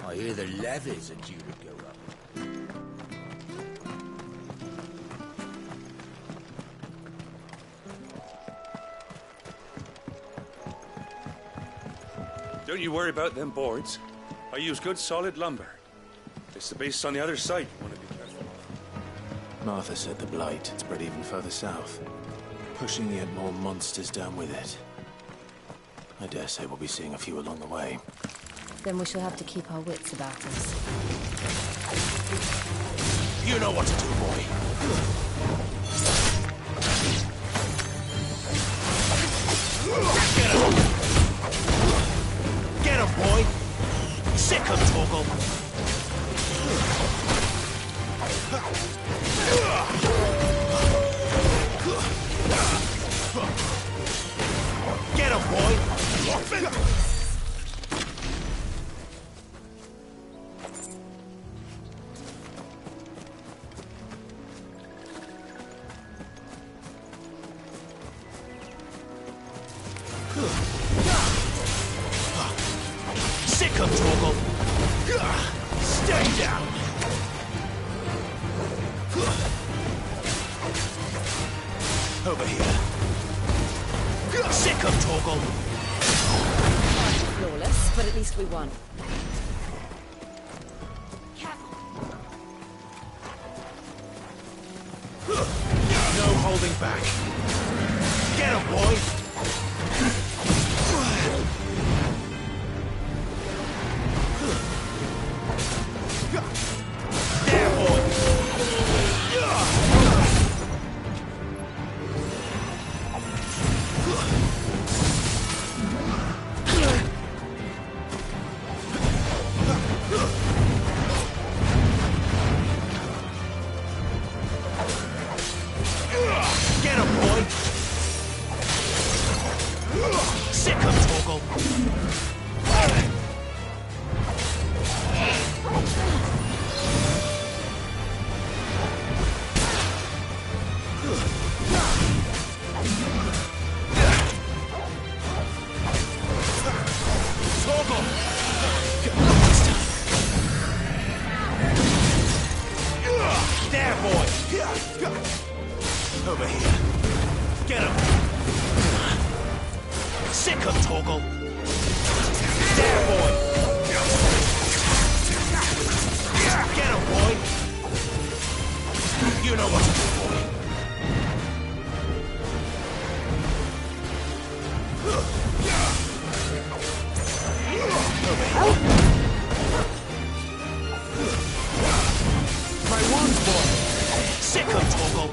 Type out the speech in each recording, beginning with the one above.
I hear the levies are due to go up. Don't you worry about them boards. I use good solid lumber. It's the base on the other side you want to be careful of. Martha said the blight had spread even further south, pushing yet more monsters down with it. I dare say we'll be seeing a few along the way. Then we shall have to keep our wits about us. You know what to do, boy. Get him! Get him, boy! Sick him, Torgal! Get him, boy! Sick him, Torgal! Stay down! Over here. Sick him, Torgal! Flawless, but at least we won. No holding back. Get him, boy! There, boy! Get him, boy! Sick him, Torgal! There, boy! Over here. Get him! Sick him, Torgal! There, boy! Get him, boy! You know what to do, boy! Over here. My wounds, boy! Sick him, Torgal!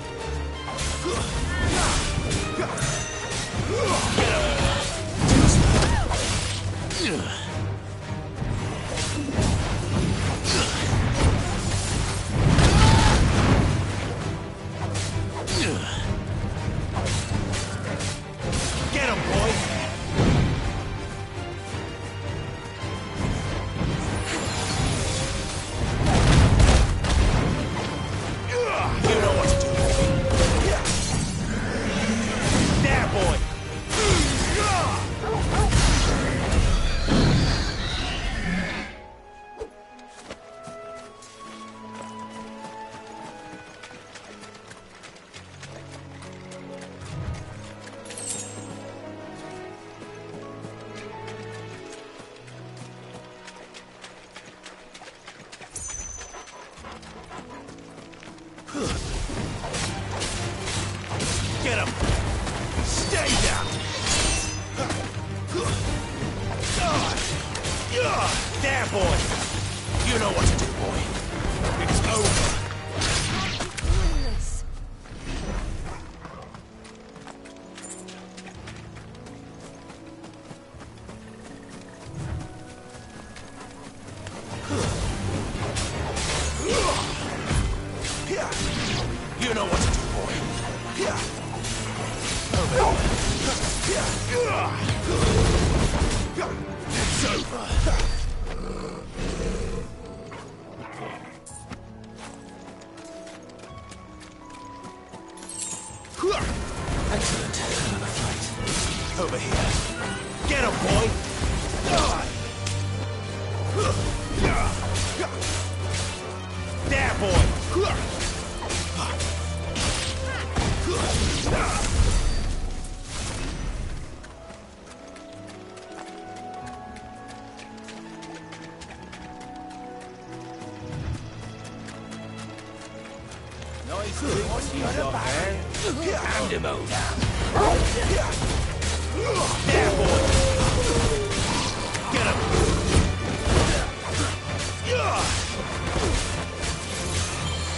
Get him, boy! You know what to do, boy. There, boy! Get him! Stay down! There, boy! You know what to do, boy. It's over. You know what to do, boy. It's over. Excellent. Another fight. Over here. Get him, boy! There, boy! Nice things you got there. Hand him over. There, boy! Get him!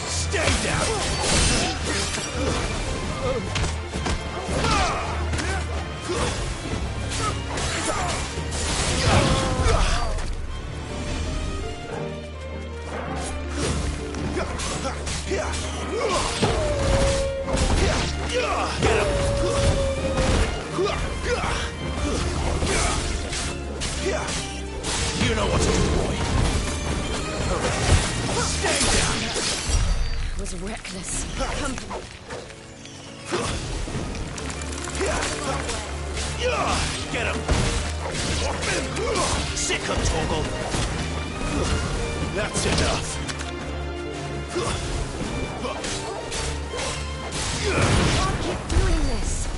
Stay down! You know what to do, boy. Stay down! It was reckless. Come. Get him! Sick him, Torgal! That's enough! Can't keep doing this.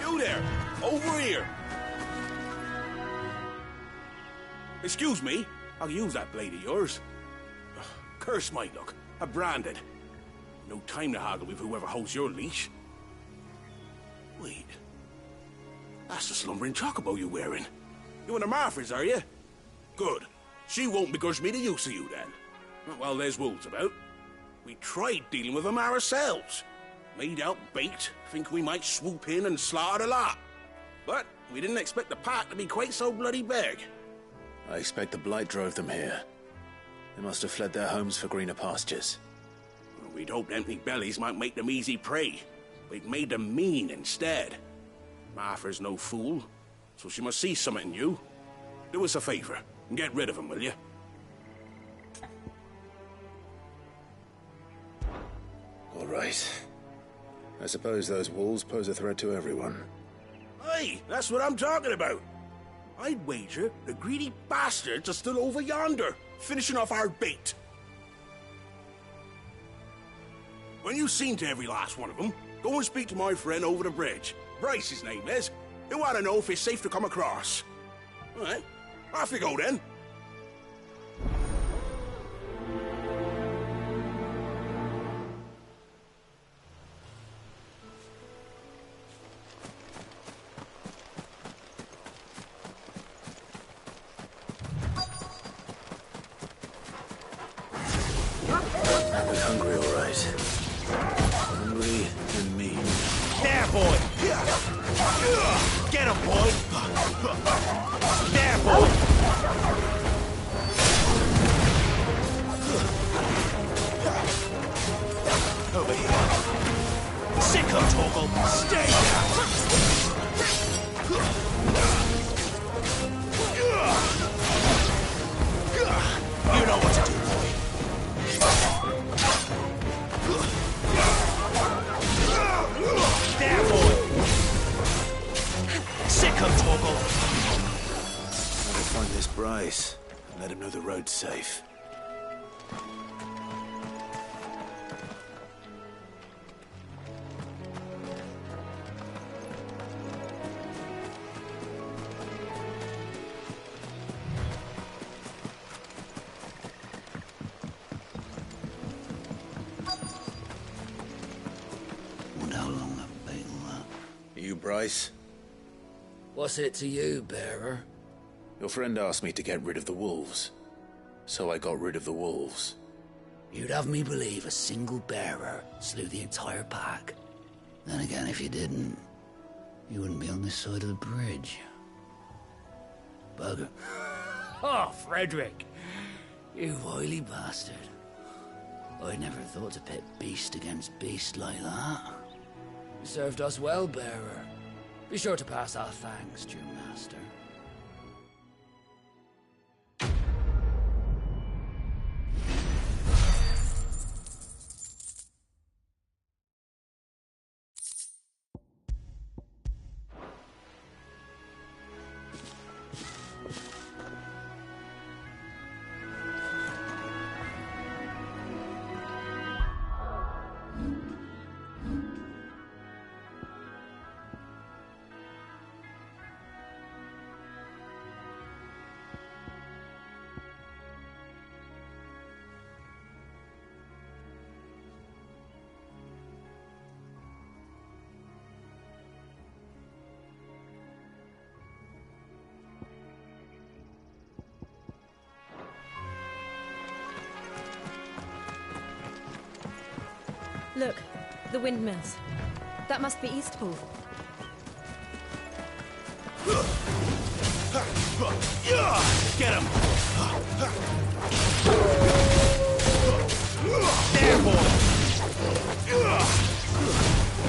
You there! Over here! Excuse me, I'll use that blade of yours. Ugh, curse my luck. I'm branded. No time to haggle with whoever holds your leash. Wait. That's the slumbering chocobo you're wearing. You and the Marfors, are you? Good. She won't begrudge me the use of you, then. Well, there's wolves about. We tried dealing with them ourselves. Made out baked, think we might swoop in and slaughter the lot. But we didn't expect the pack to be quite so bloody big. I expect the blight drove them here. They must have fled their homes for greener pastures. We'd hoped empty bellies might make them easy prey. We'd made them mean instead. Martha's no fool, so she must see something in you. Do us a favor and get rid of them, will you? All right. I suppose those wolves pose a threat to everyone. Aye, that's what I'm talking about. I'd wager the greedy bastards are still over yonder, finishing off our bait. When you've seen to every last one of them, go and speak to my friend over the bridge. Bryce, his name is. He'll want to know if it's safe to come across. All right, off you go then. I'm hungry, all right. Hungry and mean. There, boy! Get him, boy! There, boy! Over here. Sick him, Torgal! Stay down! You know what to do, boy. There, boy! Sick him, Torgal! Better find this Bryce and let him know the road's safe. Bryce? What's it to you, bearer? Your friend asked me to get rid of the wolves. So I got rid of the wolves. You'd have me believe a single bearer slew the entire pack. Then again, if you didn't, you wouldn't be on this side of the bridge. Bugger. Oh, Frederick! You wily bastard. I'd never thought to pit beast against beast like that. You served us well, bearer. Be sure to pass our thanks to your master. Look, the windmills. That must be Eastpool. Get him! There, boy!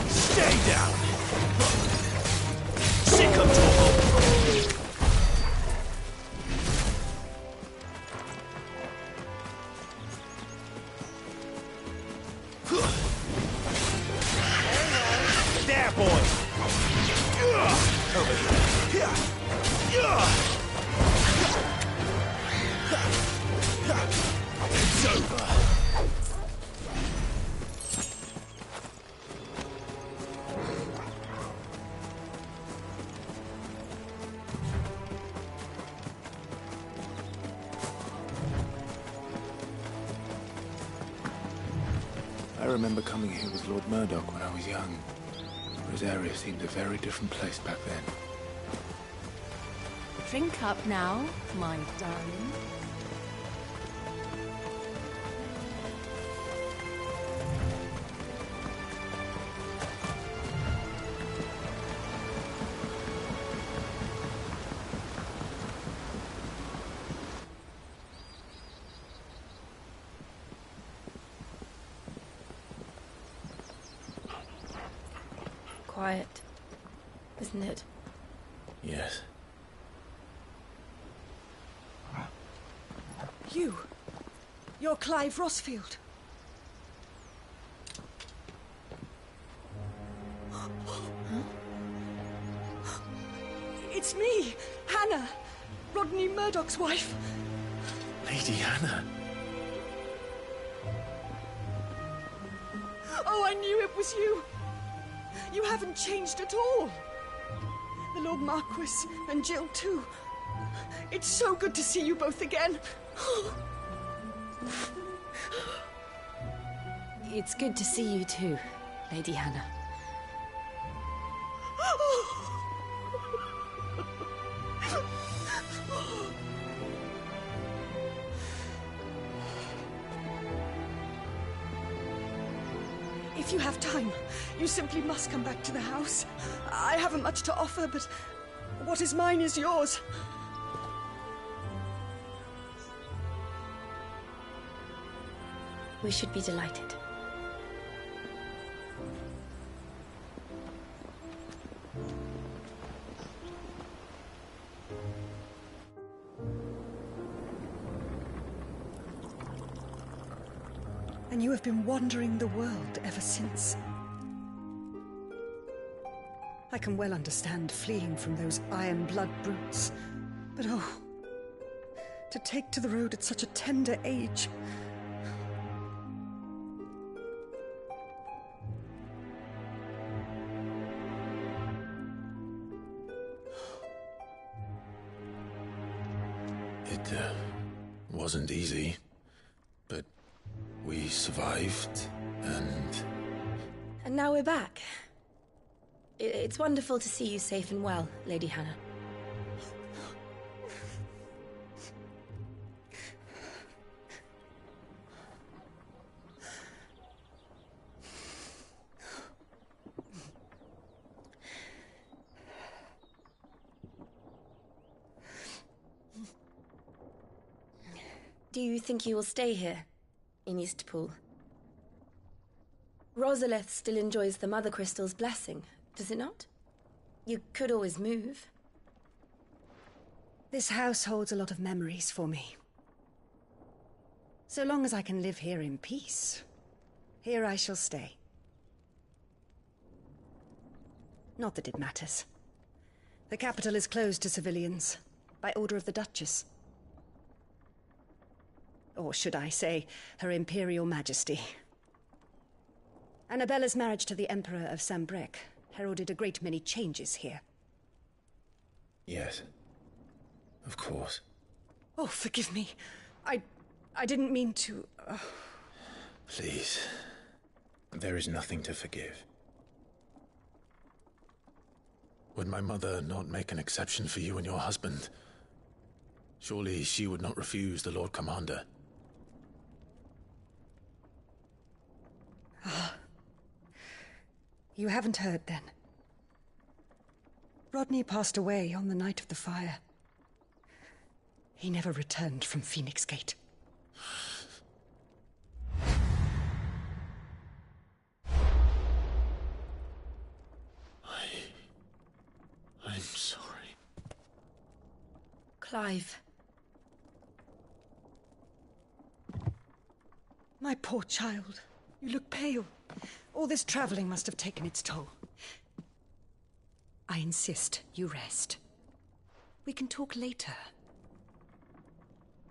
Stay down! Sick him, Torgal! There, boy! Over here. It's over. I remember coming here with Lord Murdoch when I was young. Rosaria seemed a very different place back then. Drink up now, my darling. Quiet, isn't it? Yes. You're Clive Rossfield. It's me, Hannah, Rodney Murdoch's wife. Lady Hannah. Oh, I knew it was you. You haven't changed at all. The Lord Marquis and Jill too. It's so good to see you both again. It's good to see you too, Lady Hannah. If you have time, you simply must come back to the house. I haven't much to offer, but what is mine is yours. We should be delighted. And you have been wandering the world ever since. I can well understand fleeing from those iron-blood brutes, but oh, to take to the road at such a tender age. It wasn't easy, but we survived, and... And now we're back. It's wonderful to see you safe and well, Lady Hannah. Do you think you will stay here, in Eastpool? Rosalith still enjoys the Mother Crystal's blessing, does it not? You could always move. This house holds a lot of memories for me. So long as I can live here in peace, here I shall stay. Not that it matters. The capital is closed to civilians, by order of the Duchess. Or should I say, Her Imperial Majesty. Annabella's marriage to the Emperor of Sambrec heralded a great many changes here. Yes. Of course. Oh, forgive me. I didn't mean to... Please. There is nothing to forgive. Would my mother not make an exception for you and your husband? Surely she would not refuse the Lord Commander. You haven't heard, then. Rodney passed away on the night of the fire. He never returned from Phoenix Gate. I'm sorry. Clive. My poor child. You look pale. All this traveling must have taken its toll. I insist you rest. We can talk later.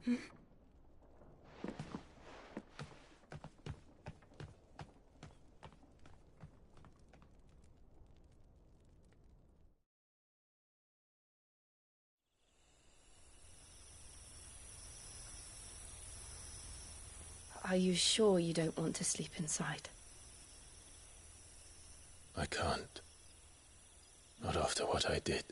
Hmm? Are you sure you don't want to sleep inside? I can't. Not after what I did.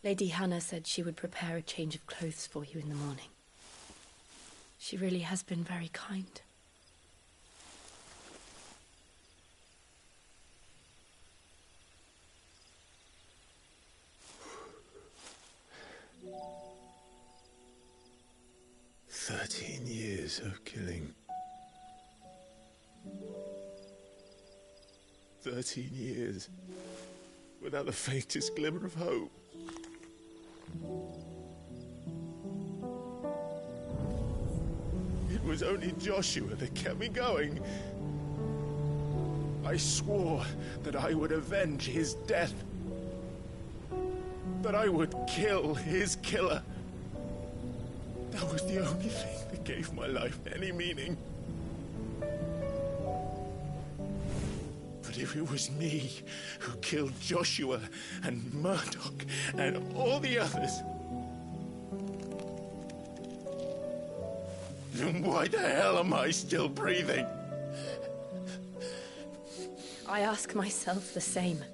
Lady Hannah said she would prepare a change of clothes for you in the morning. She really has been very kind. Years of killing. 13 years without the faintest glimmer of hope. It was only Joshua that kept me going. I swore that I would avenge his death. That I would kill his killer. That was the only thing that gave my life any meaning. But if it was me who killed Joshua and Murdoch and all the others, then why the hell am I still breathing? I ask myself the same.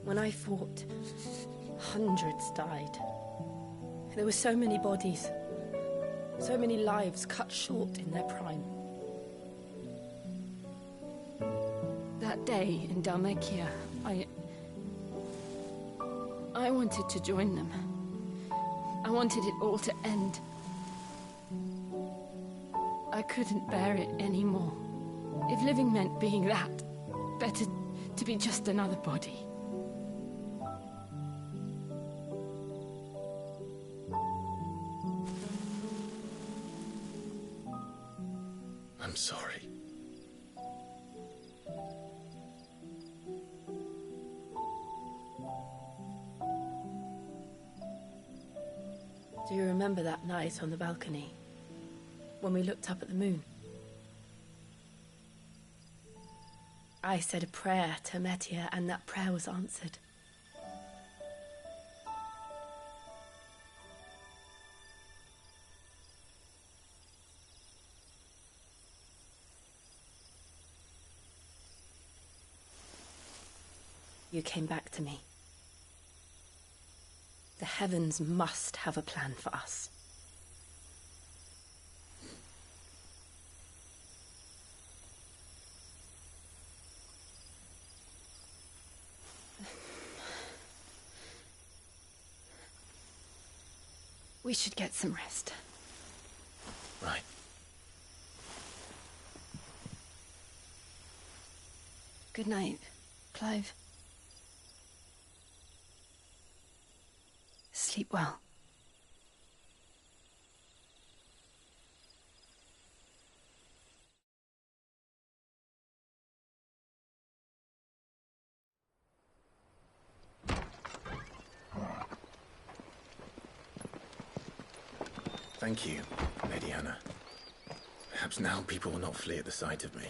When I fought, hundreds died. There were so many bodies, so many lives cut short in their prime. That day in Dalmekia, I wanted to join them. I wanted it all to end. I couldn't bear it anymore. If living meant being that, better to be just another body. I'm sorry. Do you remember that night on the balcony, when we looked up at the moon? I said a prayer to Metia, and that prayer was answered. You came back to me. The heavens must have a plan for us. We should get some rest. Right. Good night, Clive. Sleep well. Thank you, Lady Anna. Perhaps now people will not flee at the sight of me.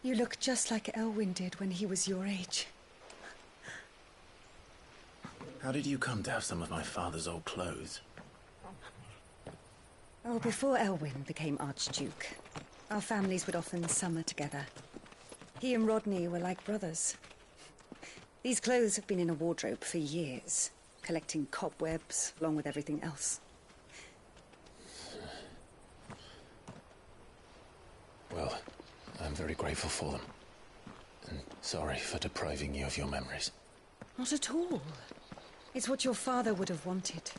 You look just like Elwyn did when he was your age. How did you come to have some of my father's old clothes? Oh, before Elwyn became Archduke, our families would often summer together. He and Rodney were like brothers. These clothes have been in a wardrobe for years, collecting cobwebs along with everything else. very grateful for them. And sorry for depriving you of your memories. Not at all. It's what your father would have wanted.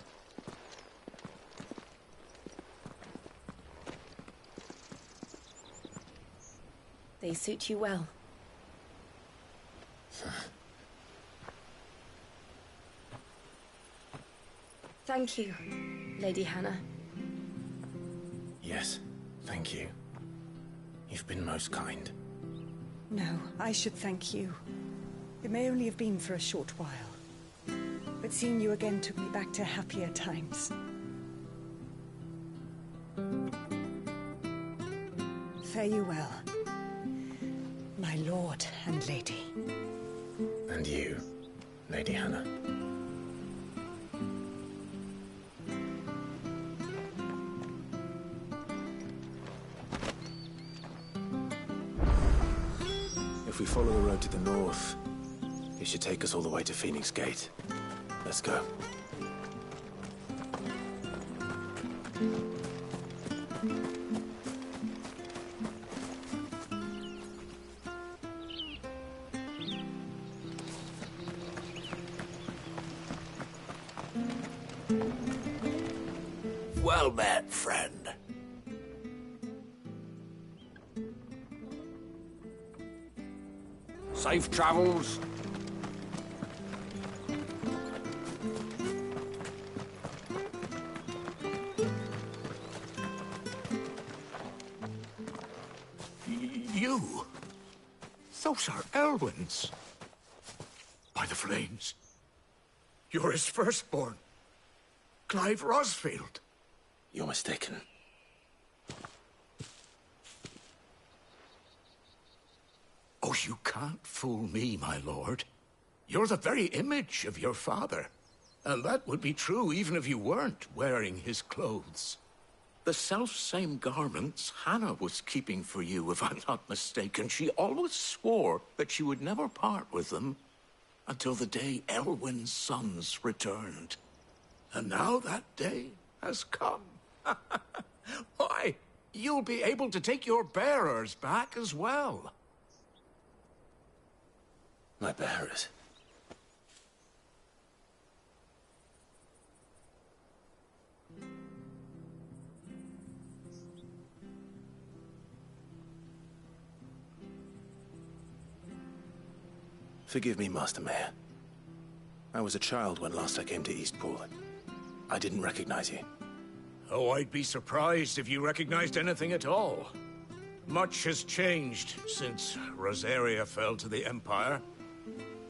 They suit you well. Thank you, Lady Hannah. Yes, thank you. You've been most kind. No, I should thank you. It may only have been for a short while, but seeing you again took me back to happier times. Fare you well, my lord and lady. And you, Lady Hannah. If we follow the road to the north, it should take us all the way to Phoenix Gate. Let's go. Well met, friend. Safe travels. You? Those are Elwyn's. By the flames. You're his firstborn. Clive Rosfield. You're mistaken. Oh, you can't fool me, my lord. You're the very image of your father. And that would be true even if you weren't wearing his clothes. The self-same garments Hannah was keeping for you, if I'm not mistaken. She always swore that she would never part with them until the day Elwyn's sons returned. And now that day has come. Why, you'll be able to take your bearers back as well. My bearers. Forgive me, Master Mayor. I was a child when last I came to Eastpool. I didn't recognize you. Oh, I'd be surprised if you recognized anything at all. Much has changed since Rosaria fell to the Empire.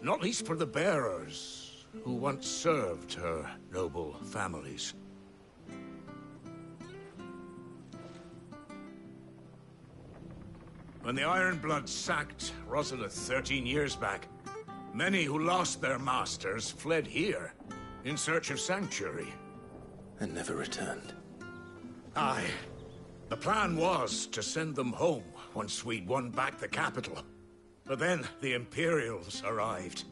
Not least for the bearers, who once served her noble families. When the Ironbloods sacked Rosalith 13 years back, many who lost their masters fled here, in search of sanctuary. And never returned. Aye. The plan was to send them home once we'd won back the capital. But then the Imperials arrived.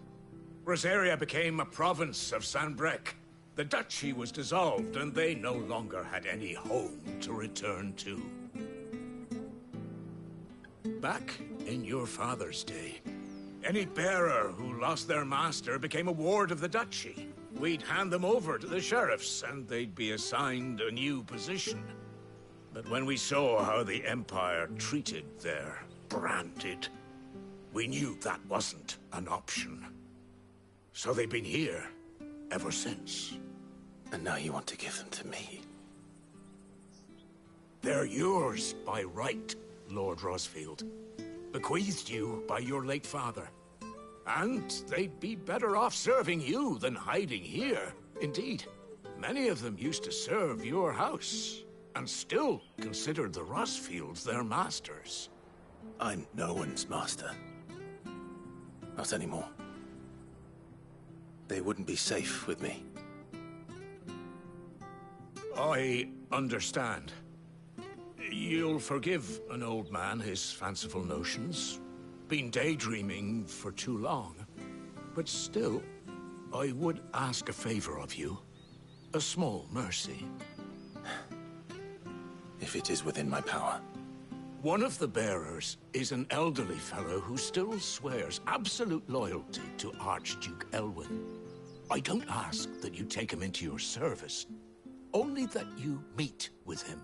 Rosaria became a province of Sanbreque. The duchy was dissolved, and they no longer had any home to return to. Back in your father's day, any bearer who lost their master became a ward of the duchy. We'd hand them over to the sheriffs, and they'd be assigned a new position. But when we saw how the Empire treated their branded, we knew that wasn't an option. So they've been here ever since. And now you want to give them to me? They're yours by right, Lord Rosfield. Bequeathed you by your late father. And they'd be better off serving you than hiding here. Indeed, many of them used to serve your house, and still considered the Rosfields their masters. I'm no one's master. Not anymore. They wouldn't be safe with me. I understand. You'll forgive an old man his fanciful notions. Been daydreaming for too long. But still, I would ask a favor of you. A small mercy. If it is within my power. One of the bearers is an elderly fellow who still swears absolute loyalty to Archduke Elwyn. I don't ask that you take him into your service, only that you meet with him.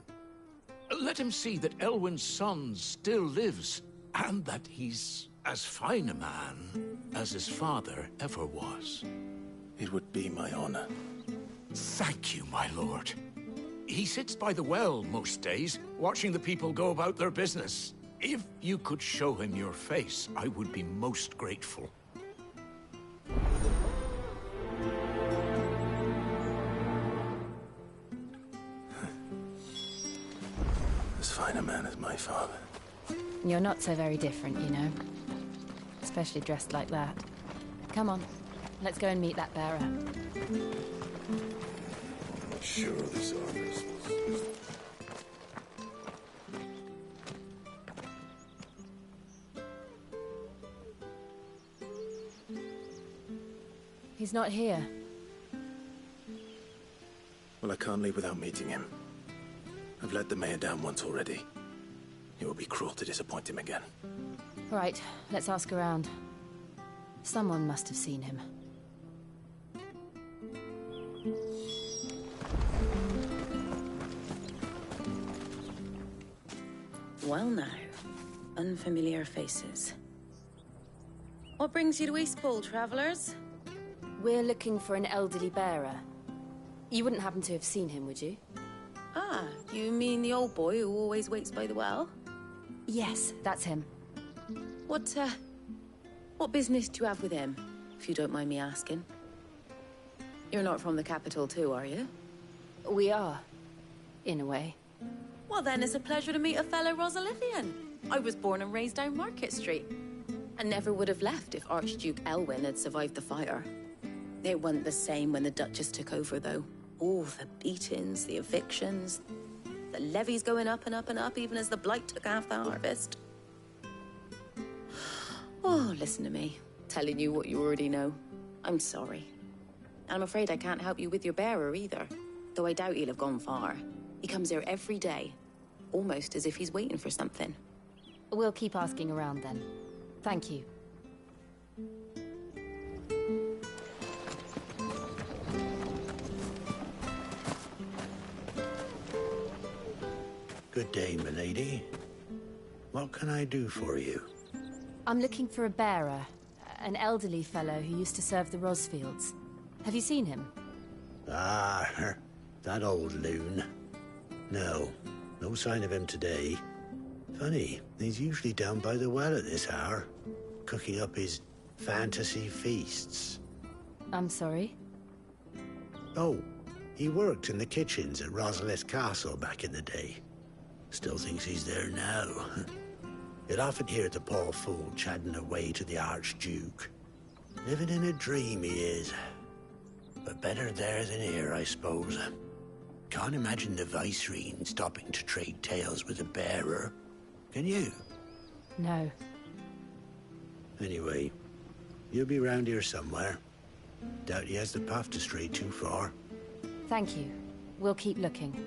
Let him see that Elwyn's son still lives, and that he's as fine a man as his father ever was. It would be my honor. Thank you, my lord. He sits by the well most days, watching the people go about their business. If you could show him your face, I would be most grateful. As fine a man as my father. You're not so very different, you know. Especially dressed like that. Come on, let's go and meet that bearer. Sure, this office was... He's not here. Well, I can't leave without meeting him. I've let the mayor down once already. It would be cruel to disappoint him again. Right, let's ask around. Someone must have seen him. Well now, unfamiliar faces. What brings you to Eastpool, travellers? We're looking for an elderly bearer. You wouldn't happen to have seen him, would you? Ah, you mean the old boy who always waits by the well? Yes, that's him. What business do you have with him, if you don't mind me asking? You're not from the capital too, are you? We are, in a way. Well then, it's a pleasure to meet a fellow Rosalithian. I was born and raised down Market Street. And never would have left if Archduke Elwyn had survived the fire. It wasn't the same when the Duchess took over, though. All the beatings, the evictions, the levies going up and up and up, even as the blight took half the harvest. Oh, listen to me, telling you what you already know. I'm sorry. And I'm afraid I can't help you with your bearer either, though I doubt he'll have gone far. He comes here every day, almost as if he's waiting for something. We'll keep asking around then. Thank you. Good day, milady. What can I do for you? I'm looking for a bearer, an elderly fellow who used to serve the Rosfields. Have you seen him? Ah, that old loon. No sign of him today. Funny, he's usually down by the well at this hour, cooking up his fantasy feasts. I'm sorry? Oh, he worked in the kitchens at Rosalith Castle back in the day. Still thinks he's there now. You'd often hear the poor fool chatting away to the Archduke. Living in a dream he is. But better there than here, I suppose. Can't imagine the Vicereine stopping to trade tales with a bearer. Can you? No. Anyway, you'll be round here somewhere. Doubt he has the path to stray too far. Thank you. We'll keep looking.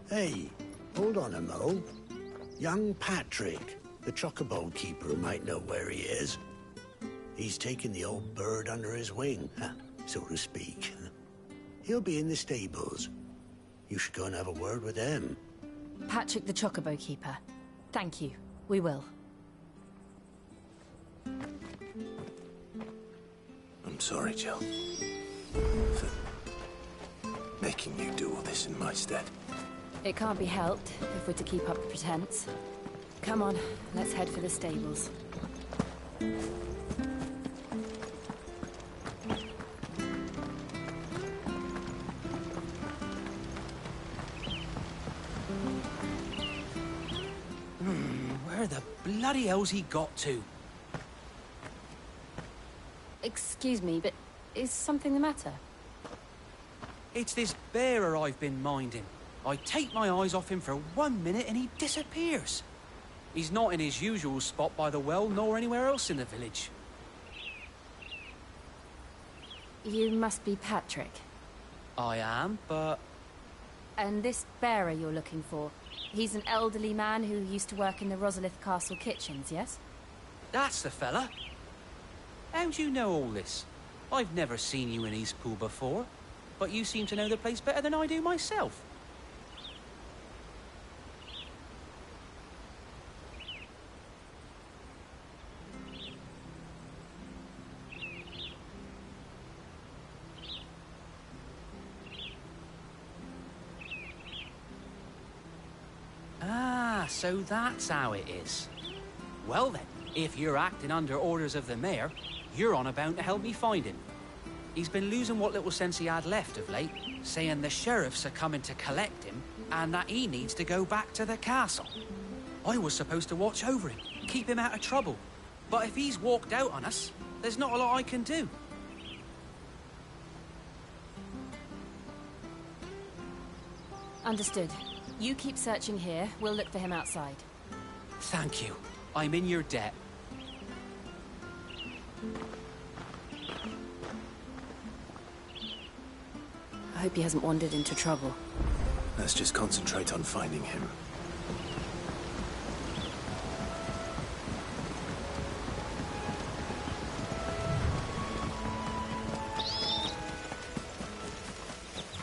Hey, hold on a mo. Young Patrick, the chocobo keeper, might know where he is. He's taken the old bird under his wing, so to speak. He'll be in the stables. You should go and have a word with him. Patrick the Chocobo Keeper. Thank you. We will. I'm sorry, Jill. For making you do all this in my stead. It can't be helped if we're to keep up the pretense. Come on, let's head for the stables. Where the bloody hell's he got to? Excuse me, but is something the matter? It's this bearer I've been minding. I take my eyes off him for 1 minute and he disappears. He's not in his usual spot by the well, nor anywhere else in the village. You must be Patrick. I am, but... And this bearer you're looking for, he's an elderly man who used to work in the Rosalith Castle kitchens, yes? That's the fella. How do you know all this? I've never seen you in Eastpool before, but you seem to know the place better than I do myself. Ah, so that's how it is. Well then, if you're acting under orders of the mayor, you're on about to help me find him. He's been losing what little sense he had left of late, saying the sheriffs are coming to collect him, and that he needs to go back to the castle. I was supposed to watch over him, keep him out of trouble. But if he's walked out on us, there's not a lot I can do. Understood. You keep searching here, we'll look for him outside. Thank you. I'm in your debt. I hope he hasn't wandered into trouble. Let's just concentrate on finding him.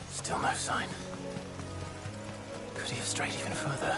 Still no sign. Could he have strayed even further?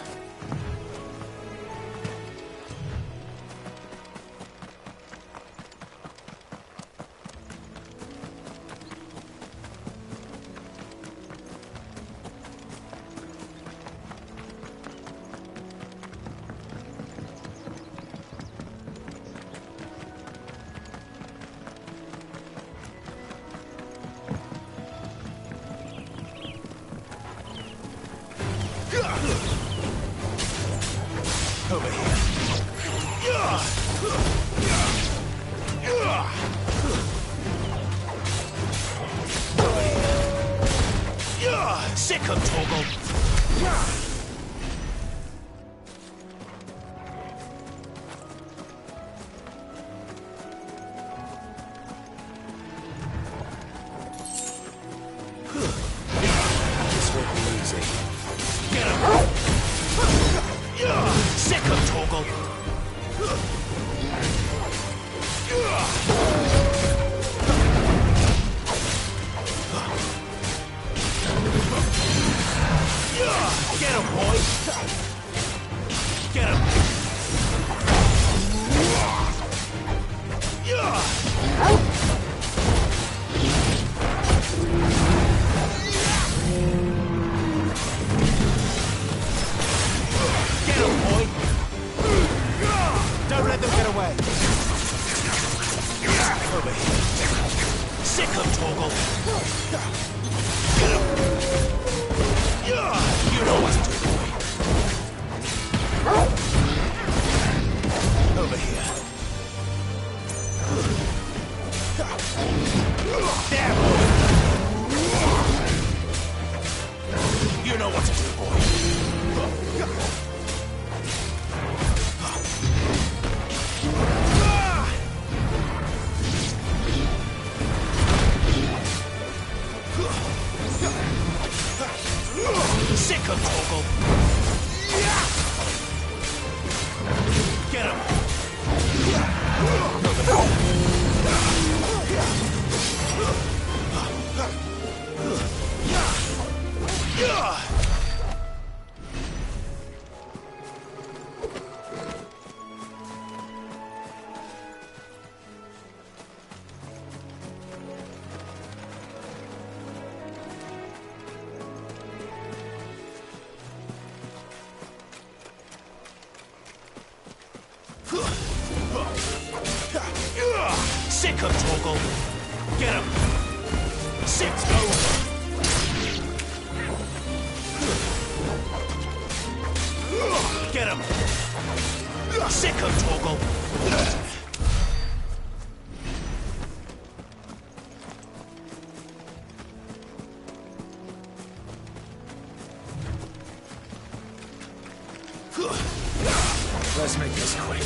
Over here. Sick of Toggle. This won't be easy. Get him! Sick of Toggle! Get him, boy! Get him! Get him, boy! Don't let them get away! Over here. Sick of Toggle! Get him! You know what to do, boy. Over here. There, boy! You know what to do, boy. Sick of Toggle! Get him! Sick of Toggle! Get him! Six, go! Get him! Sick of Toggle! Let's make this quick.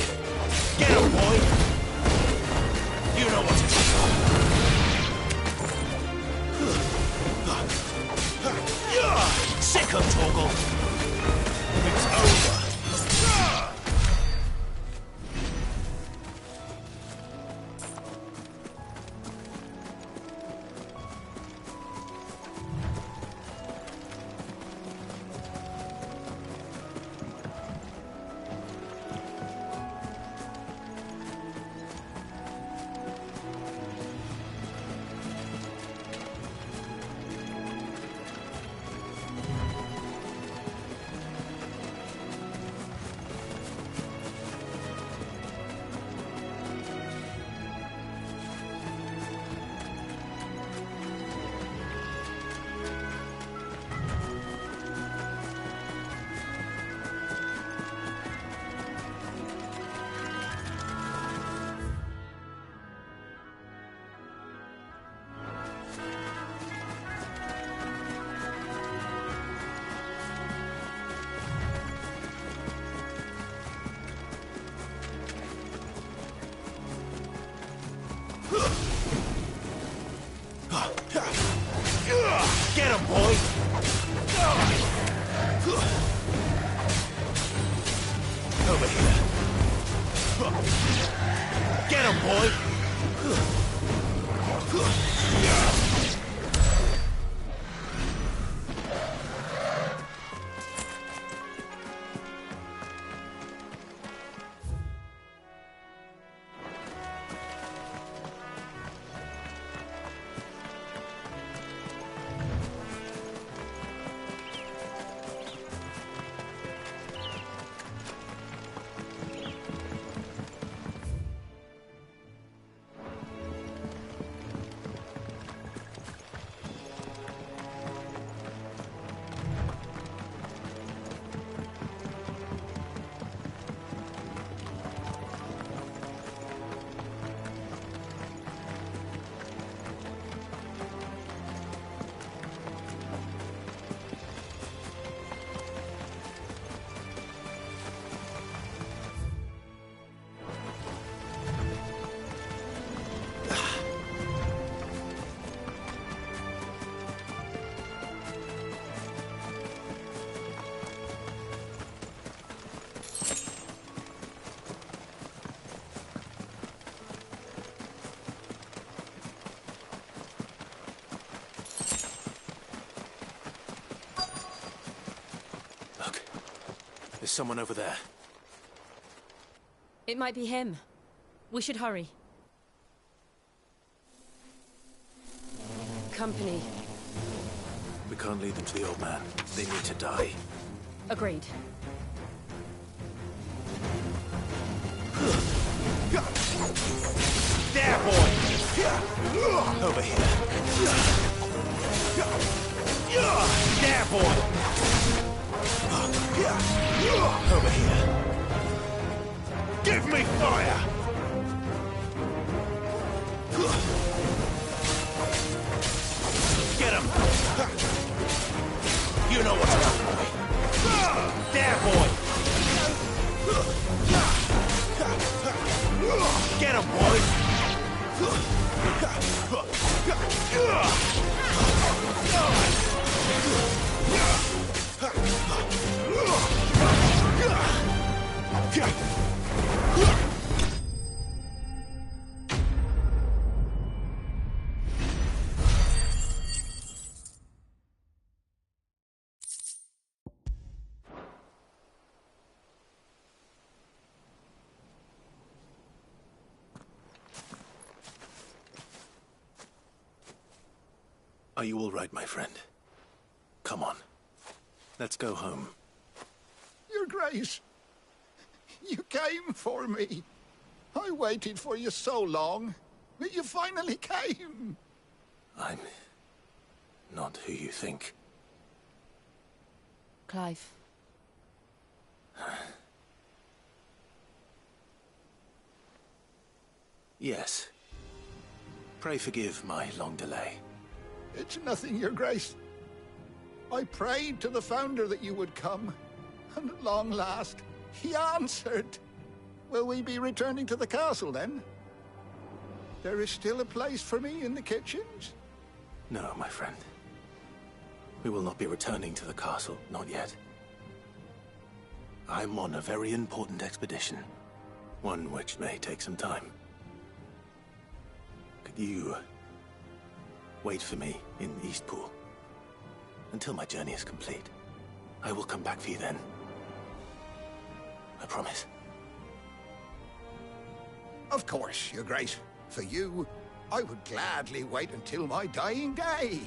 Get him, boy! You know what to do. Welcome, Torgal. It's over. Get him, boy! Over here. Get him, boy! There's someone over there. It might be him. We should hurry. Company. We can't lead them to the old man. They need to die. Agreed. There, boy! Over here. There, boy! Over here. Give me fire! Get him! You know what's up, boy. There, boy! Get him, boy! Are you all right, my friend? Come on. Let's go home. Your Grace, you came for me. I waited for you so long, but you finally came. I'm not who you think. Clive. Yes. Pray forgive my long delay. It's nothing, Your Grace. I prayed to the Founder that you would come, and at long last, he answered. Will we be returning to the castle, then? There is still a place for me in the kitchens? No, my friend. We will not be returning to the castle, not yet. I'm on a very important expedition. One which may take some time. Could you wait for me in Eastpool until my journey is complete? I will come back for you then. I promise. Of course, Your Grace. For you, I would gladly wait until my dying day.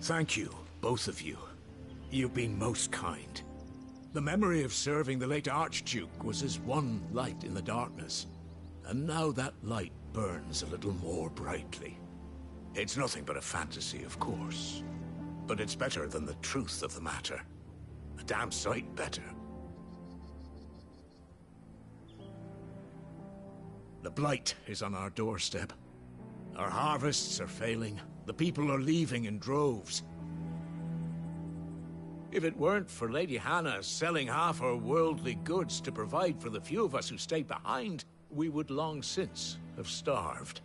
Thank you, both of you. You've been most kind. The memory of serving the late Archduke was as one light in the darkness, and now that light burns a little more brightly. It's nothing but a fantasy, of course, but it's better than the truth of the matter. A damn sight better. The blight is on our doorstep. Our harvests are failing. The people are leaving in droves. If it weren't for Lady Hannah selling half her worldly goods to provide for the few of us who stayed behind, we would long since have starved.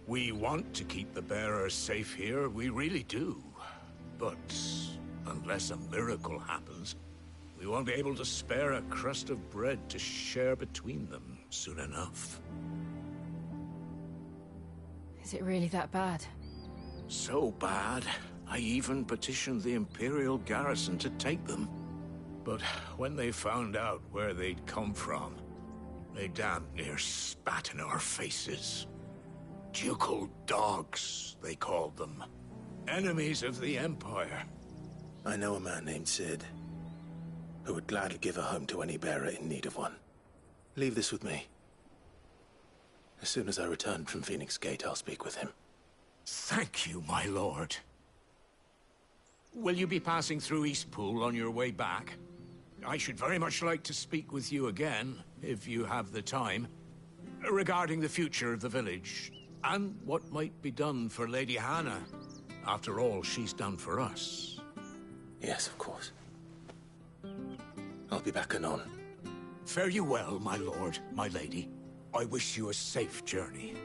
We want to keep the bearers safe here, we really do. But unless a miracle happens, we won't be able to spare a crust of bread to share between them soon enough. Is it really that bad? So bad, I even petitioned the Imperial garrison to take them. But when they found out where they'd come from, they damn near spat in our faces. Ducal dogs, they called them. Enemies of the Empire. I know a man named Sid, who would gladly give a home to any bearer in need of one. Leave this with me. As soon as I return from Phoenix Gate, I'll speak with him. Thank you, my lord. Will you be passing through Eastpool on your way back? I should very much like to speak with you again, if you have the time, regarding the future of the village, and what might be done for Lady Hannah. After all she's done for us. Yes, of course. I'll be back anon. Fare you well, my lord, my lady. I wish you a safe journey.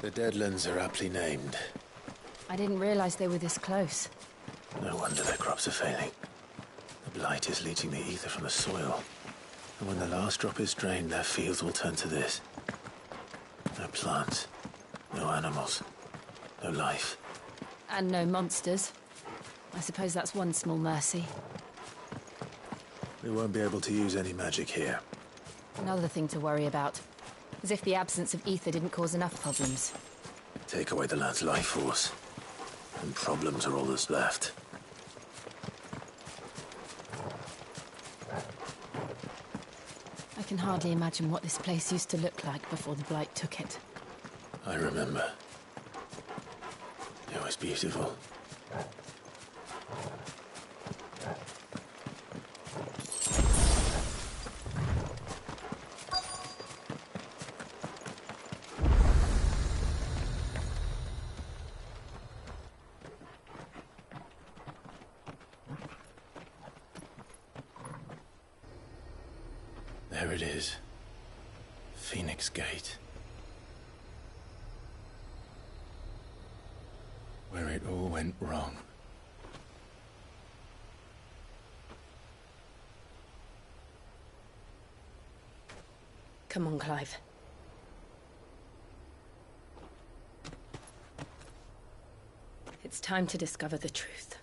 The Deadlands are aptly named. I didn't realize they were this close. No wonder their crops are failing. The blight is leaching the ether from the soil. And when the last drop is drained, their fields will turn to this. No plants, no animals, no life. And no monsters. I suppose that's one small mercy. We won't be able to use any magic here. Another thing to worry about. As if the absence of ether didn't cause enough problems. Take away the lad's life force, and problems are all that's left. I can hardly imagine what this place used to look like before the blight took it. I remember. It was beautiful. There it is. Phoenix Gate. Where it all went wrong. Come on, Clive. It's time to discover the truth.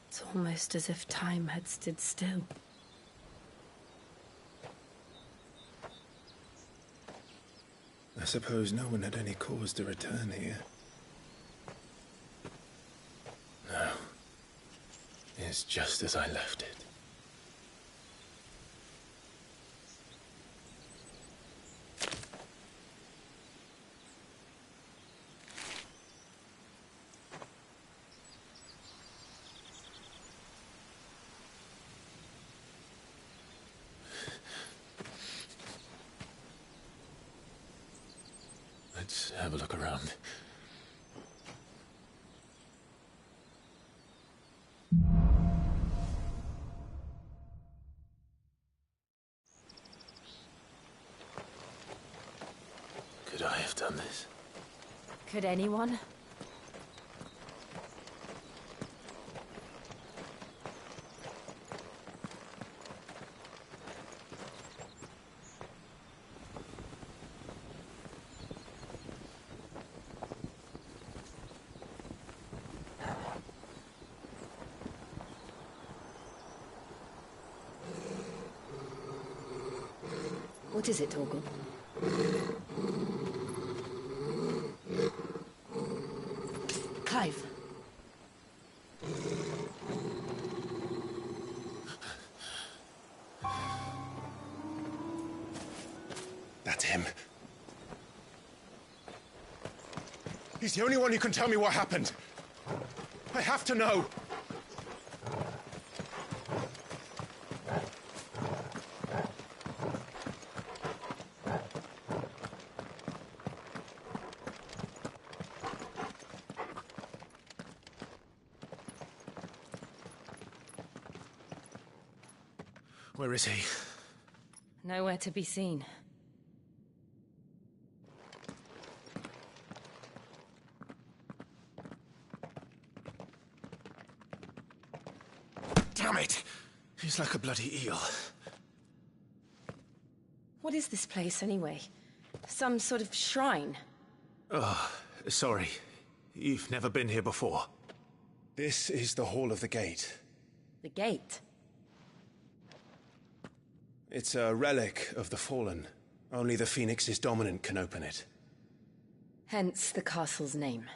It's almost as if time had stood still. I suppose no one had any cause to return here. No. It's just as I left it. Let's have a look around. Could I have done this? Could anyone? What is it, Torgal? Clive. That's him. He's the only one who can tell me what happened. I have to know. Where is he? Nowhere to be seen. Damn it! He's like a bloody eel. What is this place, anyway? Some sort of shrine? Oh, sorry. You've never been here before. This is the Hall of the Gate. The gate? It's a relic of the Fallen. Only the Phoenix's dominant can open it. Hence the castle's name.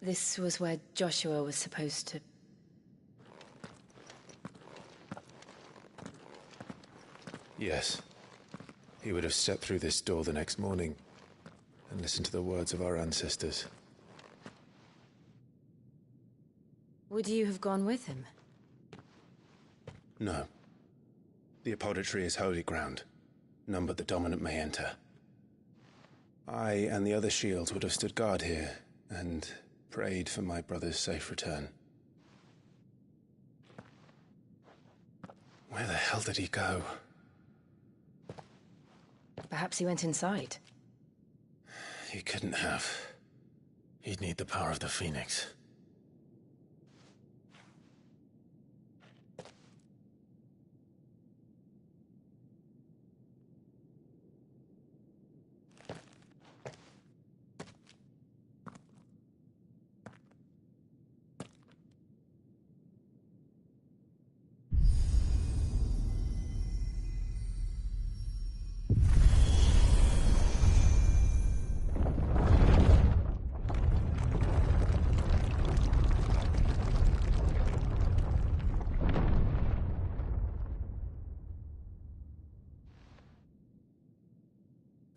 This was where Joshua was supposed to... Yes. He would have stepped through this door the next morning and listened to the words of our ancestors. Would you have gone with him? No. The apodatory is holy ground. None but the dominant may enter. I and the other shields would have stood guard here and prayed for my brother's safe return. Where the hell did he go? Perhaps he went inside. He couldn't have. He'd need the power of the Phoenix.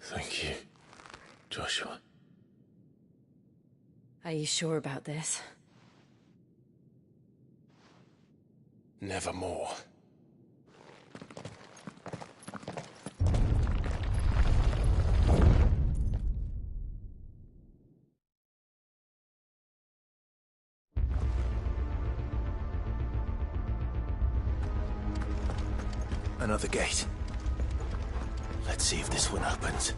Thank you, Joshua. Are you sure about this? Nevermore. Another gate. Let's see if this one opens.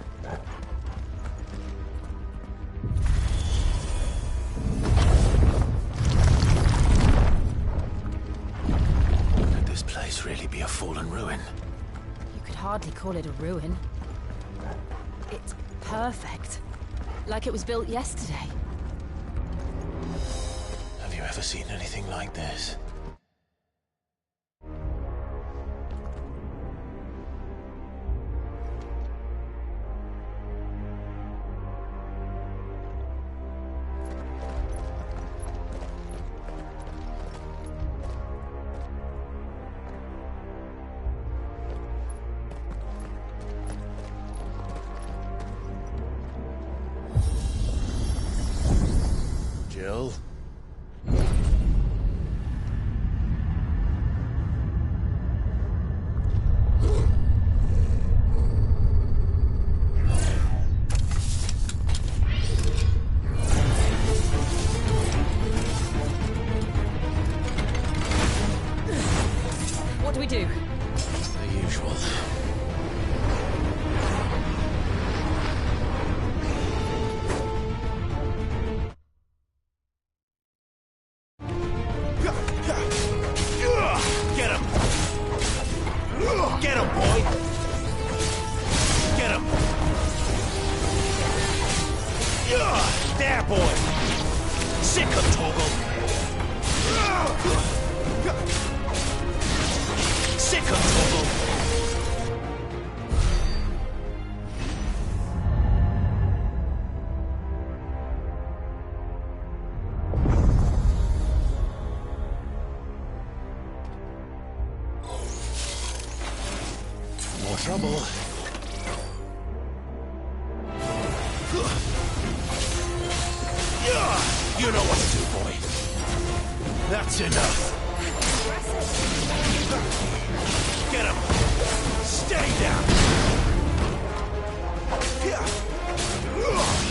Could this place really be a fallen ruin? You could hardly call it a ruin. It's perfect. Like it was built yesterday. Have you ever seen anything like this? Jill? What do we do? The usual. Get him! Get him, boy! Get him! There, boy! Sick of Toggle! Sick of Toggle! More trouble. You know what to do, boy. That's enough. Get him. Stay down.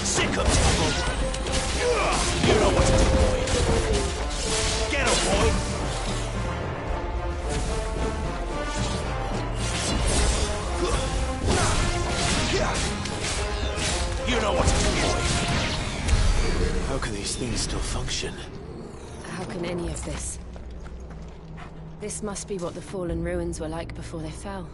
Sick of trouble. You know what to do, boy. Get him, boy. You know what to do, boy. How can these things still function? How can any of this? This must be what the fallen ruins were like before they fell.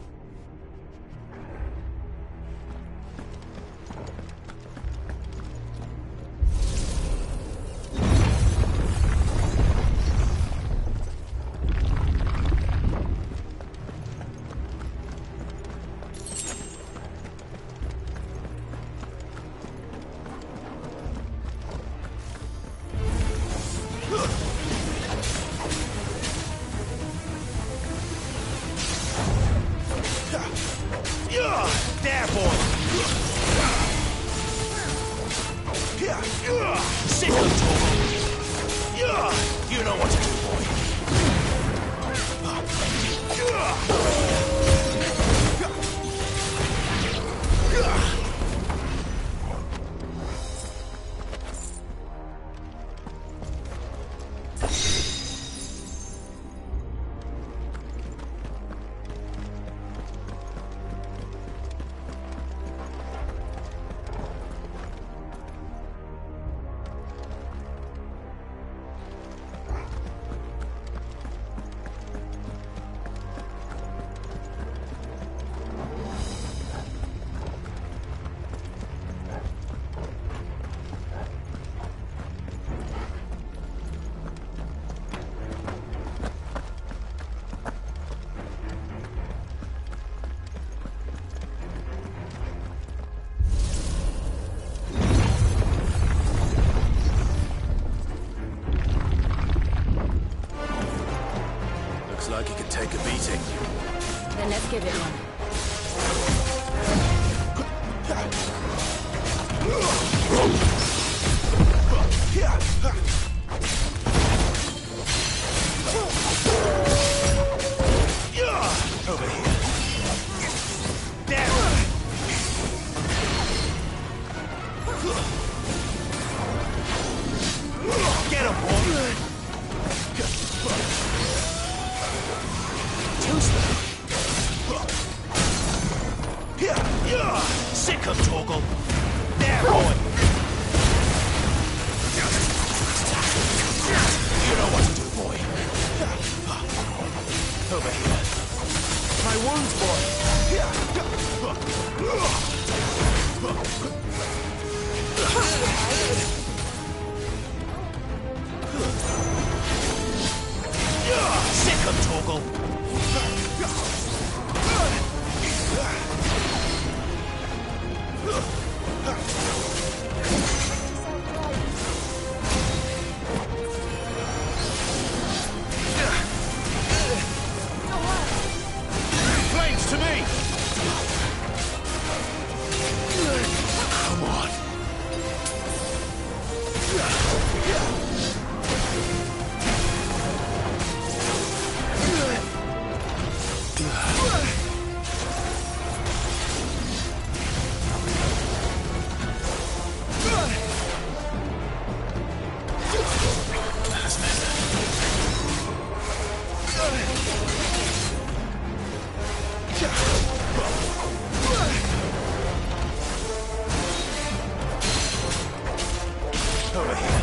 There, boy! Sick of trouble! You know what to do, boy. Like he can take a beating. Then let's give it one. Over here. Damn! Get him, boy! Too slow. Sick of Torgal. There, boy! You know what to do, boy. Over here. My wounds, boy! Sick of Torgal! Flames to me! Come on. Over here.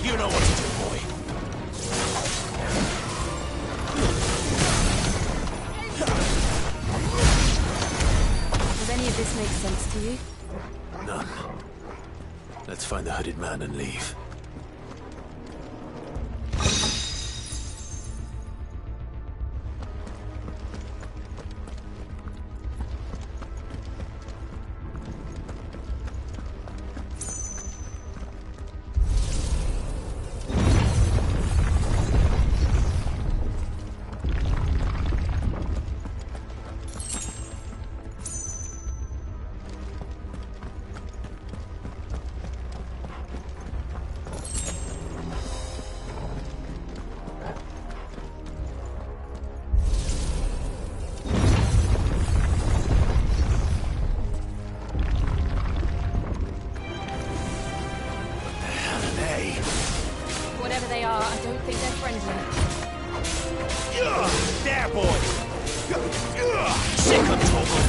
You know what to do, boy. Does any of this make sense to you? None. Let's find the hooded man and leave. Whatever they are, I don't think they're friendly. There, boy! Sick of Torgal!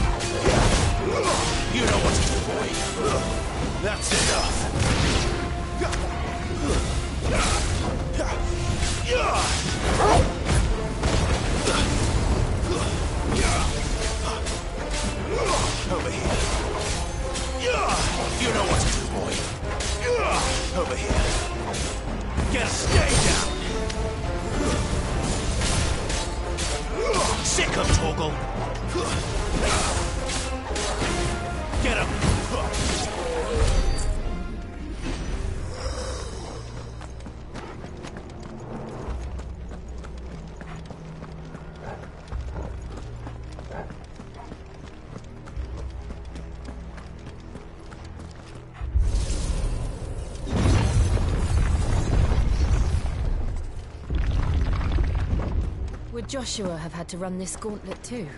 You know what to do, boy. That's enough. Over here. You know what to do, boy. Over here. Get stay down. Sick of Torgal. Get him. Would Joshua have had to run this gauntlet too?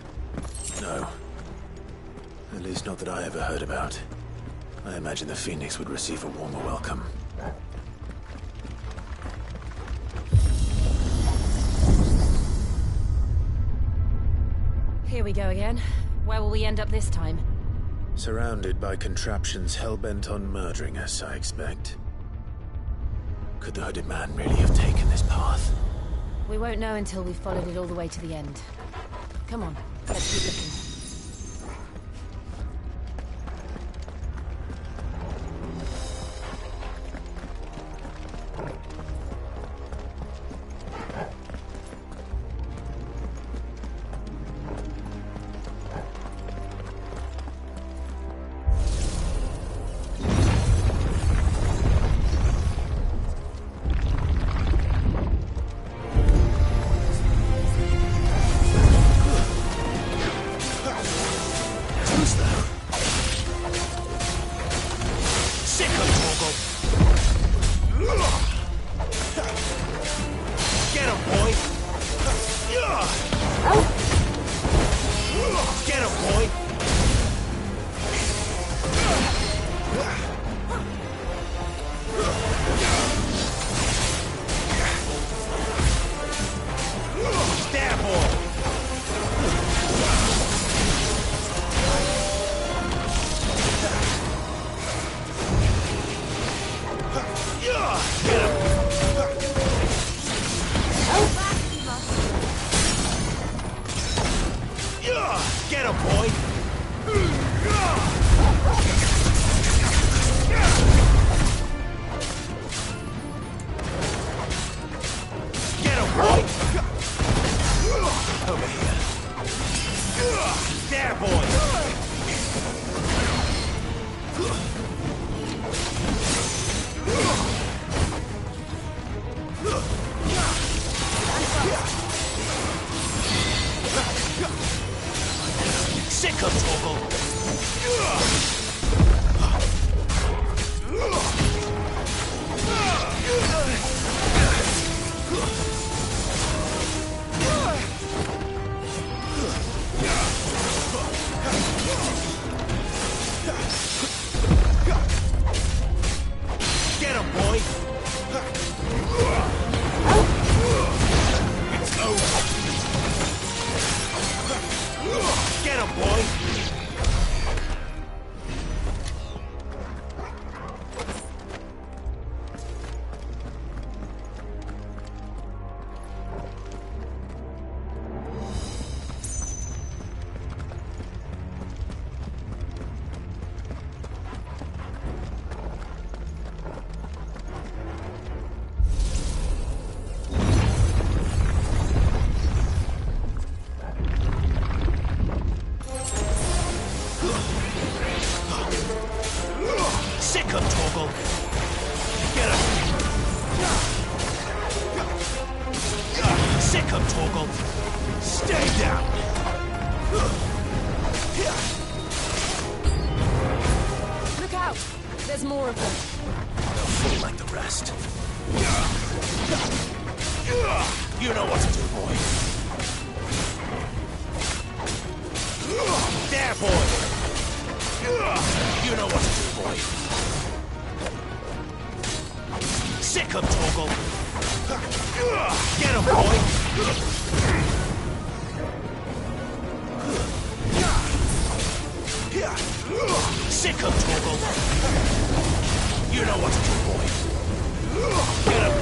No. At least not that I ever heard about. I imagine the Phoenix would receive a warmer welcome. Here we go again. Where will we end up this time? Surrounded by contraptions hell-bent on murdering us, I expect. Could the hooded man really have taken this path? We won't know until we've followed it all the way to the end. Come on, let's keep looking. boy! Get him, boy! Stab, boy! Get him! Get him, boy! Get him, boy! Over here. There, boy! Sick of trouble! Get him, boy! It's over! Get him, boy! Sick of trouble! Get him! Sick of trouble! Stay down! Look out! There's more of them. They'll fall like the rest. You know what to do, boy. There, boy! You know what to do, boy. Sick of trouble! Get him, boy! Sick of trouble! You know what to do, boy. Get him!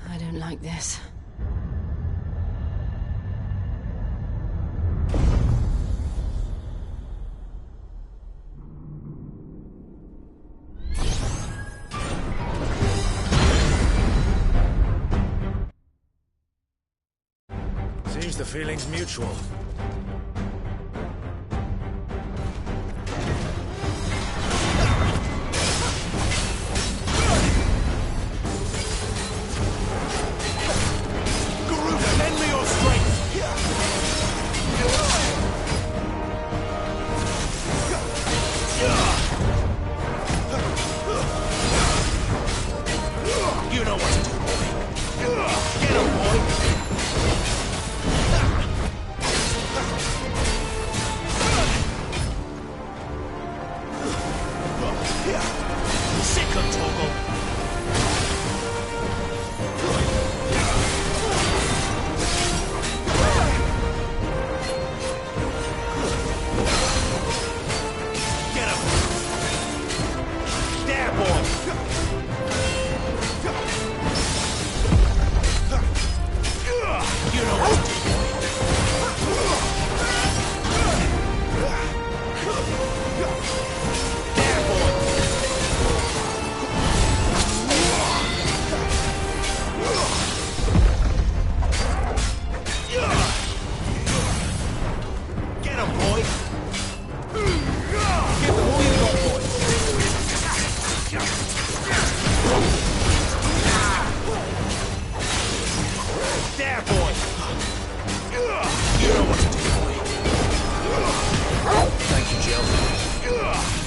I don't like this. Seems the feeling's mutual.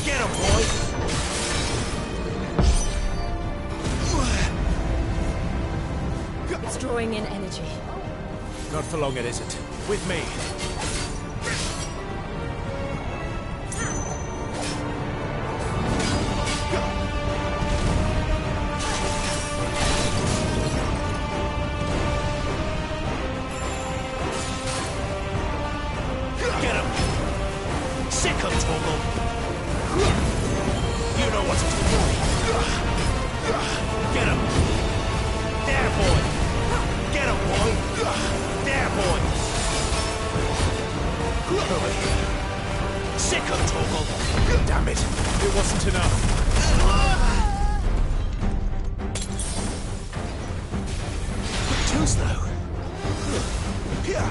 Get him, boy! It's drawing in energy. Not for long, it isn't. With me. Get him! Sick him, Torgal! You know what to do, boy! Get him! There, boy! Get him, boy! There, boy! Over here! Sick him, Torgal! Damn it! It wasn't enough. Too slow. Here.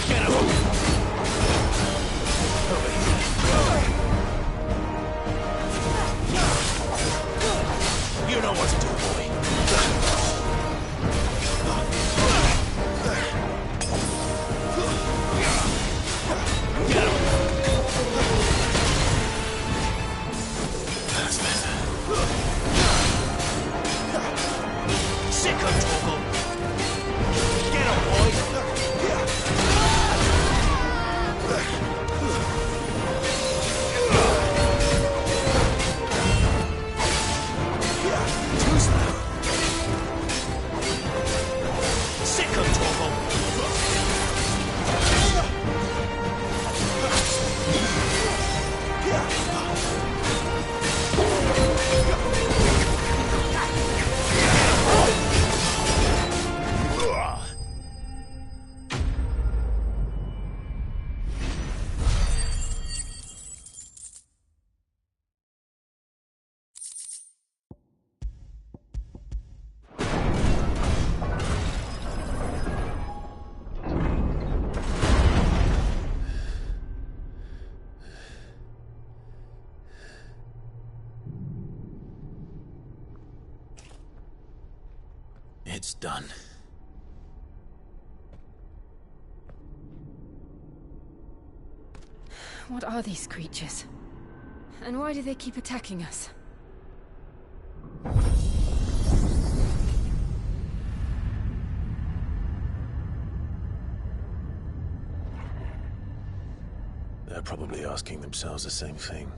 Get him! Over here. You know what to do, boy. Get him! That's better. Sick him, Torgal! Get him, boy! Too slow. Sick him, Torgal! It's done. What are these creatures? And why do they keep attacking us? They're probably asking themselves the same thing.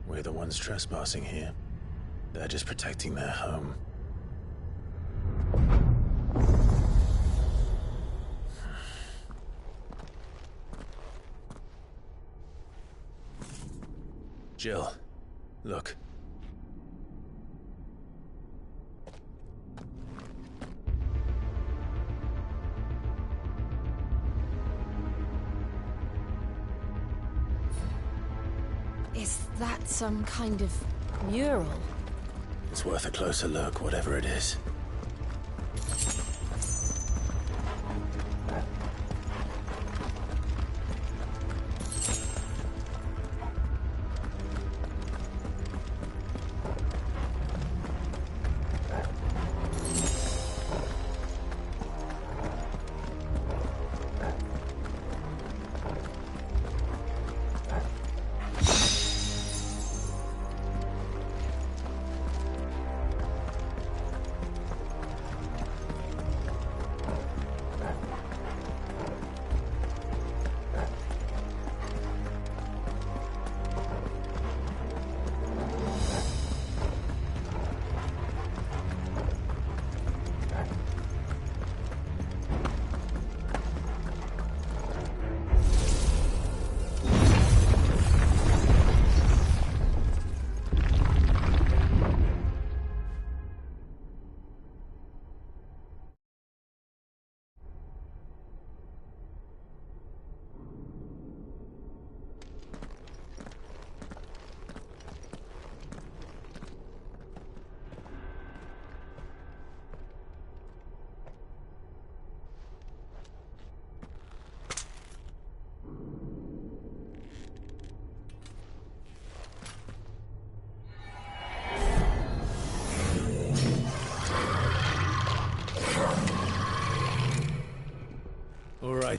We're the ones trespassing here. They're just protecting their home. Jill, look. Is that some kind of mural? It's worth a closer look, whatever it is.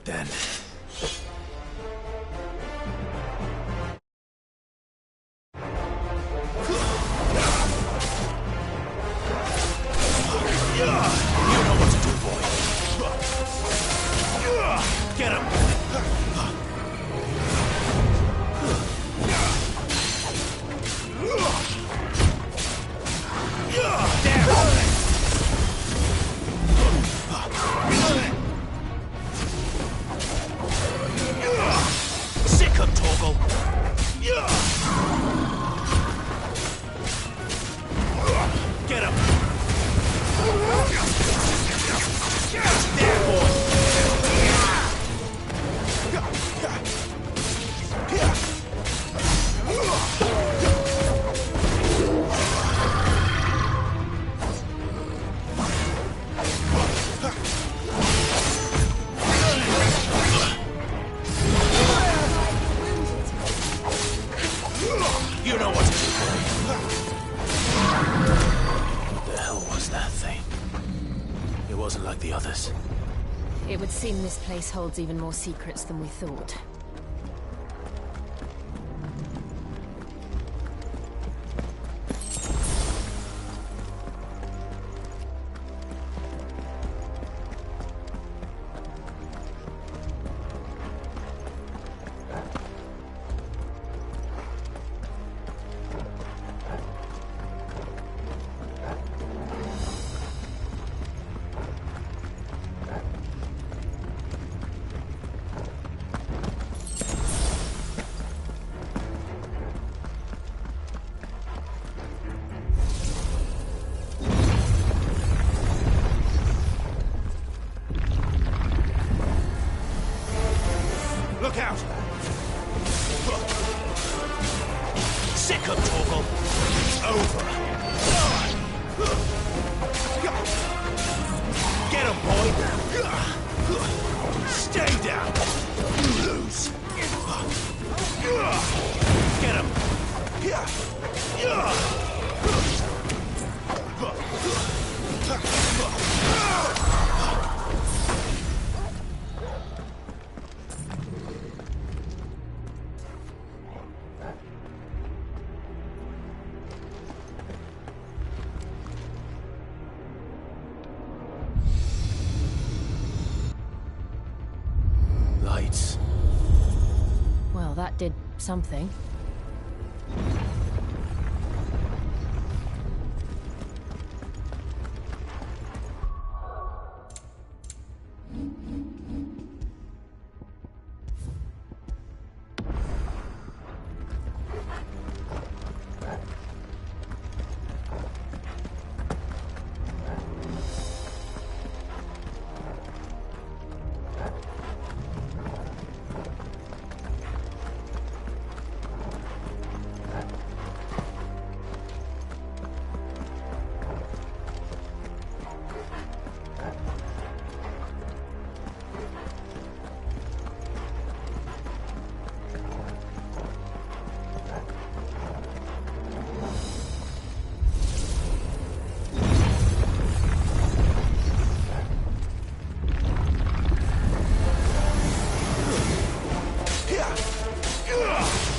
right then. You know what to do, boy. Get him! Sick him, Torgal! Get him! There, boy! You know what to do, boy. What the hell was that thing? It wasn't like the others. It would seem this place holds even more secrets than we thought. Look out! Sick him, Torgal! It's over! Get him, boy! Stay down! You lose! Get him! Lights. Well, that did something.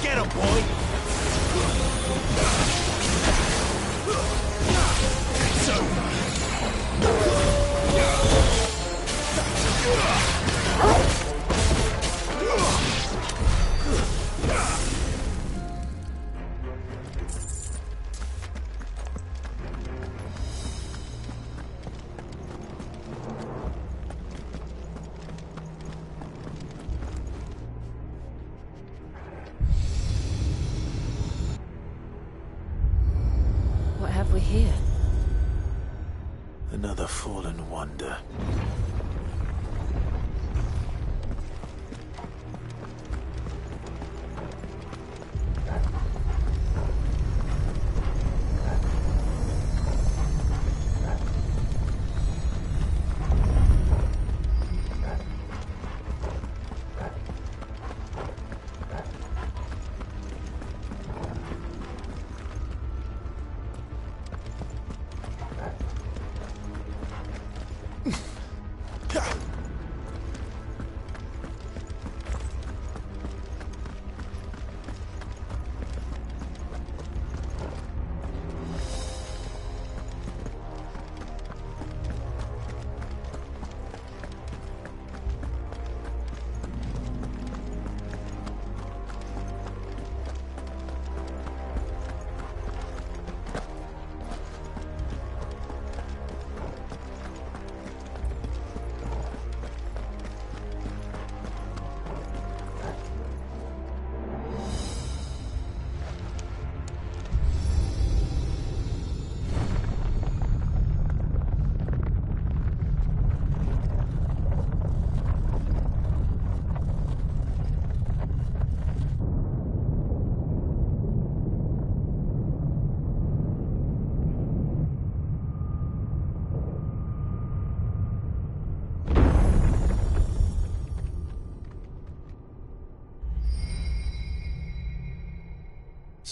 Get him, boy! It's over! What have we here? Another fallen wonder.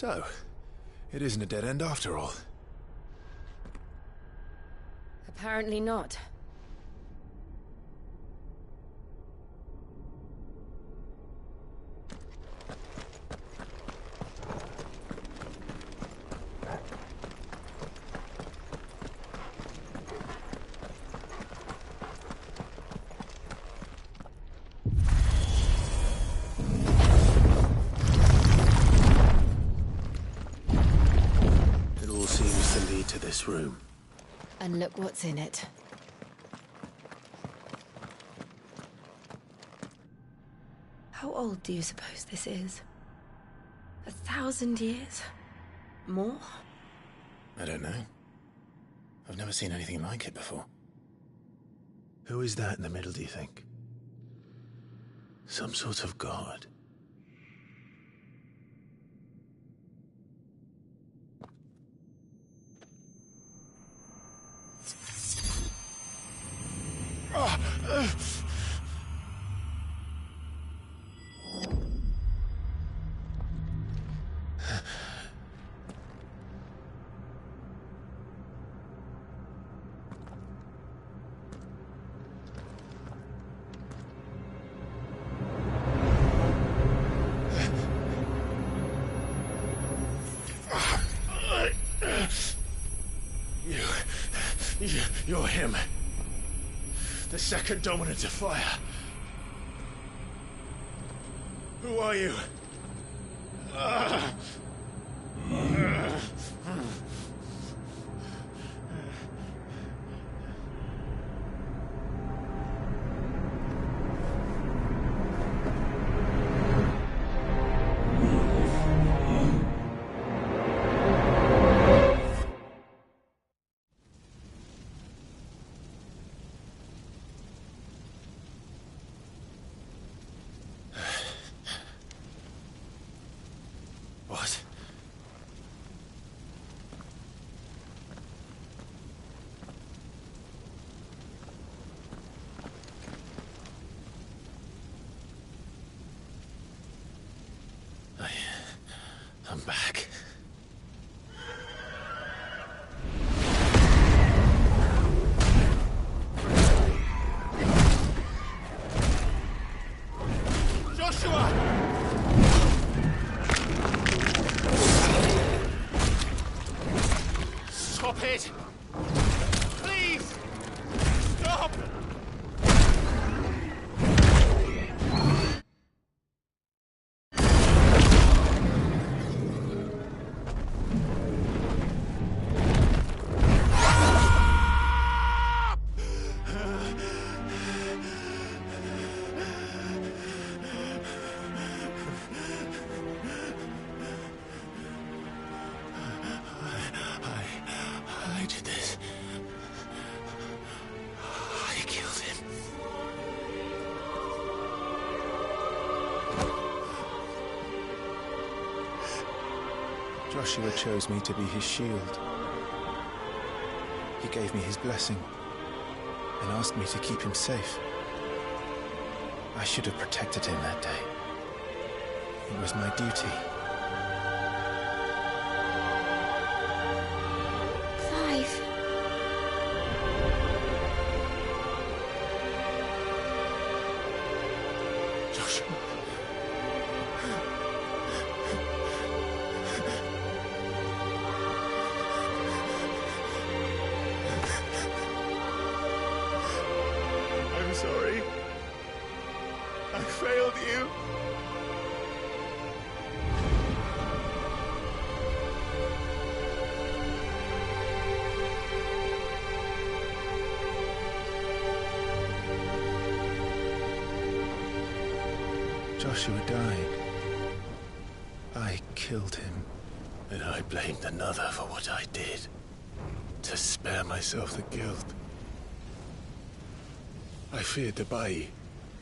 So, it isn't a dead end after all. Apparently not. It all seems to lead to this room. And look what's in it. How old do you suppose this is? 1,000 years? More? I don't know. I've never seen anything like it before. Who is that in the middle, do you think? Some sort of god? You're him. The second dominant of fire. Who are you? What? I'm back. Joshua! Stop it! Please! Stop! I did this. I killed him. Joshua chose me to be his shield. He gave me his blessing and asked me to keep him safe. I should have protected him that day. It was my duty. Clive. Joshua. I'm sorry. I failed you. Joshua died. I killed him. And I blamed another for what I did. To spare myself the guilt. I feared that by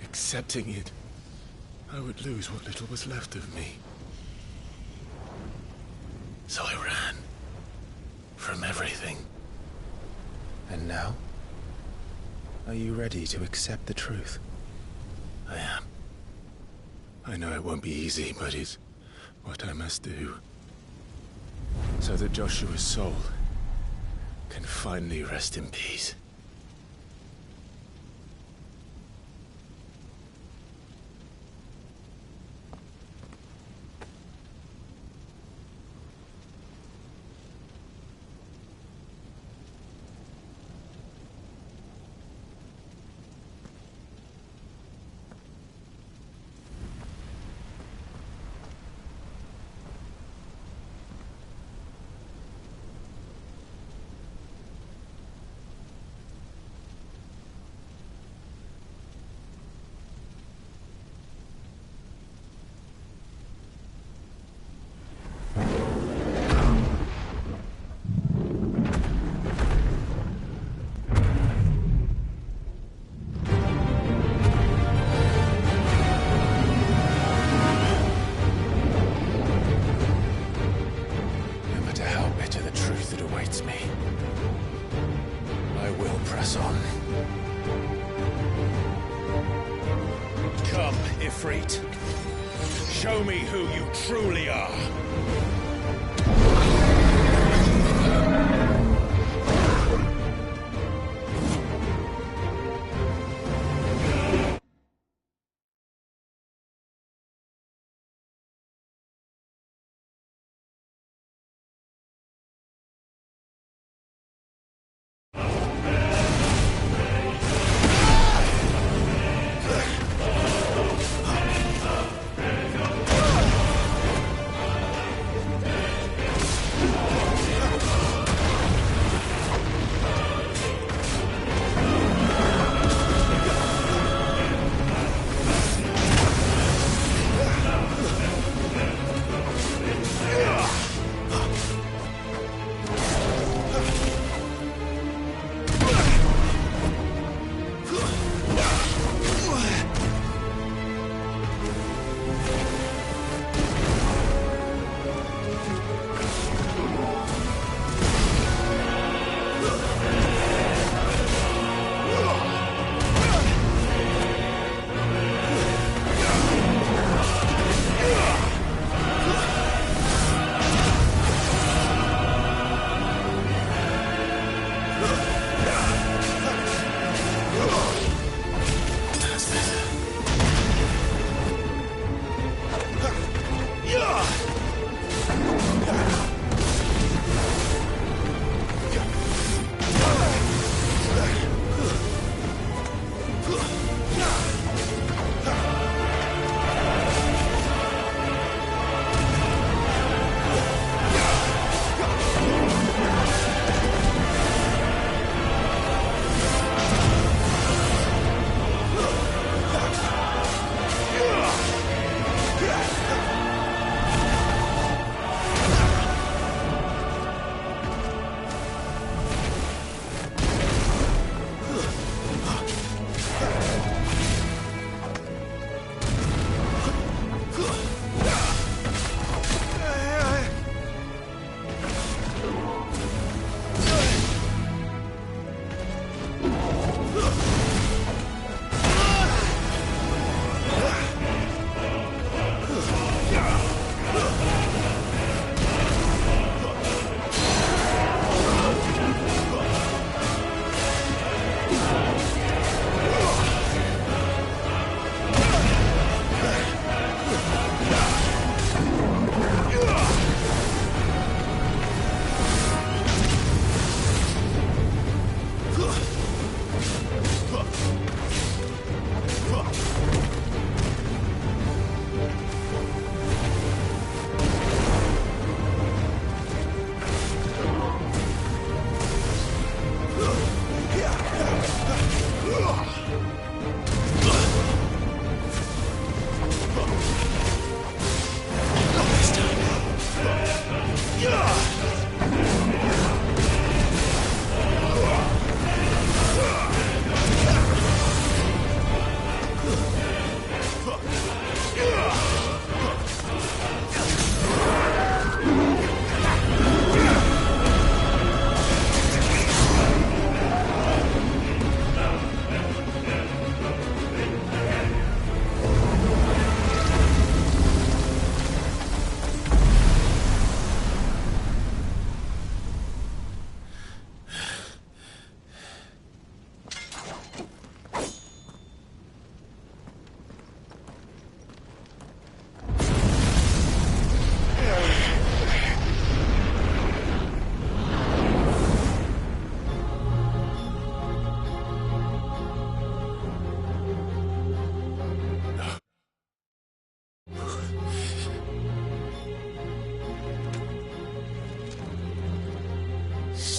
accepting it, I would lose what little was left of me. So I ran. From everything. And now? Are you ready to accept the truth? I am. I know it won't be easy, but it's what I must do. so that Joshua's soul can finally rest in peace. Show me who you truly are.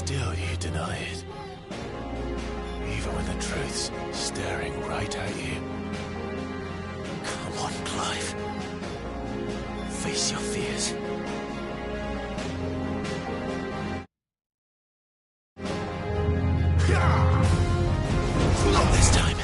still you deny it. Even when the truth's staring right at you. Come on, Clive. Face your fears. Not this time.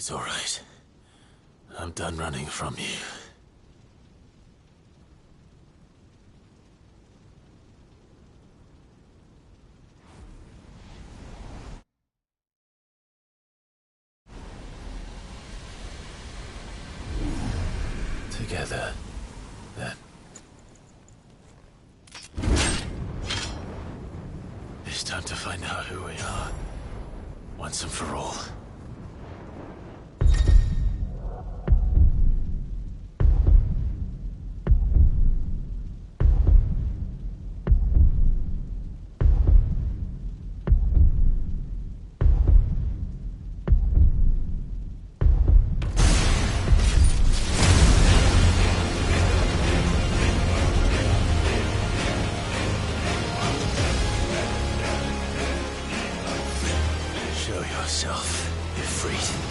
It's all right. I'm done running from you. Together, then. It's time to find out who we are, once and for all. You're freed.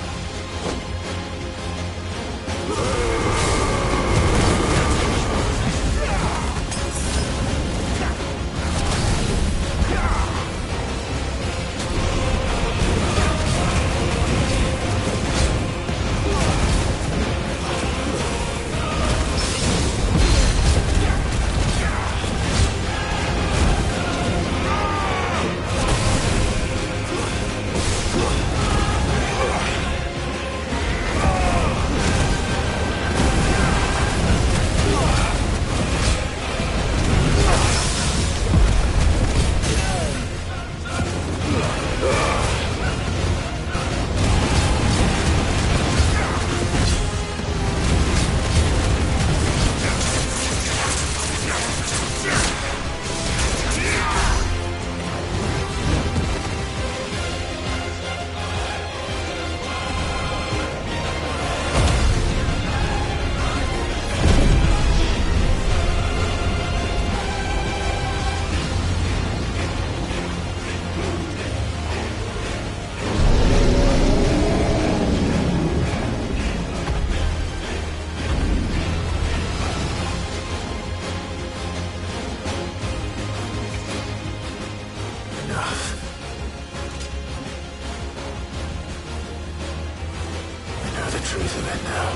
truth of it now.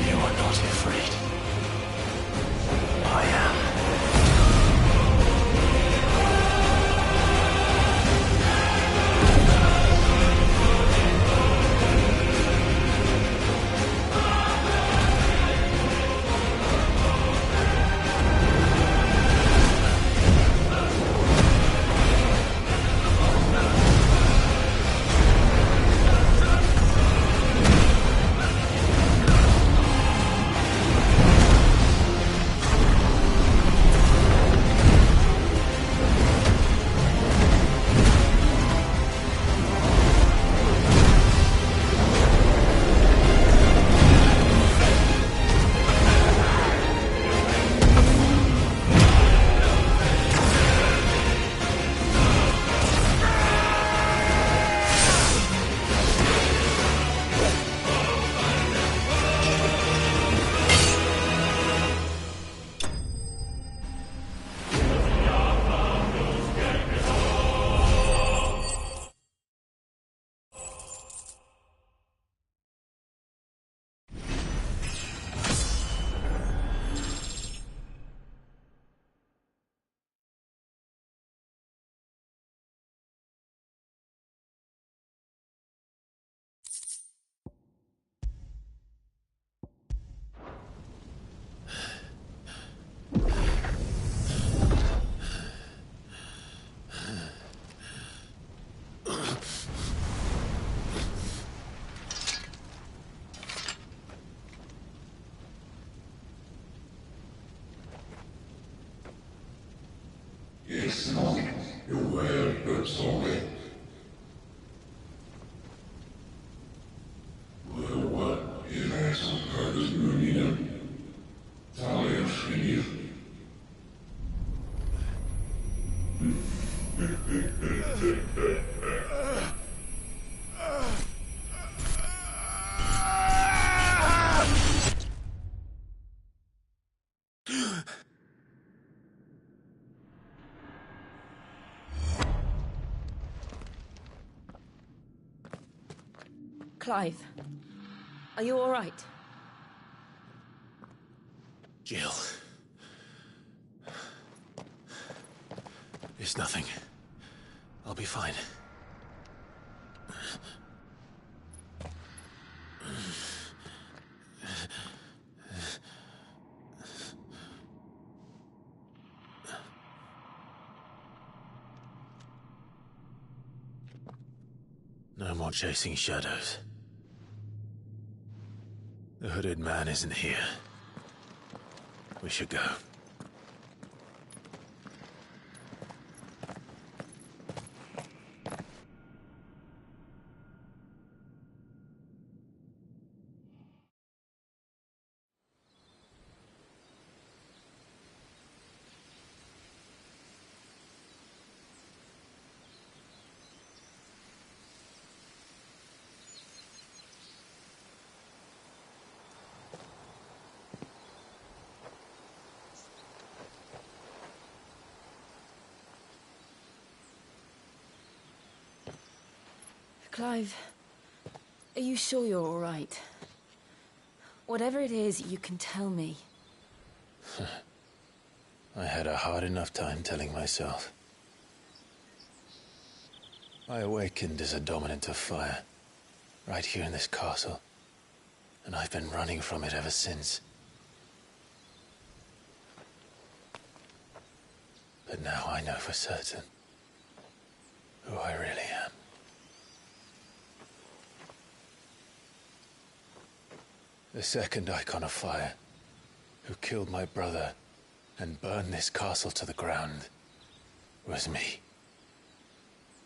You are not afraid. I am. Clive, are you all right? Jill. It's nothing. I'll be fine. No more chasing shadows. The hooded man isn't here. We should go. Clive, are you sure you're all right? Whatever it is, you can tell me. I had a hard enough time telling myself. I awakened as a dominant of fire, right here in this castle, and I've been running from it ever since. But now I know for certain who I really am. The second icon of fire, who killed my brother and burned this castle to the ground, was me.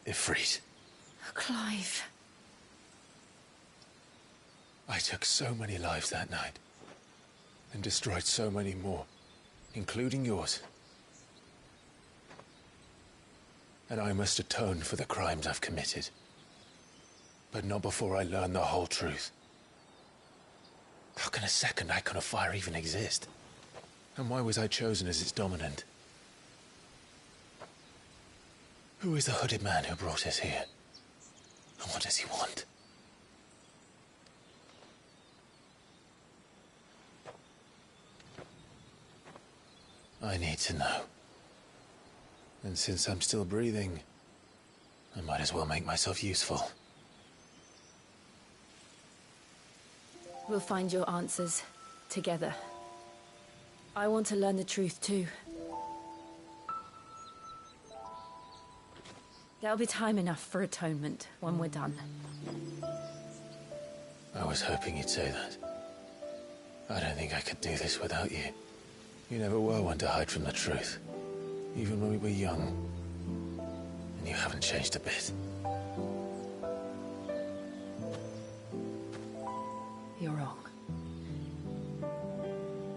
Ifrit. Clive. I took so many lives that night, and destroyed so many more, including yours. And I must atone for the crimes I've committed. But not before I learn the whole truth. How can a second icon of fire even exist? And why was I chosen as its dominant? Who is the hooded man who brought us here? And what does he want? I need to know. And since I'm still breathing, I might as well make myself useful. We'll find your answers together. I want to learn the truth too. There'll be time enough for atonement when we're done. I was hoping you'd say that. I don't think I could do this without you. You never were one to hide from the truth, even when we were young. And you haven't changed a bit. You're wrong.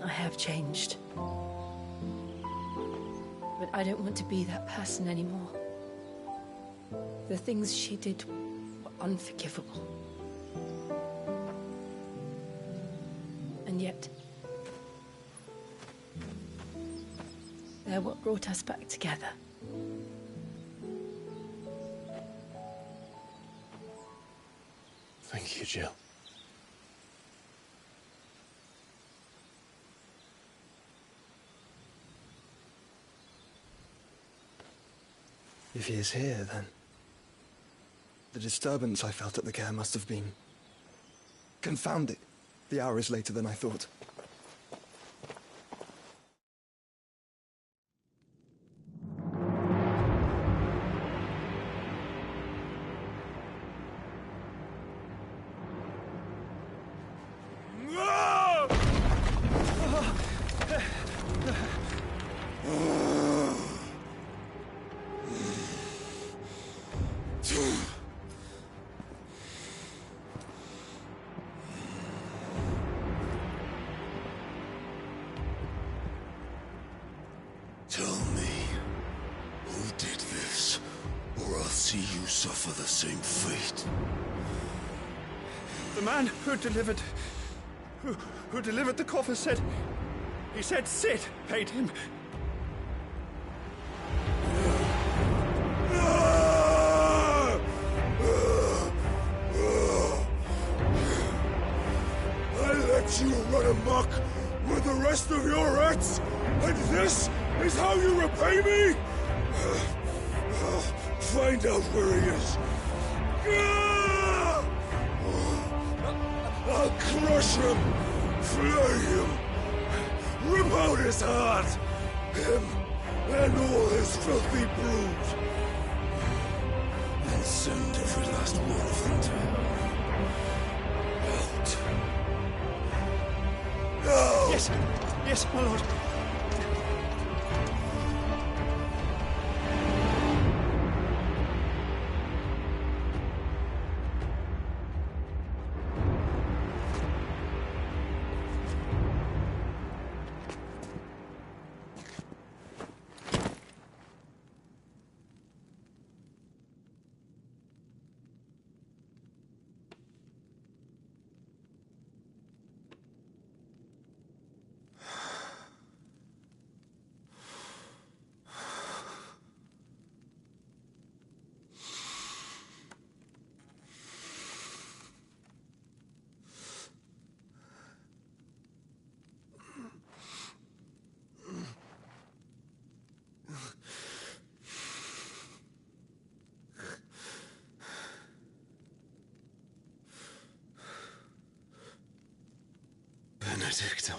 I have changed. But I don't want to be that person anymore. The things she did were unforgivable. And yet, they're what brought us back together. Thank you, Jill. If he is here, then the disturbance I felt at the care must have been... Confound it! The hour is later than I thought. Tell me, who did this, or I'll see you suffer the same fate. The man who delivered... Who delivered the coffer said... He said Sid paid him. lets you run amok with the rest of your rats? And this is how you repay me? Find out where he is. I'll crush him, flay him, rip out his heart, him and all his filthy brood, and send every last one of them to hell. Out. Now! Yes, yes, my lord. Benedicta.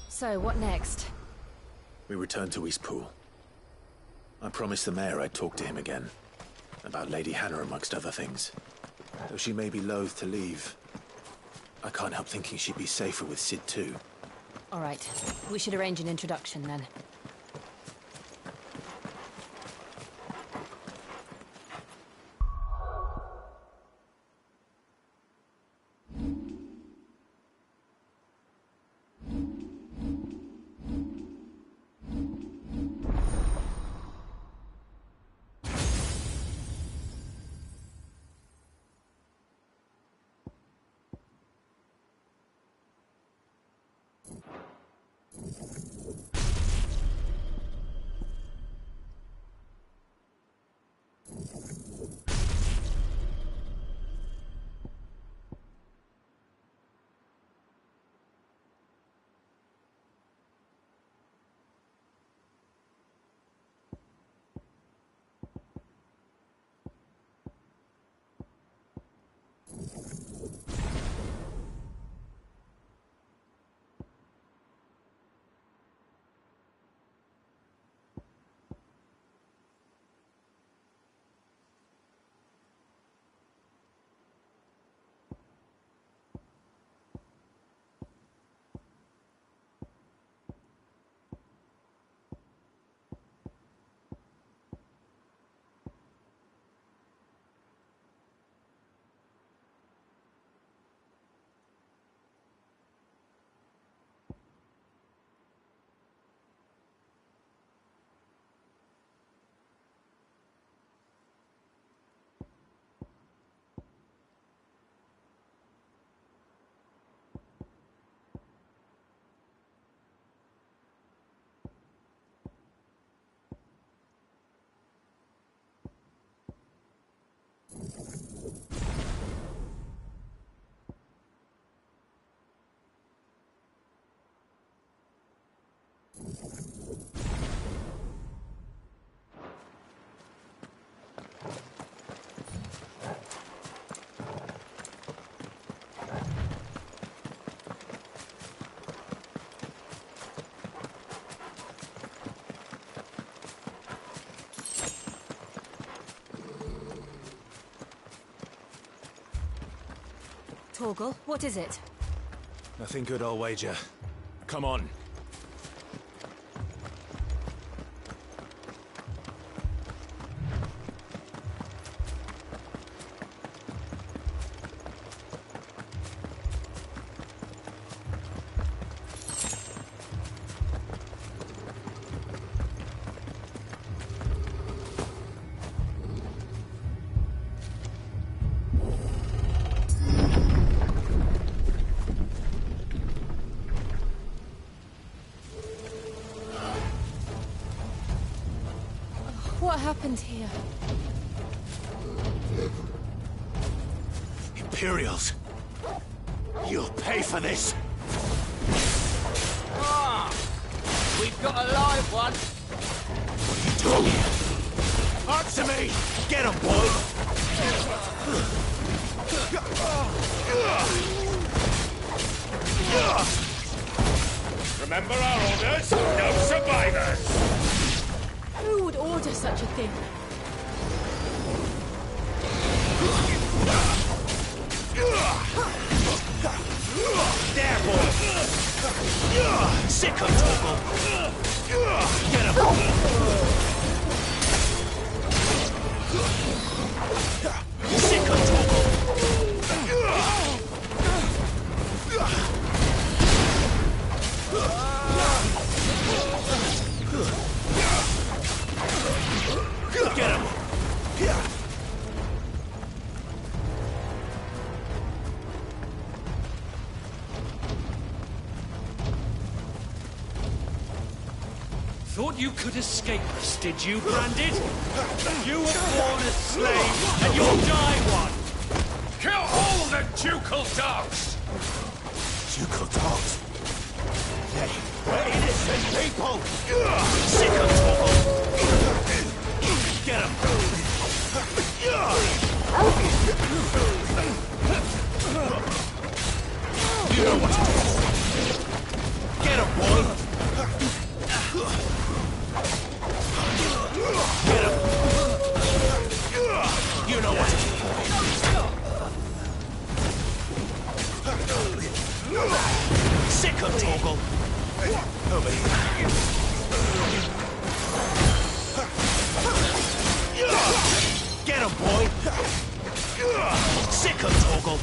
So, what next? We return to Eastpool. I promised the mayor I'd talk to him again. About Lady Hannah, amongst other things. Though she may be loath to leave, I can't help thinking she'd be safer with Sid too. All right. We should arrange an introduction then. Torgal, what is it? Nothing good, I'll wager. Come on. What happened here? Imperials. You'll pay for this. Ah! We've got a live one. What are you doing here? Answer me! Get him, boy! Remember our orders? No survivors! Who would order such a thing? There, boy! Sick of Toggle! Get him! Sick of Toggle! Get him! Thought you could escape us, did you, Branded? You were born a slave, and you'll die one! Kill all the ducal dogs! Ducal dogs? We're innocent people! Sick of Toggle! Get him! You know what to do! Get him, boy! Get him! You know what to do, boy! Sick of Toggle! Over here. Get him, boy! Sick of Toggle!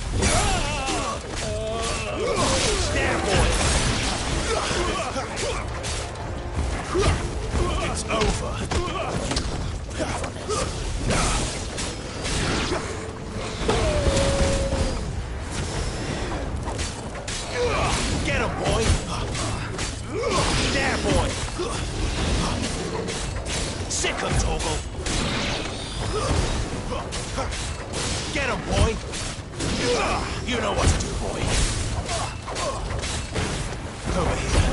There, boy! It's over. Get him, boy! There, boy! Sick of Toggle! Get him, boy! You know what to do, boy. Over here.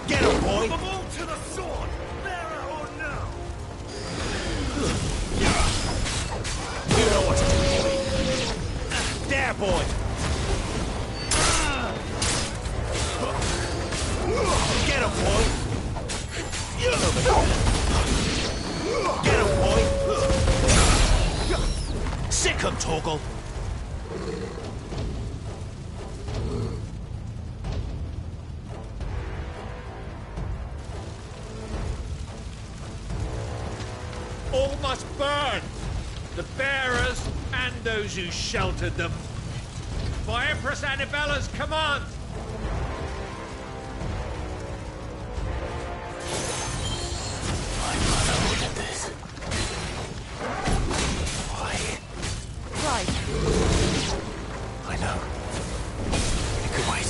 Get him, boy! Move all to the sword! Bearer or no! You know what to do, boy. There, boy! Get him, boy! Get him, boy! Sick of Toggle! All must burn! The bearers and those who sheltered them. By Empress Annabella's command! My mother ordered this. Why? Right. I know. It could wait.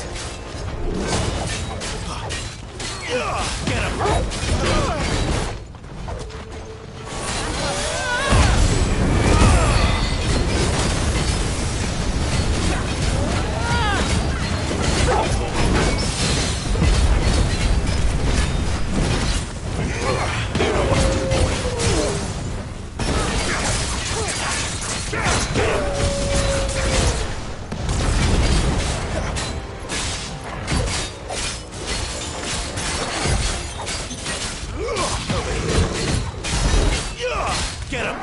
Get him! Get him!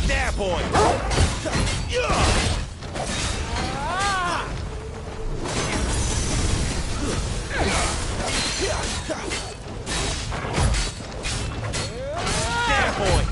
There, boy! There, boy!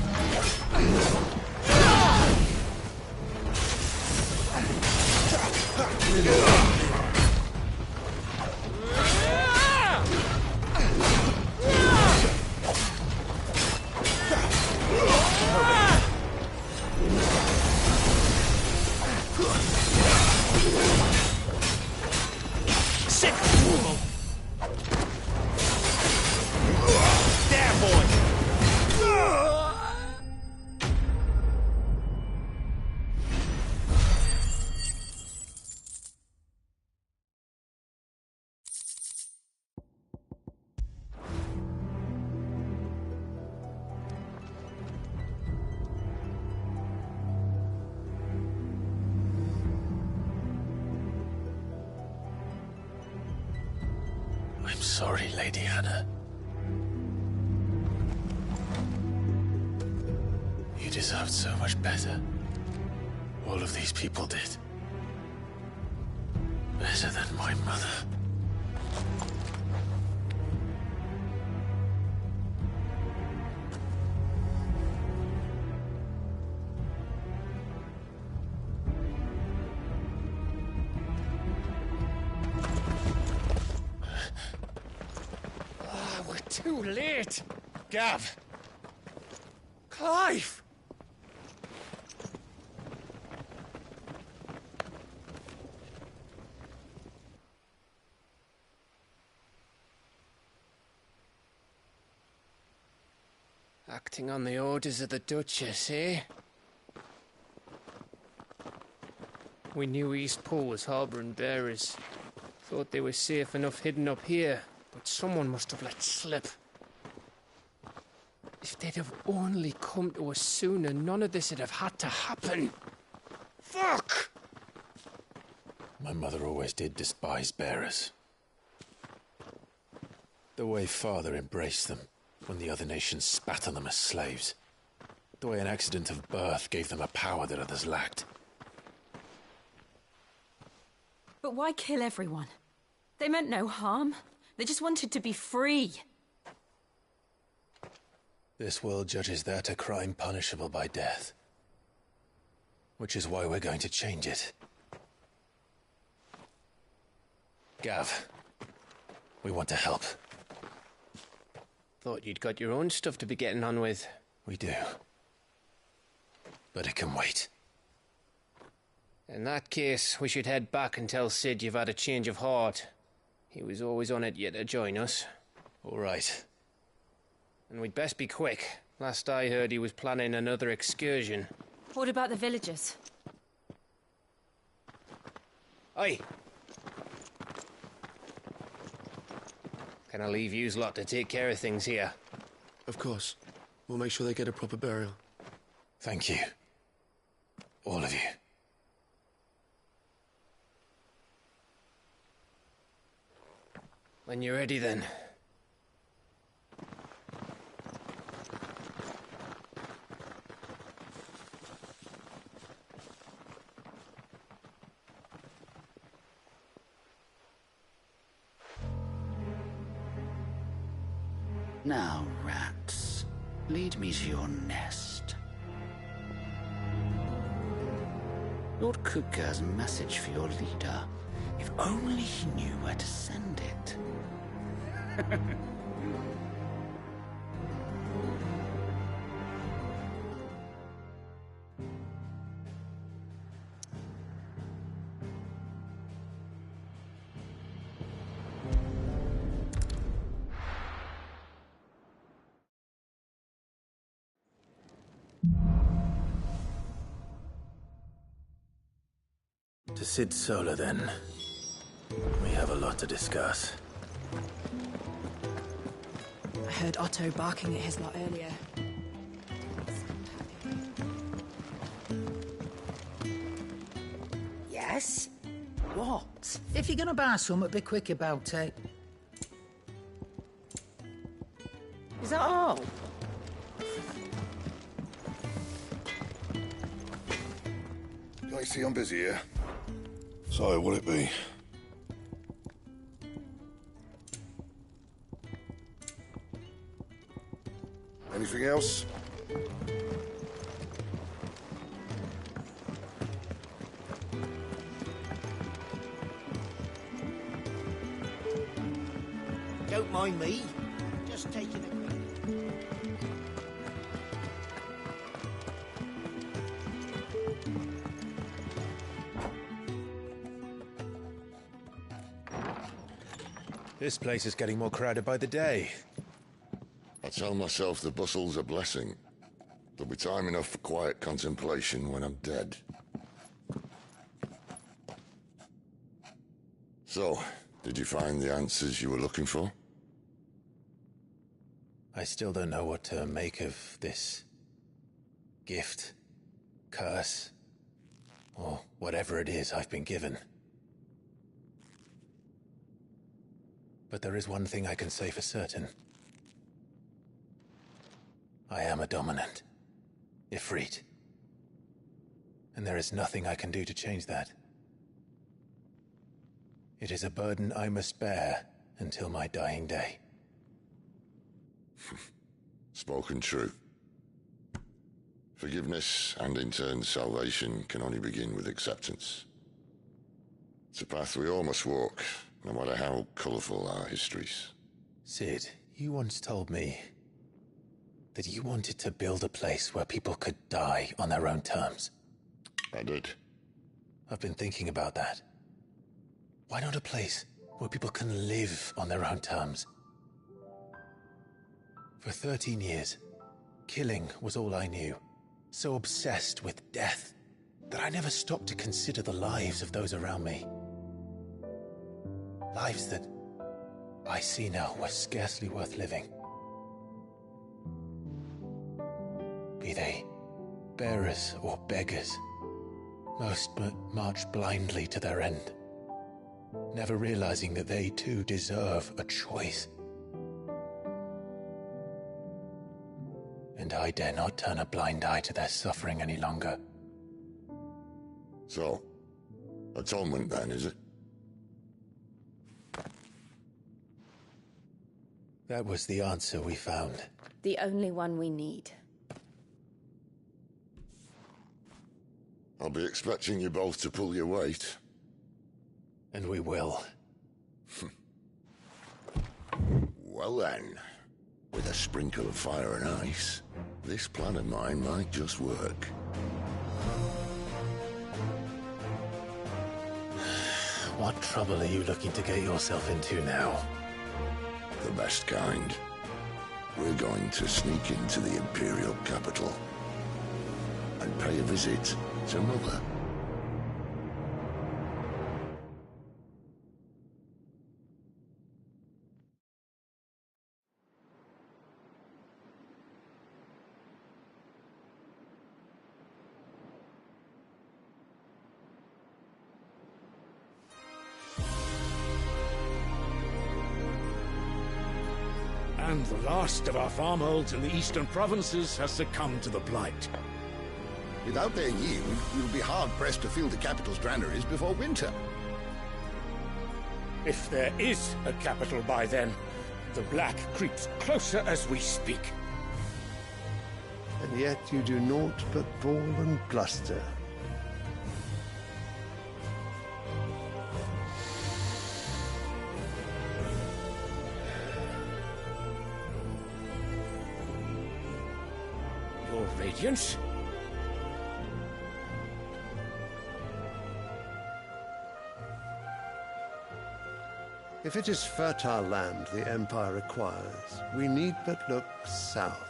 I'm sorry, Lady Anna. You deserved so much better. All of these people did. Better than my mother. We're too late. Gav. Clive. Acting on the orders of the Duchess, eh? We knew East Pool was harbouring bearers. Thought they were safe enough hidden up here, but someone must have let slip. If they'd have only come to us sooner, none of this would have had to happen. Fuck! My mother always did despise bearers. The way Father embraced them when the other nations spat on them as slaves. The way an accident of birth gave them a power that others lacked. But why kill everyone? They meant no harm. They just wanted to be free. This world judges that a crime punishable by death. Which is why we're going to change it. Gav, we want to help. Thought you'd got your own stuff to be getting on with. We do. But it can wait. In that case, we should head back and tell Sid you've had a change of heart. He was always on it yet to join us. All right. And we'd best be quick. Last I heard, he was planning another excursion. What about the villagers? Aye. Can I leave yous lot to take care of things here? Of course. We'll make sure they get a proper burial. Thank you. All of you. When you're ready, then. Now, rats, lead me to your nest. Lord Kuka has a message for your leader. If only he knew where to send it. To Sid Solar, then. We have a lot to discuss. I heard Otto barking at his lot earlier. Yes? What? If you're gonna buy something, be quick about it. Is that all? I see I'm busy here. So, what'll it be? Anything else? Don't mind me. Just taking a quick... This place is getting more crowded by the day. I tell myself the bustle's a blessing. There'll be time enough for quiet contemplation when I'm dead. So, did you find the answers you were looking for? I still don't know what to make of this gift, curse, or whatever it is I've been given. But But there is one thing I can say for certain. I am a dominant. Ifrit. And there is nothing I can do to change that. It is a burden I must bear until my dying day. Spoken true. Forgiveness, and in turn salvation, can only begin with acceptance. It's a path we all must walk, no matter how colourful our histories. Sid, you once told me that you wanted to build a place where people could die on their own terms. I did. I've been thinking about that. Why not a place where people can live on their own terms? For 13 years, killing was all I knew. So obsessed with death that I never stopped to consider the lives of those around me. Lives that I see now were scarcely worth living. Be they bearers or beggars, most march blindly to their end, never realizing that they too deserve a choice. And I dare not turn a blind eye to their suffering any longer. So, atonement then, is it? That was the answer we found. The only one we need. I'll be expecting you both to pull your weight. And we will. Well then, with a sprinkle of fire and ice, this plan of mine might just work. What trouble are you looking to get yourself into now? The best kind. We're going to sneak into the Imperial capital and pay a visit to Mother. And the last of our farmholds in the eastern provinces has succumbed to the blight. Without their yield, we'll be hard-pressed to fill the capital's granaries before winter. If there is a capital by then, the black creeps closer as we speak. And yet you do naught but bawl and bluster. Your Radiance? If it is fertile land the Empire requires, we need but look south.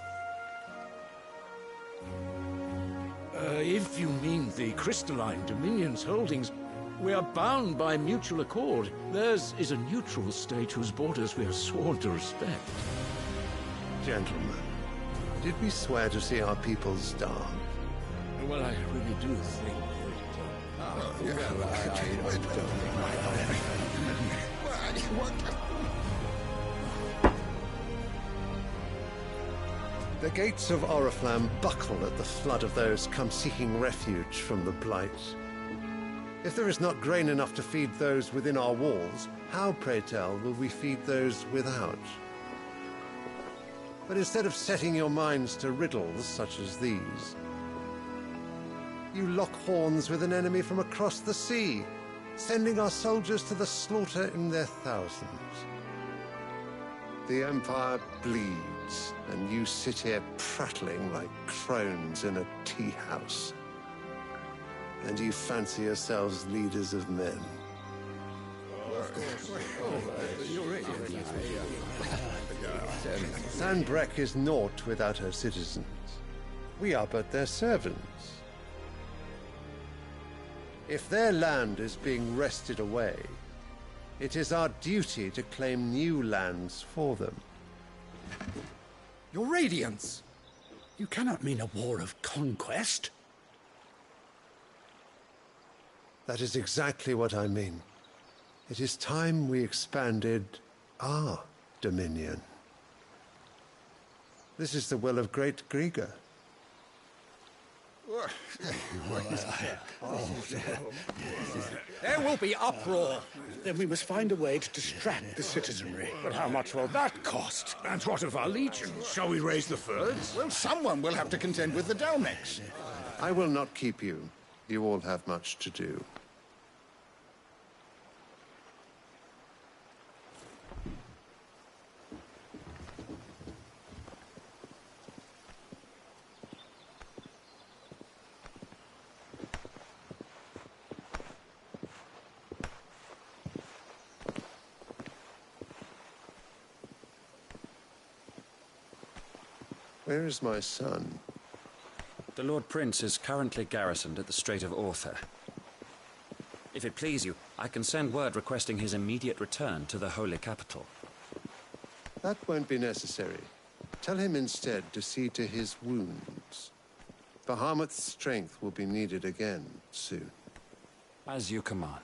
If you mean the crystalline Dominion's holdings, we are bound by mutual accord. Theirs is a neutral state whose borders we are sworn to respect. Gentlemen, did we swear to see our people starve? Well, I really do think The gates of Oriflamme buckle at the flood of those come seeking refuge from the blight. If there is not grain enough to feed those within our walls, how, pray tell, will we feed those without? But instead of setting your minds to riddles such as these, you lock horns with an enemy from across the sea, sending our soldiers to the slaughter in their thousands. The Empire bleeds, and you sit here prattling like crones in a tea house. And you fancy yourselves leaders of men. Sanbreque is naught without her citizens. We are but their servants. If their land is being wrested away, it is our duty to claim new lands for them. Your Radiance! You cannot mean a war of conquest. That is exactly what I mean. It is time we expanded our dominion. This is the will of great Grieger. There will be uproar. Then we must find a way to distract the citizenry. But how much will that cost? And what of our legions? Shall we raise the furs? Well, someone will have to contend with the Dalmex. I will not keep you. You all have much to do. Where is my son? The Lord Prince is currently garrisoned at the Strait of Author. If it please you, I can send word requesting his immediate return to the Holy Capital. That won't be necessary. Tell him instead to see to his wounds. Bahamut's strength will be needed again soon. As you command.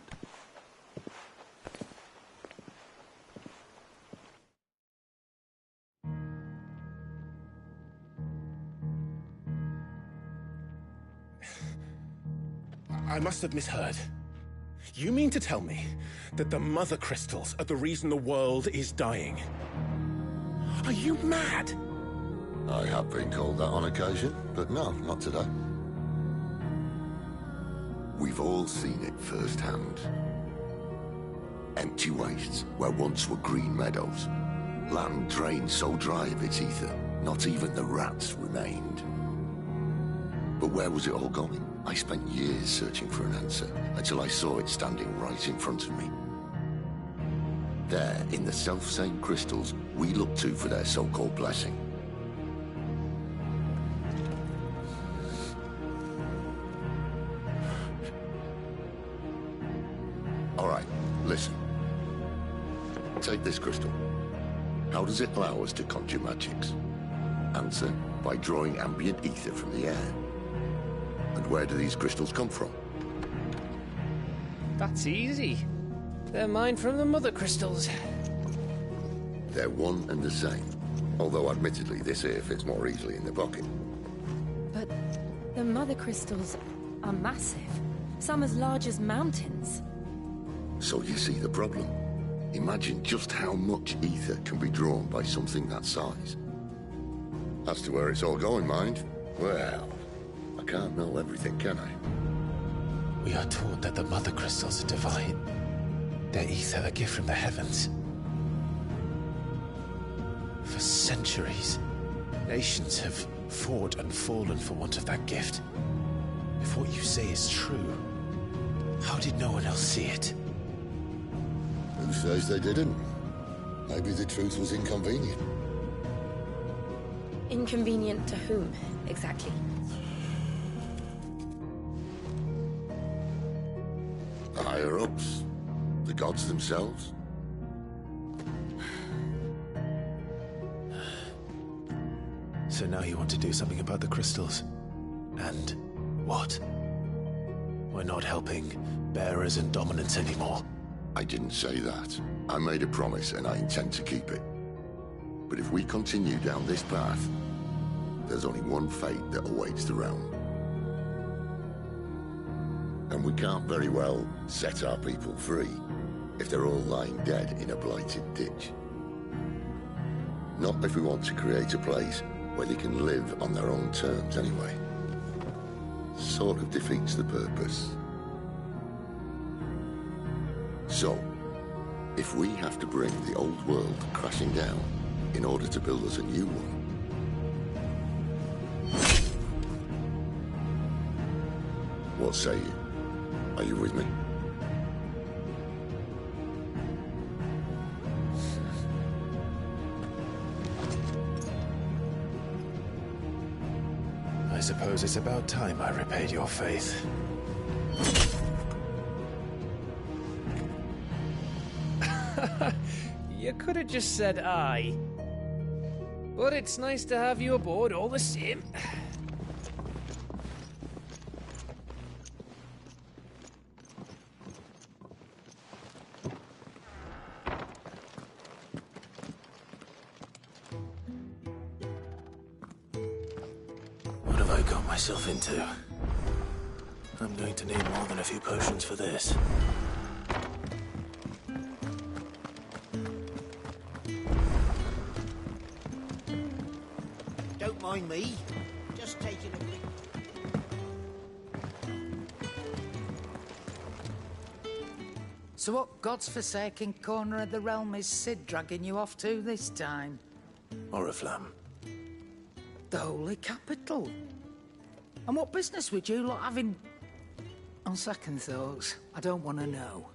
I must have misheard. You mean to tell me that the mother crystals are the reason the world is dying? Are you mad? I have been called that on occasion, but no, not today. We've all seen it firsthand. Empty wastes where once were green meadows. Land drained so dry of its ether, not even the rats remained. But where was it all going? I spent years searching for an answer, until I saw it standing right in front of me. There, in the self-same crystals we look to for their so-called blessing. All right, listen. Take this crystal. How does it allow us to conjure magics? Answer, by drawing ambient ether from the air. And where do these crystals come from? That's easy. They're mined from the mother crystals. They're one and the same. Although admittedly this here fits more easily in the pocket. But the mother crystals are massive. Some as large as mountains. So you see the problem. Imagine just how much ether can be drawn by something that size. As to where it's all going, mind? Well, I can't know everything, can I? We are taught that the mother crystals are divine. Their ether a gift from the heavens. For centuries, nations have fought and fallen for want of that gift. If what you say is true, how did no one else see it? Who says they didn't? Maybe the truth was inconvenient. Inconvenient to whom, exactly? The higher-ups? The gods themselves? So now you want to do something about the crystals? And what? We're not helping bearers and dominants anymore. I didn't say that. I made a promise and I intend to keep it. But if we continue down this path, there's only one fate that awaits the realm. And we can't very well set our people free if they're all lying dead in a blighted ditch. Not if we want to create a place where they can live on their own terms anyway. Sort of defeats the purpose. So, if we have to bring the old world crashing down in order to build us a new one, what say you? Are you with me? I suppose it's about time I repaid your faith. You could have just said aye. But it's nice to have you aboard all the same. I got myself into? I'm going to need more than a few potions for this. Don't mind me. Just taking a quick... So what God's forsaken corner of the realm is Sid dragging you off to this time? Oriflamme. The Holy Capital. And what business would you lot having... On second thoughts, I don't want to know.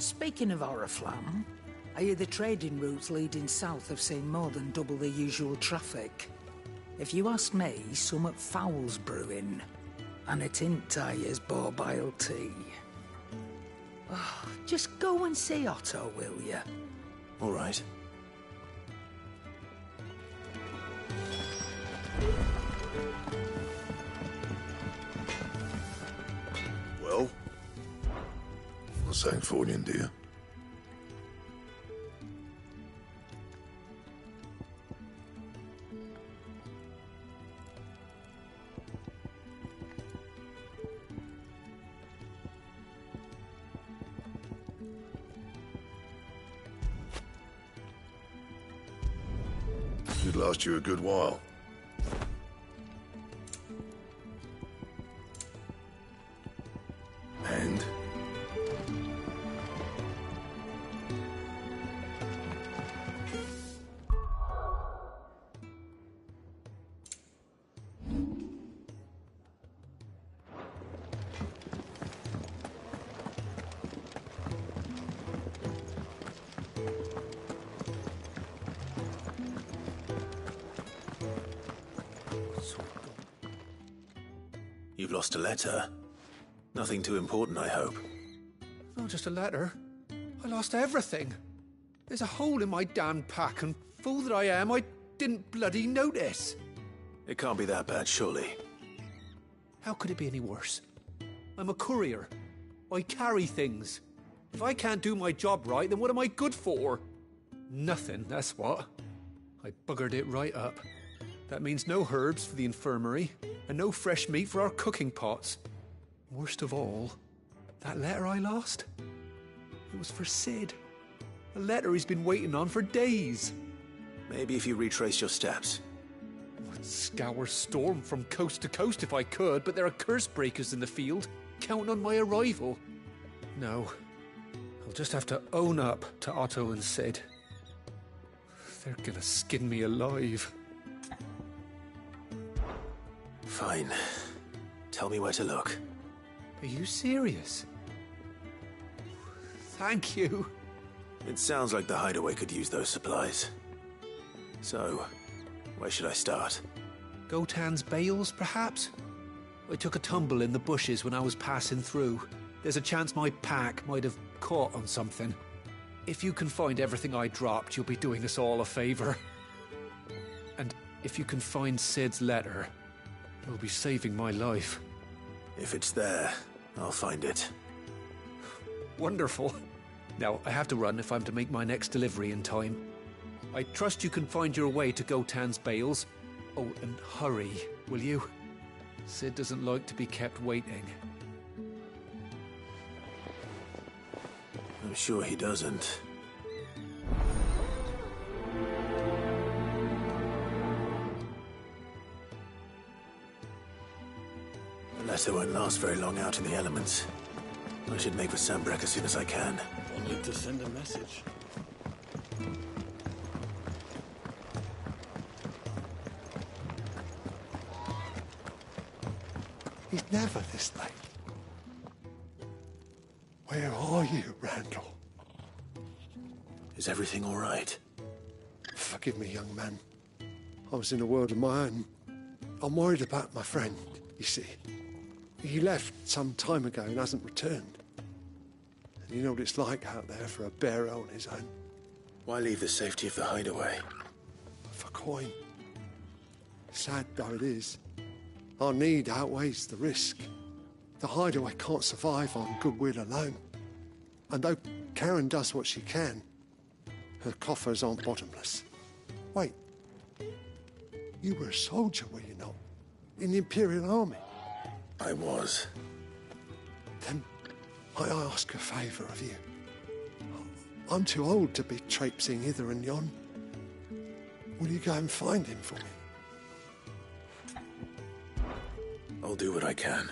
Speaking of Oriflamme, I hear the trading routes leading south have seen more than double the usual traffic. If you ask me, somewhat foul's brewing. And it ain't Tyre's borbile tea. Oh, just go and see Otto, will you? All right. Well? What's that for you, dear? Should last you a good while. And? You've lost a letter. Nothing too important, I hope. Not just a letter. I lost everything. There's a hole in my damn pack, and fool that I am, I didn't bloody notice. It can't be that bad, surely. How could it be any worse? I'm a courier. I carry things. If I can't do my job right, then what am I good for? Nothing, that's what. I buggered it right up. That means no herbs for the infirmary, and no fresh meat for our cooking pots. Worst of all, that letter I lost? It was for Sid. A letter he's been waiting on for days. Maybe if you retrace your steps. I'd scour Storm from coast to coast if I could, but there are curse breakers in the field, counting on my arrival. No, I'll just have to own up to Otto and Sid. They're gonna skin me alive. Fine. Tell me where to look. Are you serious? Thank you. It sounds like the hideaway could use those supplies. So, where should I start? Gotan's bales, perhaps? I took a tumble in the bushes when I was passing through. There's a chance my pack might have caught on something. If you can find everything I dropped, you'll be doing us all a favor. And if you can find Sid's letter, you'll be saving my life. If it's there, I'll find it. Wonderful. Now, I have to run if I'm to make my next delivery in time. I trust you can find your way to Gotan's bales. Oh, and hurry, will you? Sid doesn't like to be kept waiting. I'm sure he doesn't. The letter won't last very long out in the elements. I should make for Sambrek as soon as I can. I'll need to send a message. He's never this late. Where are you, Randall? Is everything all right? Forgive me, young man. I was in a world of my own. I'm worried about my friend, you see. He left some time ago and hasn't returned. And you know what it's like out there for a bearer on his own. Why leave the safety of the hideaway? For coin. Sad though it is, our need outweighs the risk. The hideaway can't survive on goodwill alone. And though Karen does what she can, her coffers aren't bottomless. Wait, you were a soldier, were you not? In the Imperial Army? I was. Then might I ask a favour of you? I'm too old to be traipsing hither and yon. Will you go and find him for me? I'll do what I can.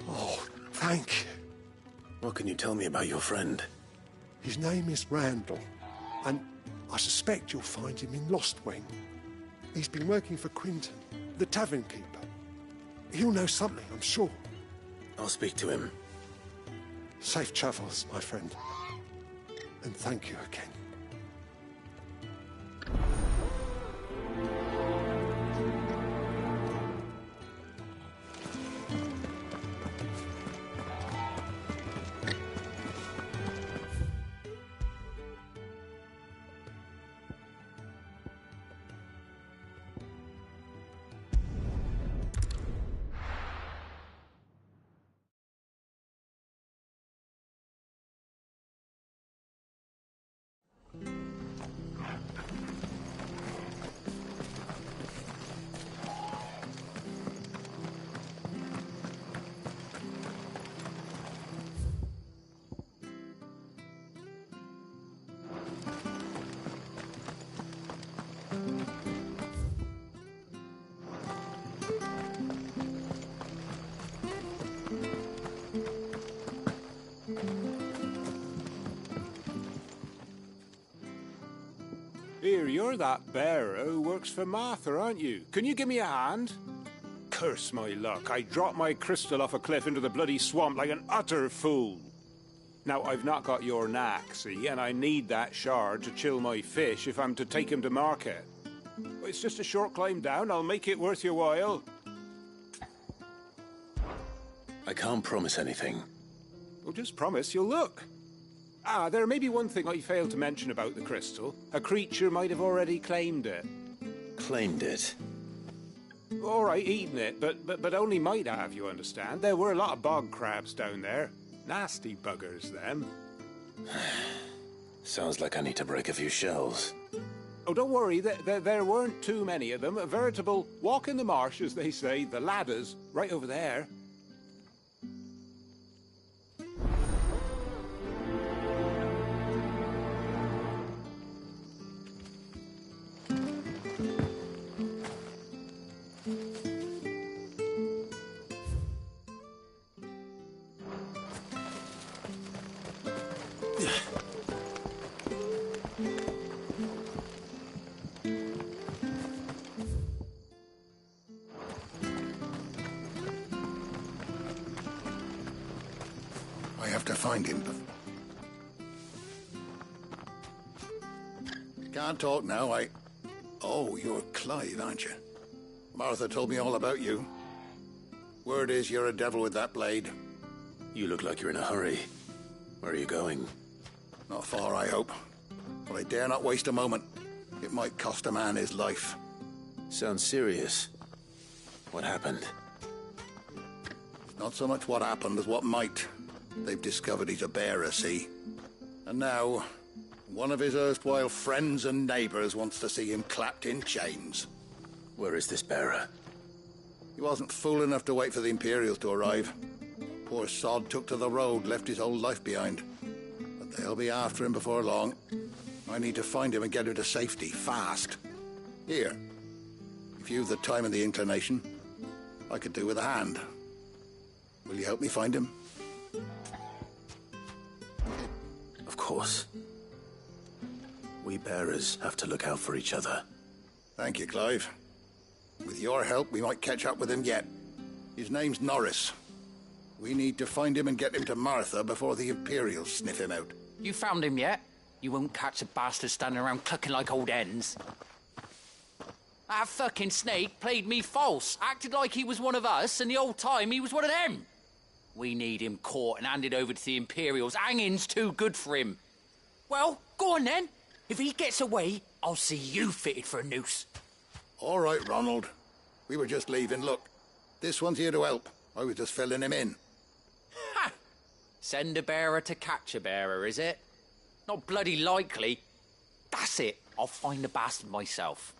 Oh, thank you. What can you tell me about your friend? His name is Randall, and I suspect you'll find him in Lost Wing. He's been working for Quinton, the tavern keeper. He'll know something, I'm sure. I'll speak to him. Safe travels, my friend. And thank you again. Here, you're that bearer who works for Martha, aren't you? Can you give me a hand? Curse my luck, I dropped my crystal off a cliff into the bloody swamp like an utter fool. Now, I've not got your knack, see, and I need that shard to chill my fish if I'm to take him to market. It's just a short climb down, I'll make it worth your while. I can't promise anything. Well, just promise you'll look. Ah, there may be one thing I failed to mention about the crystal. A creature might have already claimed it. Claimed it? All right, eaten it, but only might have, you understand. There were a lot of bog crabs down there. Nasty buggers, them. Sounds like I need to break a few shells. Oh, don't worry, there weren't too many of them. A veritable walk in the marsh, as they say, the ladders, right over there. I have to find him. Can't talk now, Oh, you're Clive, aren't you? Martha told me all about you. Word is you're a devil with that blade. You look like you're in a hurry. Where are you going? Not far, I hope. But I dare not waste a moment. It might cost a man his life. Sounds serious. What happened? Not so much what happened as what might. They've discovered he's a bearer, see? And now, one of his erstwhile friends and neighbours wants to see him clapped in chains. Where is this bearer? He wasn't fool enough to wait for the Imperials to arrive. Poor sod took to the road, left his whole life behind. But they'll be after him before long. I need to find him and get him to safety, fast. Here, if you've the time and the inclination, I could do with a hand. Will you help me find him? Of course. We bearers have to look out for each other. Thank you, Clive. With your help, we might catch up with him yet. His name's Norris. We need to find him and get him to Martha before the Imperials sniff him out. You found him yet? You won't catch a bastard standing around clucking like old hens. That fucking snake played me false, acted like he was one of us, and the whole time he was one of them. We need him caught and handed over to the Imperials. Hanging's too good for him. Well, go on then. If he gets away, I'll see you fitted for a noose. All right, Ronald. We were just leaving. Look, this one's here to help. I was just filling him in. Ha! Send a bearer to catch a bearer, is it? Not bloody likely. That's it. I'll find the bastard myself.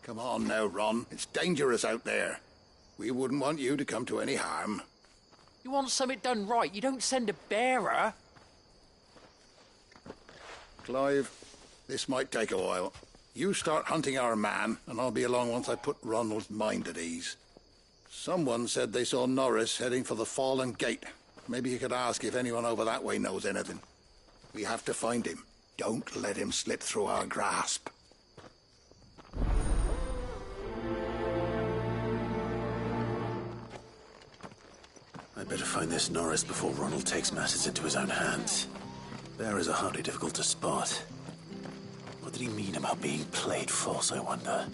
Come on now, Ron. It's dangerous out there. We wouldn't want you to come to any harm. You want something done right, you don't send a bearer. Clive, this might take a while. You start hunting our man, and I'll be along once I put Ronald's mind at ease. Someone said they saw Norris heading for the Fallen Gate. Maybe you could ask if anyone over that way knows anything. We have to find him. Don't let him slip through our grasp. I'd better find this Norris before Ronald takes matters into his own hands. Bearers are hardly difficult to spot. What did he mean about being played false, I wonder?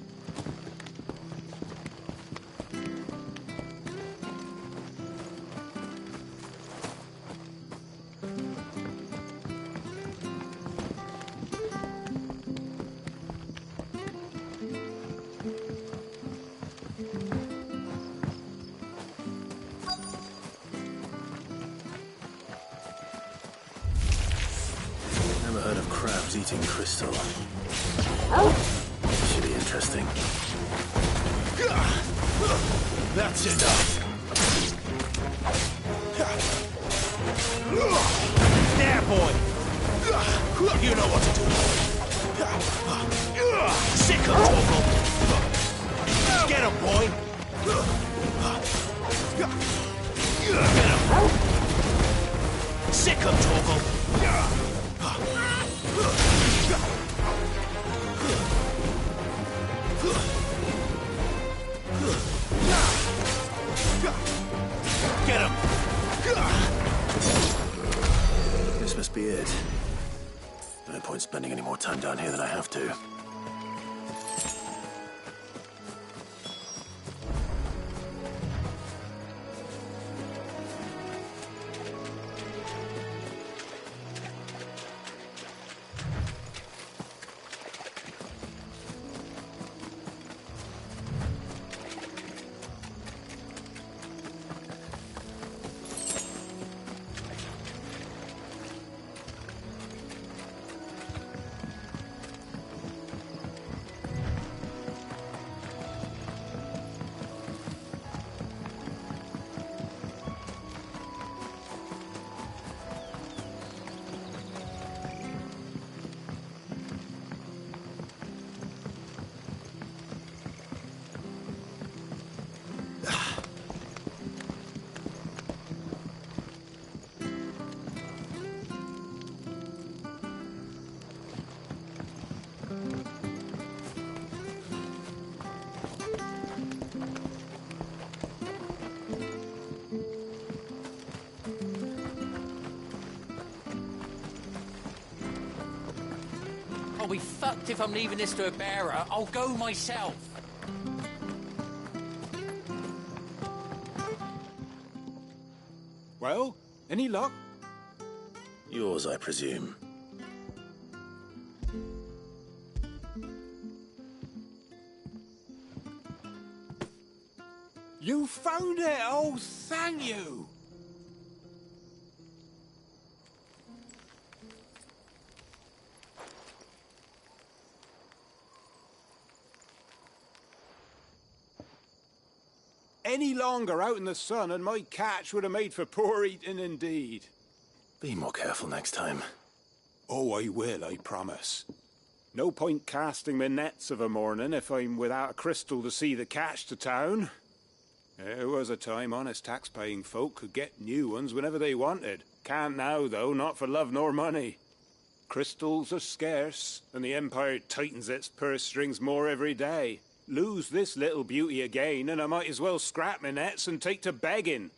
Never heard of crabs eating crystal. Should be interesting. That's enough. There, boy. You know what to do. Sick of Torgal. Get him, boy. Get him. Sick of Torgal. Get him! This must be it. No point spending any more time down here than I have to. I'll be fucked if I'm leaving this to a bearer. I'll go myself. Well, any luck? Yours, I presume. You found it! Oh, thank you! Any longer out in the sun and my catch would have made for poor eating indeed. Be more careful next time. Oh, I will, I promise. No point casting my nets of a morning if I'm without a crystal to see the catch to town. There was a time honest tax-paying folk could get new ones whenever they wanted. Can't now, though, not for love nor money. Crystals are scarce, and the Empire tightens its purse strings more every day. Lose this little beauty again, and I might as well scrap my nets and take to begging.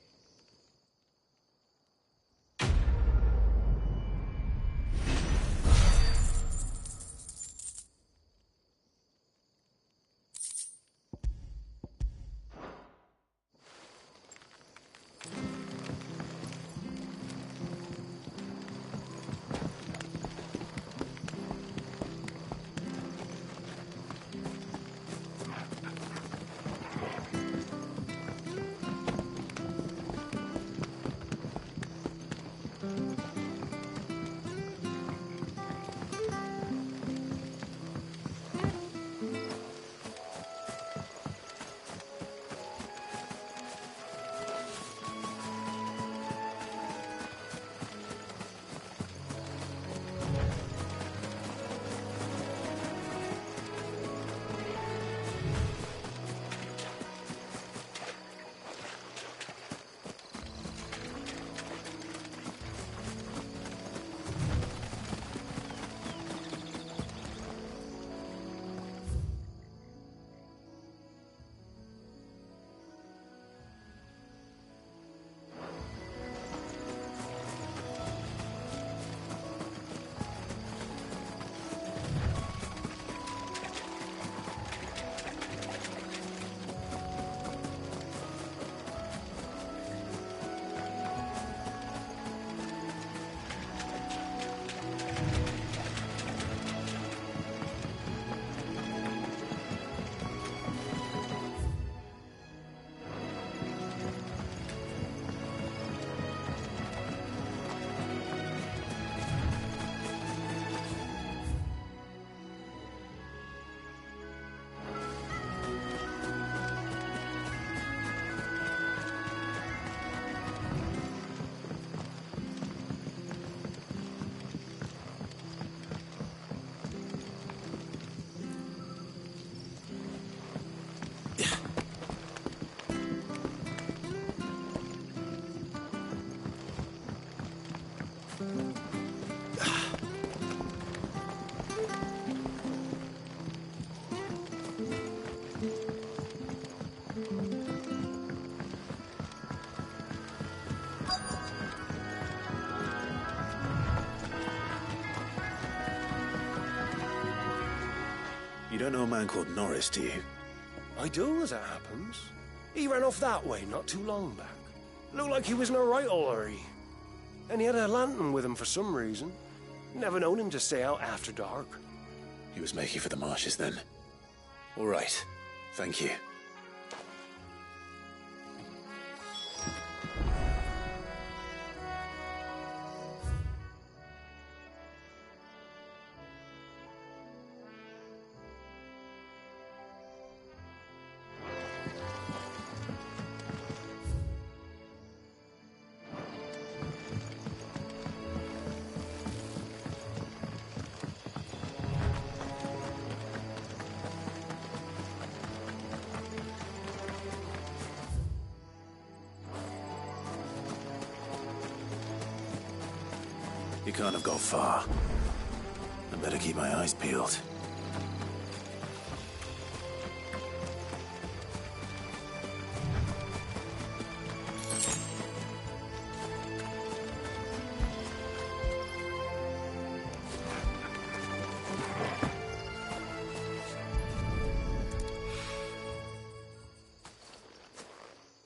You don't know a man called Norris, do you? I do, as it happens. He ran off that way not too long back. Looked like he was in a right old hurry. And he had a lantern with him for some reason. Never known him to stay out after dark. He was making for the marshes then. All right. Thank you. You can't have got far. I better keep my eyes peeled.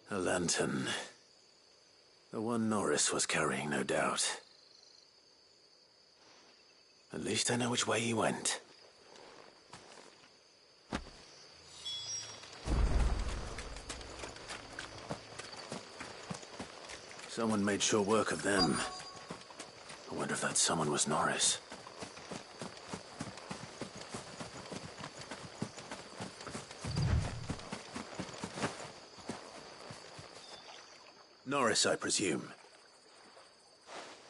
A lantern. The one Norris was carrying, no doubt. At least I know which way he went. Someone made short work of them. I wonder if that someone was Norris. Norris, I presume.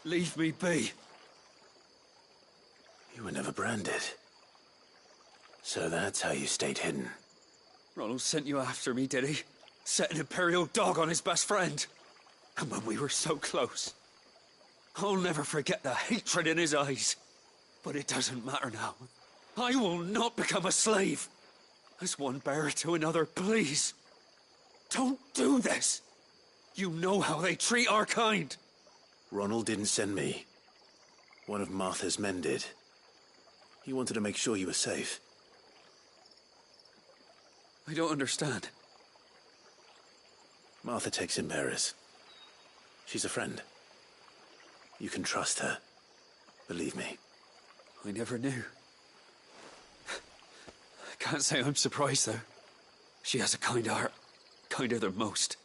Leave me be. You were never branded. So that's how you stayed hidden. Ronald sent you after me, did he? Set an Imperial dog on his best friend. And when we were so close. I'll never forget the hatred in his eyes. But it doesn't matter now. I will not become a slave. As one bearer to another, please. Don't do this. You know how they treat our kind. Ronald didn't send me. One of Martha's men did. He wanted to make sure you were safe. I don't understand. Martha takes in bearers. She's a friend. You can trust her. Believe me. I never knew. I can't say I'm surprised, though. She has a kind heart. Kinder than most.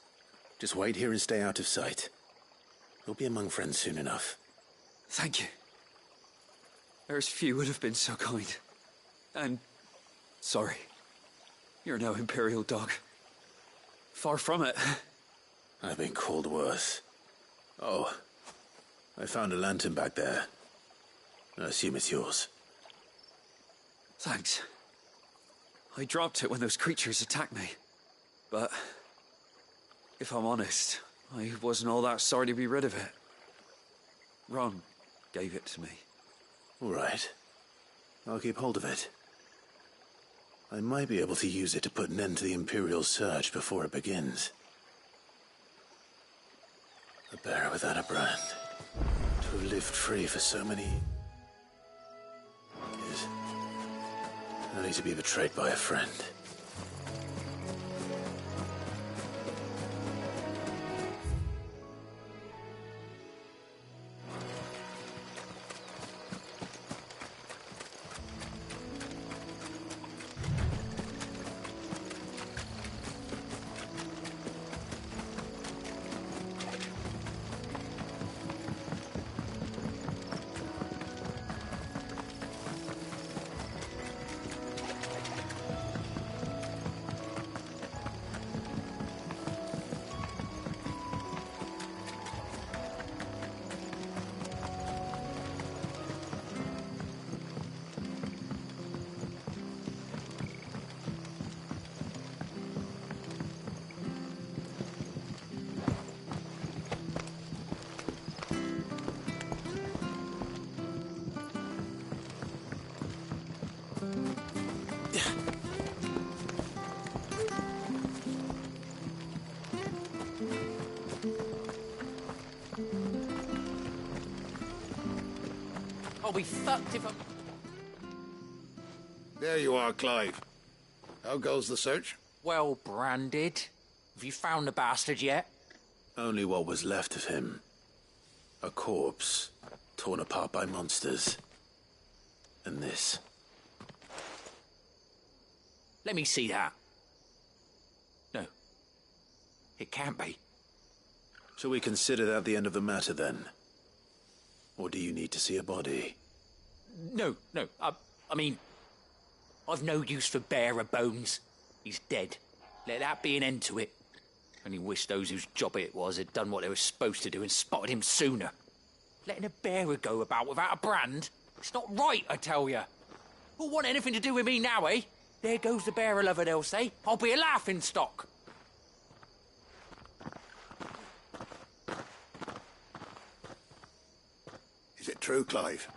Just wait here and stay out of sight. We'll be among friends soon enough. Thank you. There's few would have been so kind. And sorry. You're no Imperial dog. Far from it. I've been called worse. Oh, I found a lantern back there. I assume it's yours. Thanks. I dropped it when those creatures attacked me. But if I'm honest, I wasn't all that sorry to be rid of it. Ron gave it to me. All right. I'll keep hold of it. I might be able to use it to put an end to the Imperial surge before it begins. A bear without a brand. To have lived free for so many years. Only to be betrayed by a friend. I'll be fucked if I'm... There you are, Clive. How goes the search? Well branded. Have you found the bastard yet? Only what was left of him. A corpse, torn apart by monsters. And this. Let me see that. No. It can't be. Shall we consider that the end of the matter, then? Or do you need to see a body? No. I mean, I've no use for bearer bones. He's dead. Let that be an end to it. Only wish those whose job it was had done what they were supposed to do and spotted him sooner. Letting a bearer go about without a brand? It's not right, I tell you. Who'll want anything to do with me now, eh? There goes the bearer lover, they'll say. I'll be a laughing stock. Is it true, Clive?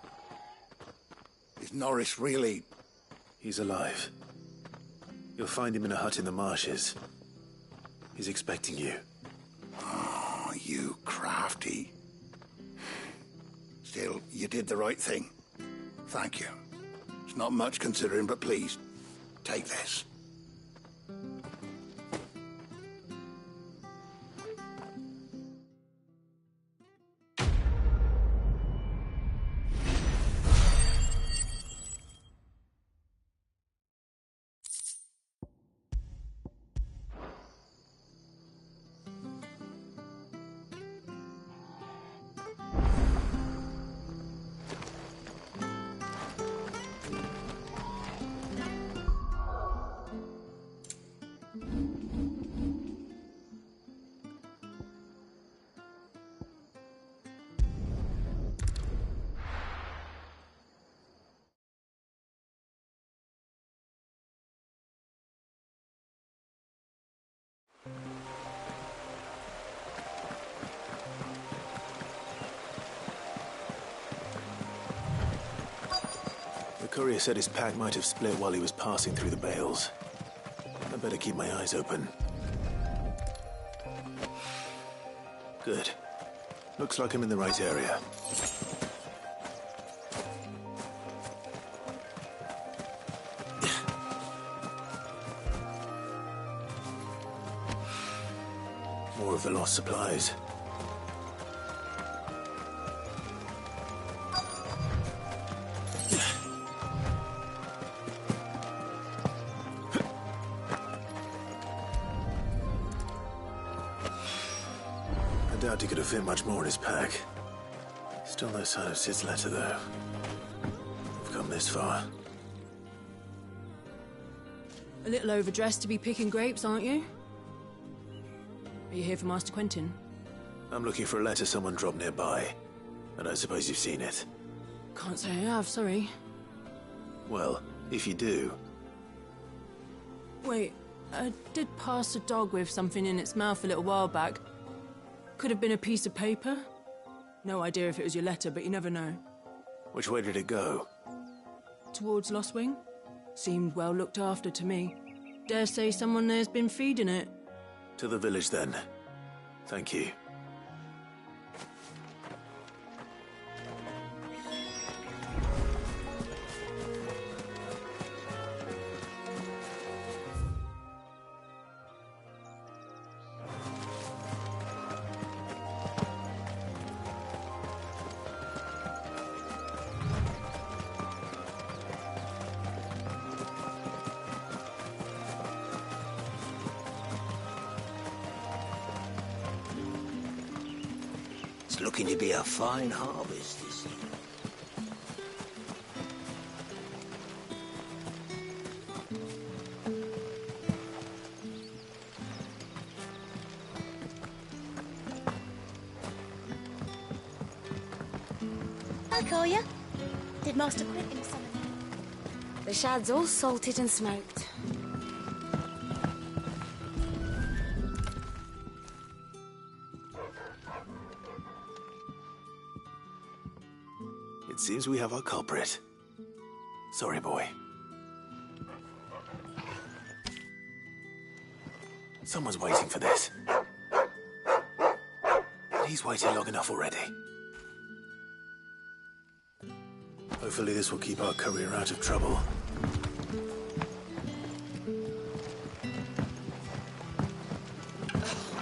Is Norris really... He's alive. You'll find him in a hut in the marshes. He's expecting you. Oh, you crafty. Still, you did the right thing. Thank you. It's not much considering, but please, take this. The courier said his pack might have split while he was passing through the bales. I better keep my eyes open. Good. Looks like I'm in the right area. More of the lost supplies. doubt he could have fit much more in his pack. Still no sign of Sid's letter, though. We've come this far. A little overdressed to be picking grapes, aren't you? Are you here for Master Quentin? I'm looking for a letter someone dropped nearby. I don't suppose you've seen it. Can't say I have, sorry. Well, if you do... Wait, I did pass a dog with something in its mouth a little while back. Could have been a piece of paper. No idea if it was your letter, but you never know. Which way did it go? Towards Lost Wing? Seemed well looked after to me. Dare say someone there's been feeding it. To the village, then. Thank you. It's looking to be a fine harvest this year. I'll call you. Did Master Quentin summon you? The shad's all salted and smoked. It seems we have our culprit. Sorry, boy. Someone's waiting for this. He's waited long enough already. Hopefully this will keep our courier out of trouble.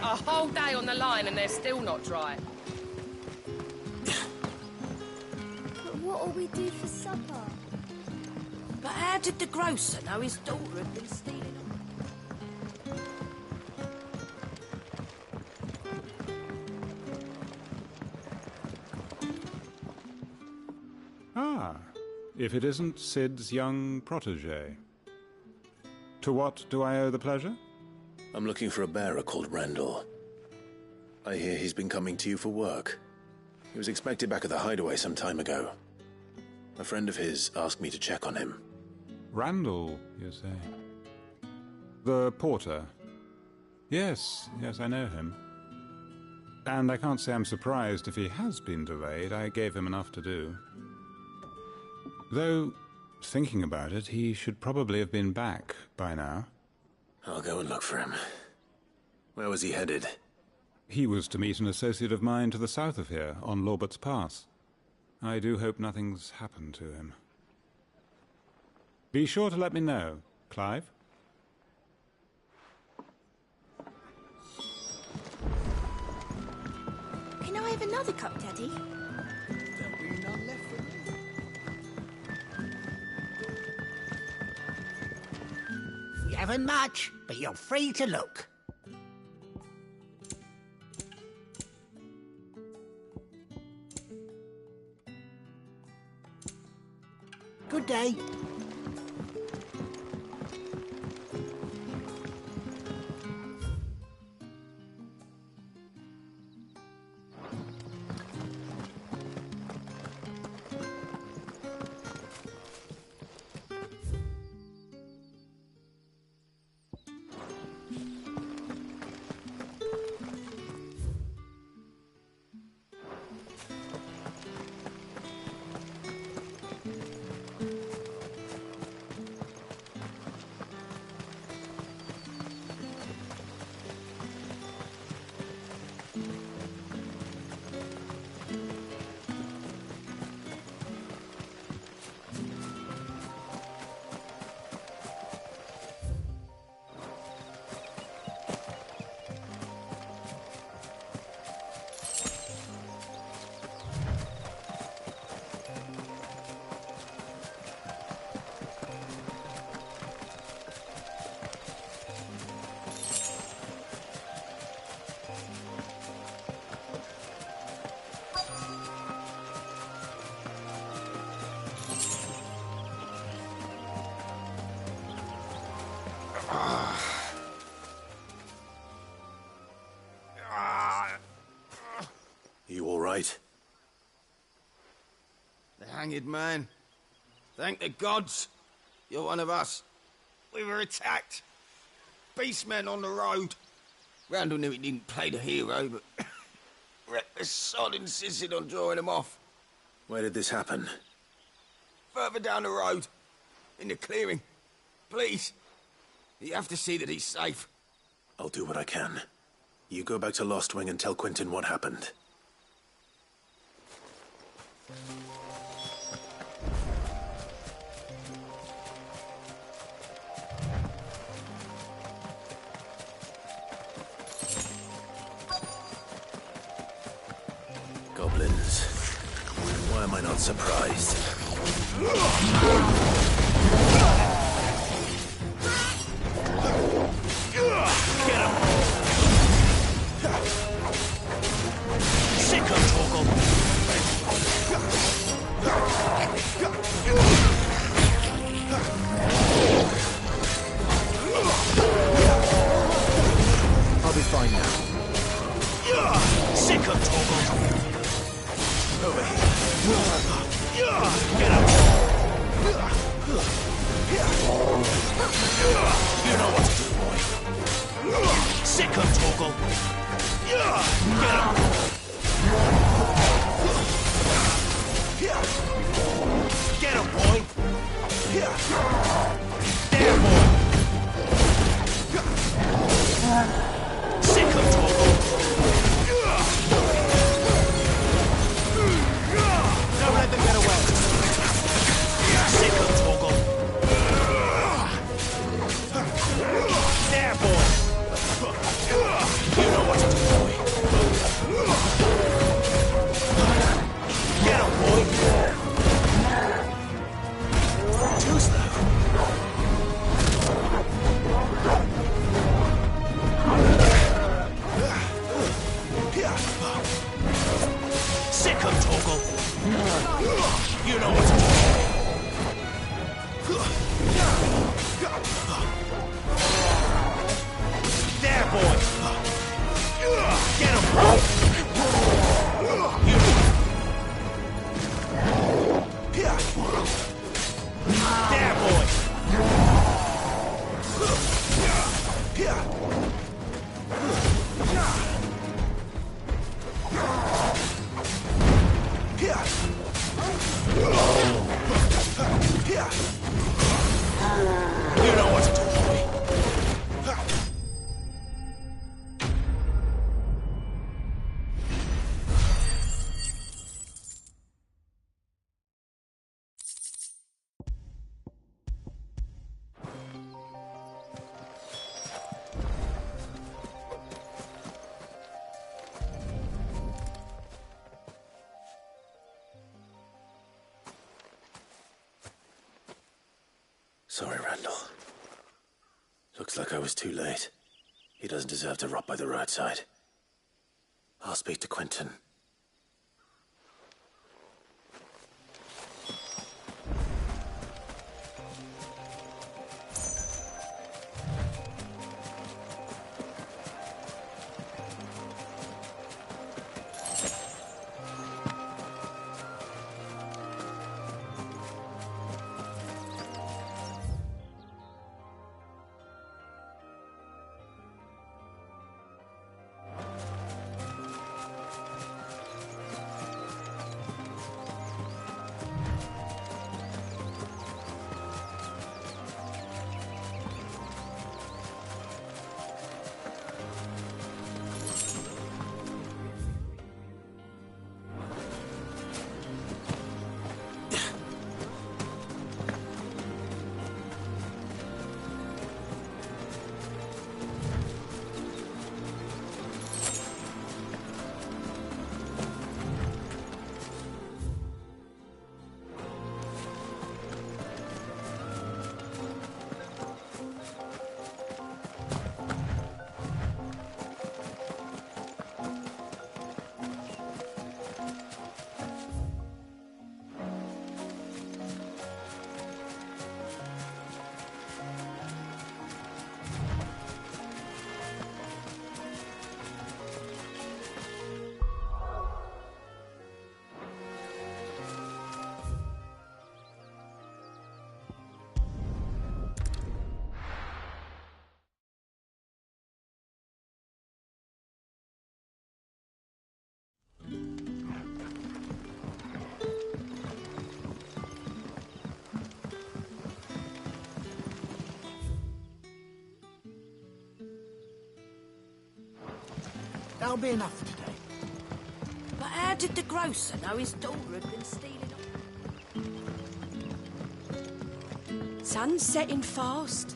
A whole day on the line and they're still not dry. But what'll we do for supper? But how did the grocer know his daughter had been stealing them? Ah, if it isn't Sid's young protege. To what do I owe the pleasure? I'm looking for a bearer called Randall. I hear he's been coming to you for work. He was expected back at the hideaway some time ago. A friend of his asked me to check on him. Randall, you say? The porter? Yes, I know him. And I can't say I'm surprised if he has been delayed. I gave him enough to do. Though, thinking about it, he should probably have been back by now. I'll go and look for him. Where was he headed? He was to meet an associate of mine to the south of here, on Lorbert's Pass. I do hope nothing's happened to him. Be sure to let me know, Clive. Can I have another cup, Daddy? There'll be none left for me. We haven't much, but you're free to look. Good day. The hanged man. Thank the gods. You're one of us. We were attacked. Beastmen on the road. Randall knew he didn't play the hero, but reckless sod insisted on drawing him off. Where did this happen? Further down the road. In the clearing. Please. You have to see that he's safe. I'll do what I can. You go back to Lost Wing and tell Quentin what happened. Goblins. Why am I not surprised? Get him! Sick of Torgal! I'll be fine now. Sick of Torgal! Over here. Get him! You know what to do, boy. Sick of Torgal! Get him! Get him, boy! There, boy! Sick of Torgal! Don't let them get away! Sick of Torgal! There, boy! You know what to do, boy! Get him, boy! Too slow! Sick of Torgal! You know what to do! There, boy! Get him, boy! You... There, boy! You know what to do, boy. Sorry, Randall. Looks like I was too late. He doesn't deserve to rot by the roadside. I'll speak to Quentin. That'll be enough for today. But how did the grocer know his daughter had been stealing? Sun's setting fast.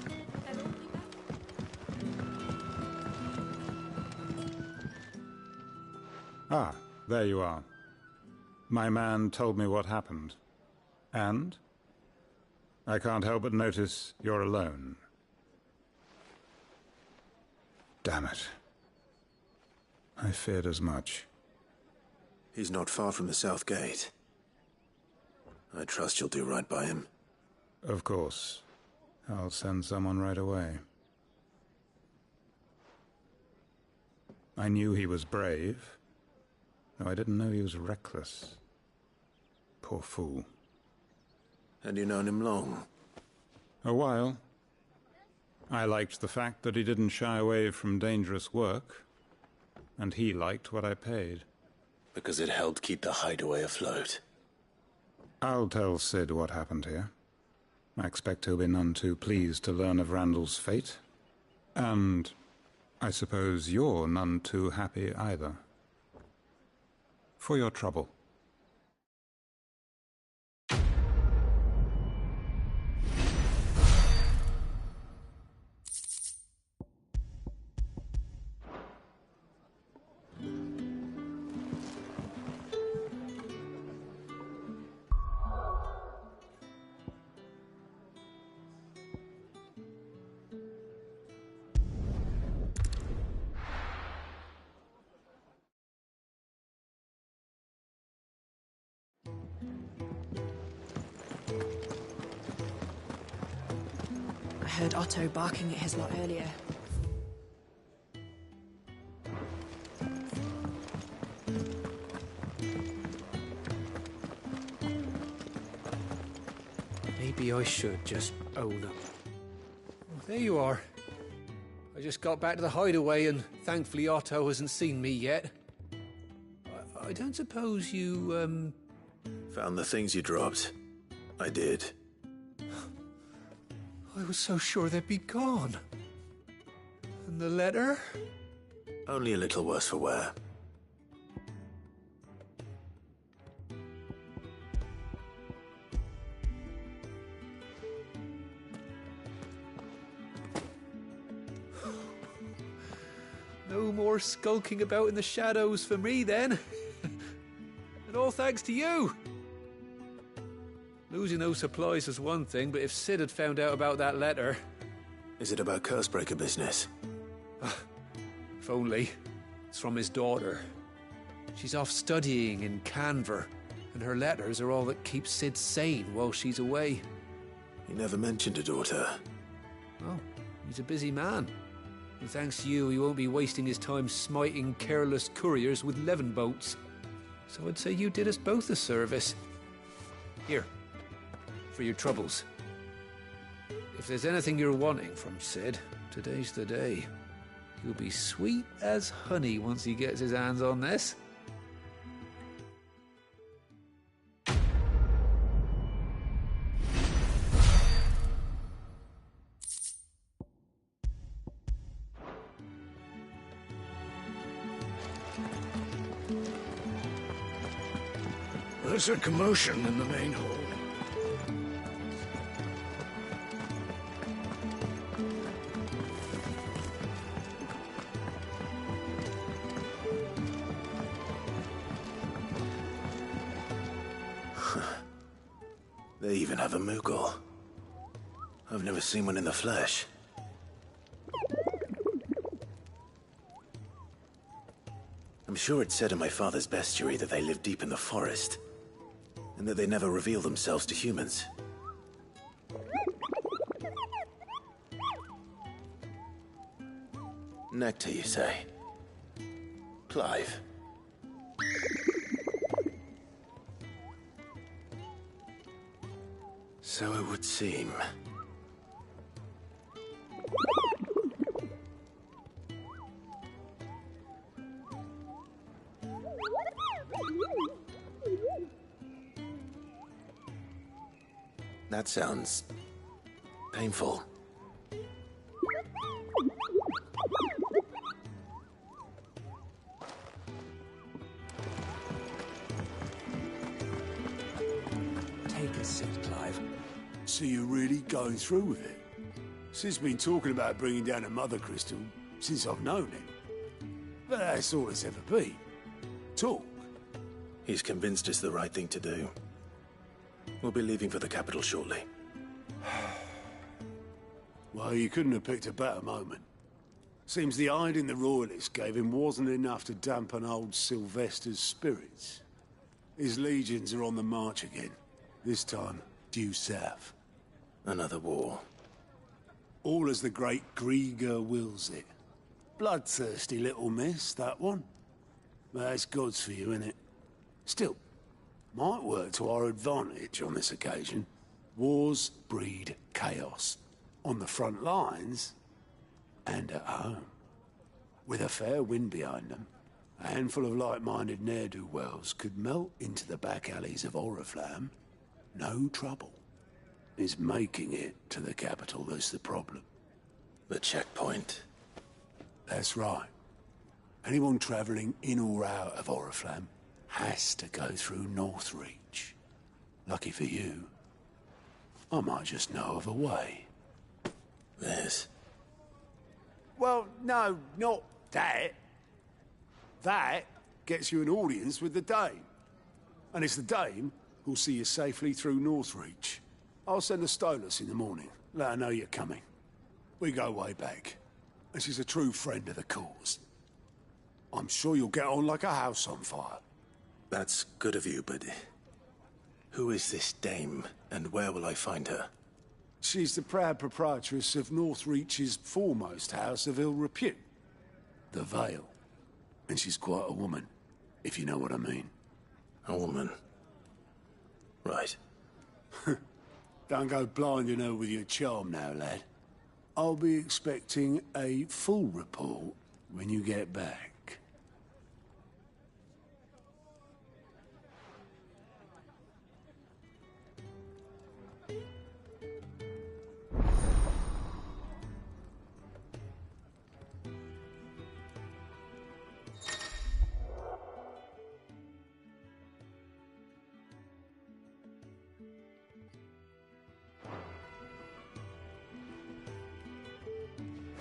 Ah, there you are. My man told me what happened. And? I can't help but notice you're alone. Damn it. I feared as much. He's not far from the south gate. I trust you'll do right by him. Of course. I'll send someone right away. I knew he was brave, though I didn't know he was reckless. Poor fool. And you known him long? A while. I liked the fact that he didn't shy away from dangerous work, and he liked what I paid. Because it helped keep the hideaway afloat. I'll tell Sid what happened here. I expect he'll be none too pleased to learn of Randall's fate. And I suppose you're none too happy either. For your trouble. I heard Otto barking at his lot earlier. Maybe I should just own up. Oh, there you are. I just got back to the hideaway and thankfully Otto hasn't seen me yet. I don't suppose you, Found the things you dropped. I did. I was so sure they'd be gone. And the letter? Only a little worse for wear. No more skulking about in the shadows for me, then. And all thanks to you. Losing those supplies was one thing, but if Sid had found out about that letter... Is it about Cursebreaker business? If only. It's from his daughter. She's off studying in Canver, and her letters are all that keeps Sid sane while she's away. He never mentioned a daughter. Oh, he's a busy man. And thanks to you, he won't be wasting his time smiting careless couriers with levin boats. So I'd say you did us both a service. Here. For your troubles. If there's anything you're wanting from Sid, today's the day. He'll be sweet as honey once he gets his hands on this. There's a commotion in the main hall. They even have a Moogle. I've never seen one in the flesh. I'm sure it said in my father's bestiary that they live deep in the forest, and that they never reveal themselves to humans. Nectar, you say? Clive. So it would seem. That sounds painful. like a said Clive. So you're really going through with it? Sid's been talking about bringing down a mother crystal since I've known him. But that's all it's ever been. Talk. He's convinced it's the right thing to do. We'll be leaving for the capital shortly. Well, you couldn't have picked a better moment. Seems the hiding the Royalists gave him wasn't enough to dampen old Sylvester's spirits. His legions are on the march again. This time, due south. Another war. All as the great Grieger wills it. Bloodthirsty little miss, that one. But that's God's for you, innit? Still, might work to our advantage on this occasion. Wars breed chaos. On the front lines, and at home. With a fair wind behind them, a handful of like-minded ne'er-do-wells could melt into the back alleys of Oriflamme. No trouble. It's making it to the capital that's the problem. The checkpoint. That's right. Anyone travelling in or out of Oriflamme has to go through Northreach. Lucky for you, I might just know of a way. This? Well, no, not that. That gets you an audience with the Dame. And it's the Dame who'll see you safely through Northreach. I'll send a Stolas in the morning. Let her know you're coming. We go way back. And she's a true friend of the cause. I'm sure you'll get on like a house on fire. That's good of you, but who is this Dame, and where will I find her? She's the proud proprietress of Northreach's foremost house of ill repute, the Vale. And she's quite a woman, if you know what I mean. A woman? Right. Don't go blinding her with your charm now, lad. I'll be expecting a full report when you get back.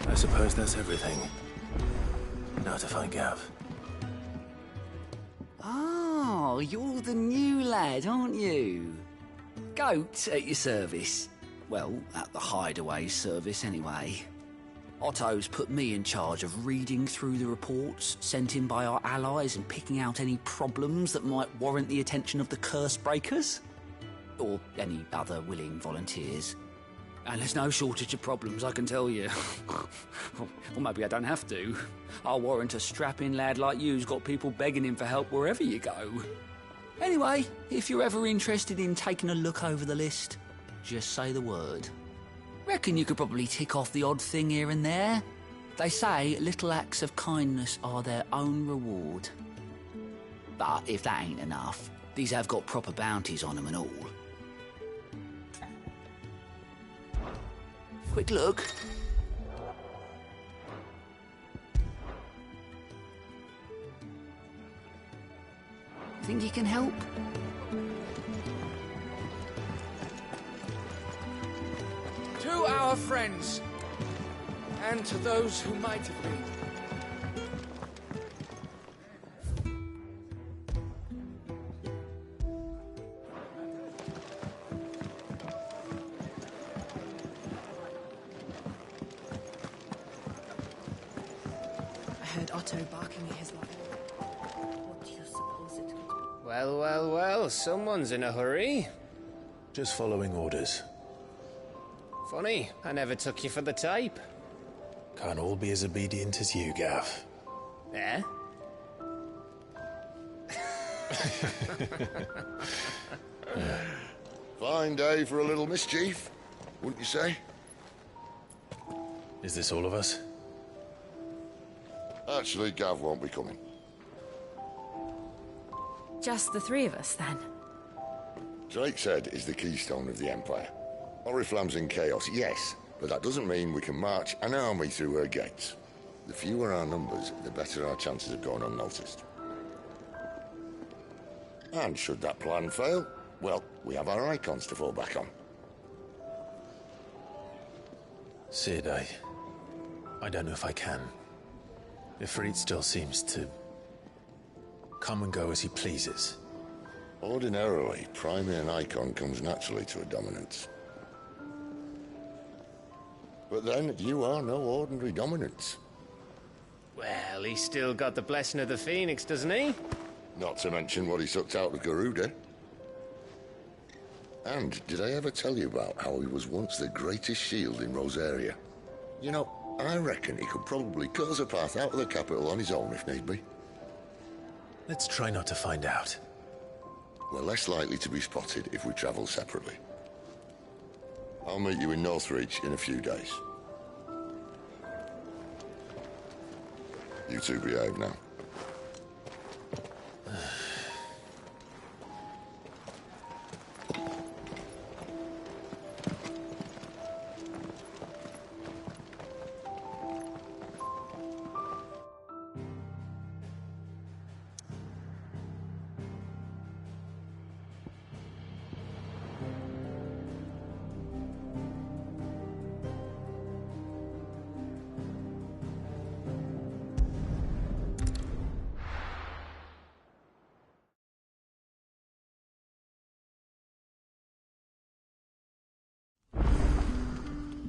I suppose that's everything. Now to find Gav. Oh, you're the new lad, aren't you? Goat at your service. Well, at the hideaway service, anyway. Otto's put me in charge of reading through the reports sent in by our allies and picking out any problems that might warrant the attention of the curse breakers. Or any other willing volunteers. And there's no shortage of problems, I can tell you. Or maybe I don't have to. I'll warrant a strapping lad like you's got people begging him for help wherever you go. Anyway, if you're ever interested in taking a look over the list, just say the word. Reckon you could probably tick off the odd thing here and there. They say little acts of kindness are their own reward. But if that ain't enough, these have got proper bounties on them and all. Quick look. Think you can help? To our friends, and to those who might have been. I heard Otto barking at his life. What do you suppose it could be? Well, well, well, someone's in a hurry. Just following orders. Funny, I never took you for the type. Can't all be as obedient as you, Gav. Eh? Fine day for a little mischief, wouldn't you say? Is this all of us? Actually, Gav won't be coming. Just the three of us, then? Drake's Head is the keystone of the Empire. Oriflamme's in chaos, yes, but that doesn't mean we can march an army through her gates. The fewer our numbers, the better our chances of going unnoticed. And should that plan fail, Well, we have our icons to fall back on. Sid, I don't know if I can. Ifrit still seems to come and go as he pleases. Ordinarily, priming an icon comes naturally to a dominance. But then, you are no ordinary dominance. Well, he's still got the blessing of the Phoenix, doesn't he? Not to mention what he sucked out of Garuda. And did I ever tell you about how he was once the greatest shield in Rosaria? You know, I reckon he could probably cut us a path out of the capital on his own if need be. Let's try not to find out. We're less likely to be spotted if we travel separately. I'll meet you in Northreach in a few days. You two behave now.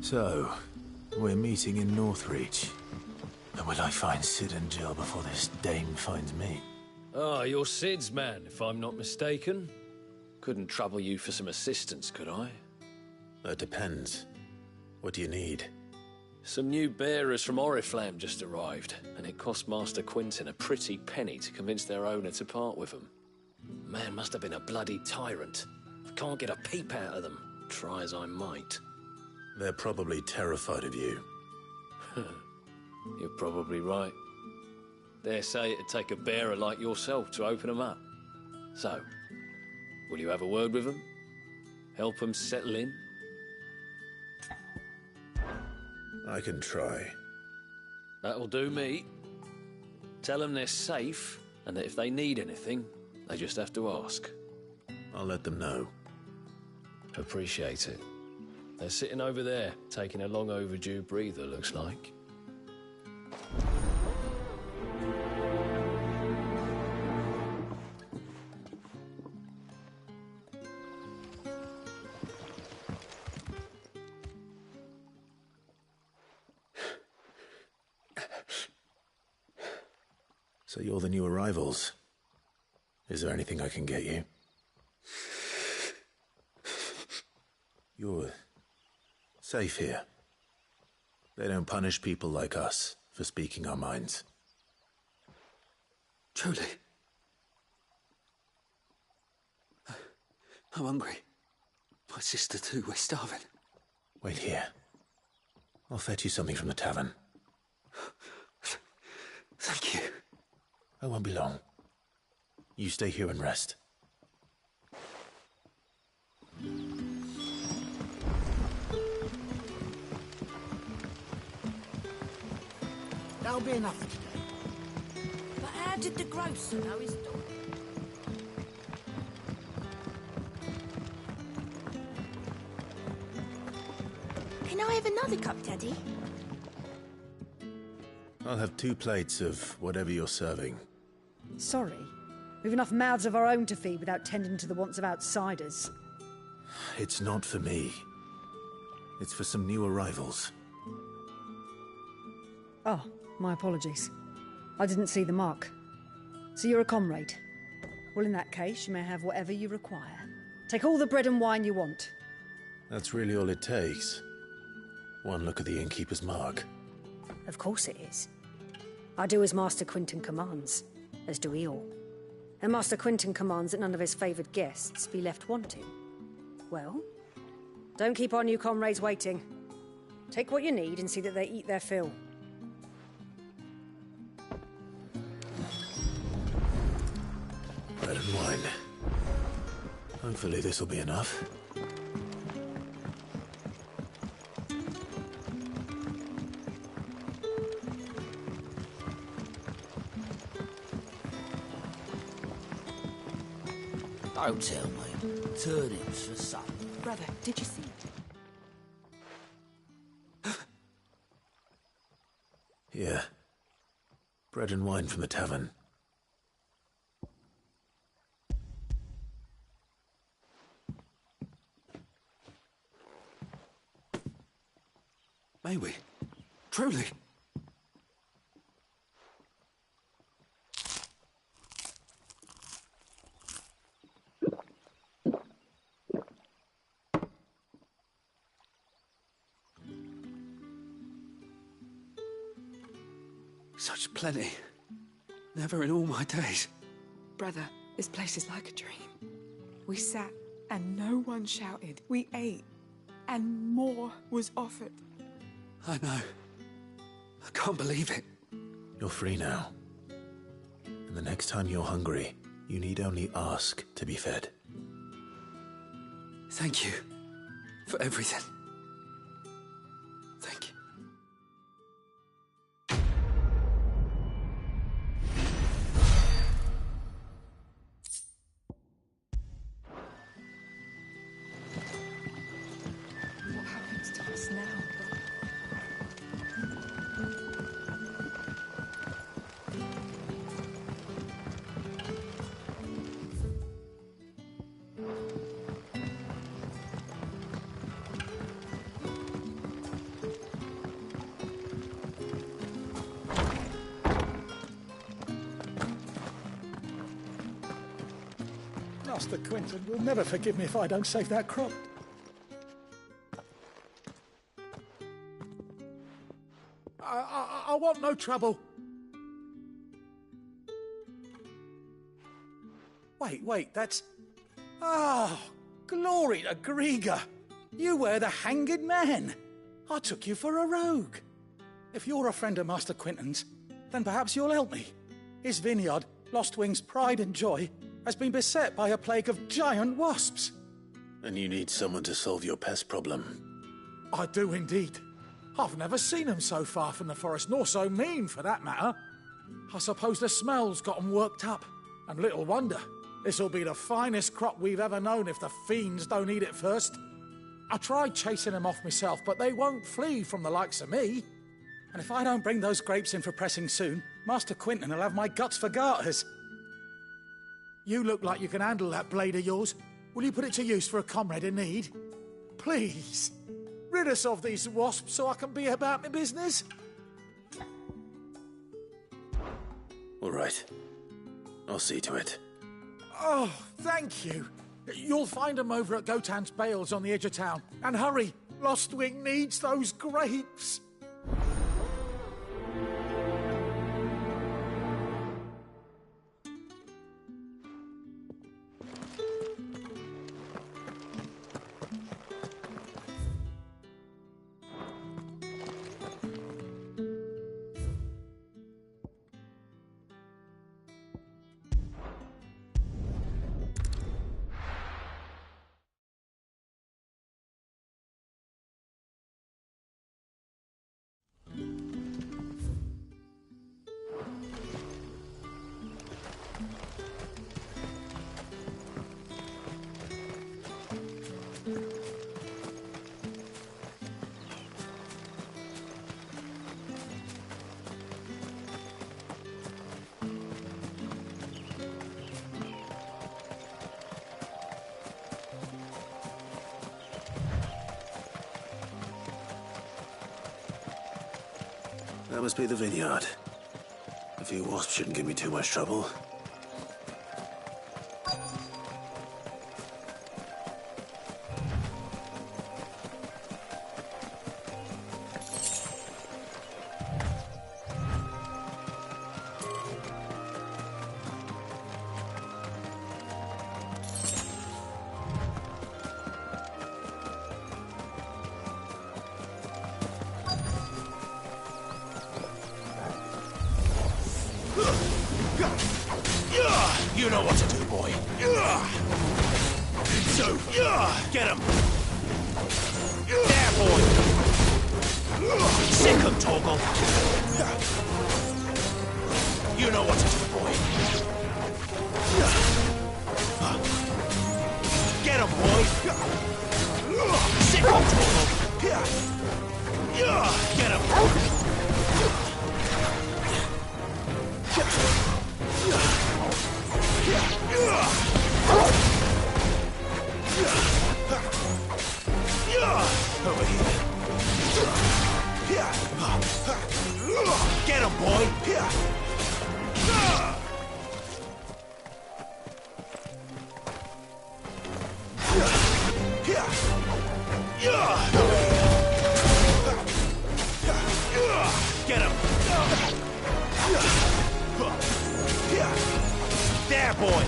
So, we're meeting in Northreach. And will I find Sid and Jill before this dame finds me? Ah, you're Sid's man, if I'm not mistaken. Couldn't trouble you for some assistance, could I? That depends. What do you need? Some new bearers from Oriflamme just arrived, and it cost Master Quinton a pretty penny to convince their owner to part with them. Man must have been a bloody tyrant. I can't get a peep out of them, try as I might. They're probably terrified of you. You're probably right. Dare say it'd take a bearer like yourself to open them up. So, will you have a word with them? Help them settle in? I can try. That'll do me. Tell them they're safe, and that if they need anything, they just have to ask. I'll let them know. Appreciate it. They're sitting over there, taking a long overdue breather, looks like. So you're the new arrivals. Is there anything I can get you? You're safe here. They don't punish people like us for speaking our minds. Truly. I'm hungry. My sister too, we're starving. Wait here. I'll fetch you something from the tavern. Thank you. I won't be long. You stay here and rest. That'll be enough for today. But how did the grocer know his daughter? Can I have another cup, Daddy? I'll have 2 plates of whatever you're serving. Sorry. We've enough mouths of our own to feed without tending to the wants of outsiders. It's not for me. It's for some new arrivals. Oh, my apologies. I didn't see the mark. So you're a comrade. Well, in that case, you may have whatever you require. Take all the bread and wine you want. That's really all it takes. One look at the innkeeper's mark. Of course it is. I do as Master Quinton commands, as do we all. And Master Quinton commands that none of his favoured guests be left wanting. Well, don't keep our new comrades waiting. Take what you need and see that they eat their fill. Bread and wine. Hopefully this will be enough. Don't tell me. turnips for supper. Brother, did you see it? Here. Bread and wine from the tavern. May we? Truly? Such plenty. Never in all my days. Brother, this place is like a dream. We sat and no one shouted. We ate and more was offered. I know. I can't believe it. You're free now. And the next time you're hungry, you need only ask to be fed. Thank you for everything. Thank you. What happens to us now? Master Quinton will never forgive me if I don't save that crop. I want no trouble. Wait, that's... Oh, glory to Grieger. You were the hanged man. I took you for a rogue. If you're a friend of Master Quinton's, then perhaps you'll help me. His vineyard, Lostwing's pride and joy, has been beset by a plague of giant wasps. And you need someone to solve your pest problem. I do indeed. I've never seen them so far from the forest, nor so mean, for that matter. I suppose the smell's got them worked up. And little wonder. This'll be the finest crop we've ever known if the fiends don't eat it first. I tried chasing them off myself, but they won't flee from the likes of me. And if I don't bring those grapes in for pressing soon, Master Quinton will have my guts for garters. You look like you can handle that blade of yours. Will you put it to use for a comrade in need? Please. Rid us of these wasps so I can be about my business. All right. I'll see to it. Oh, thank you. You'll find them over at Gotan's Bales on the edge of town. And hurry, Lostwing needs those grapes. That must be the vineyard. A few wasps shouldn't give me too much trouble. You know what to do, boy. So, get him. There, boy. Sick him, Torgal. You know what to do, boy. Get him. boy! Sit on top! Get him! Over here. Get him, boy! Get him! There, boy!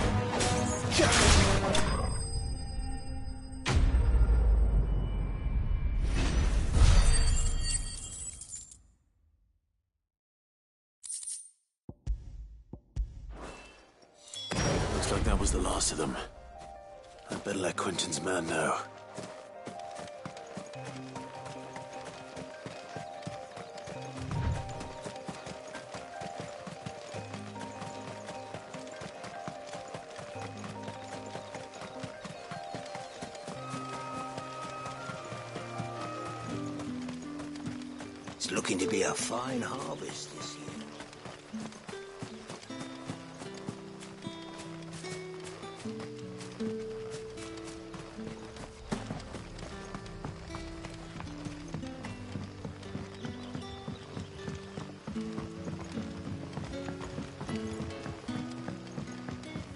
Looks like that was the last of them. I'd better let Quentin's man know. It's looking to be a fine harvest this year.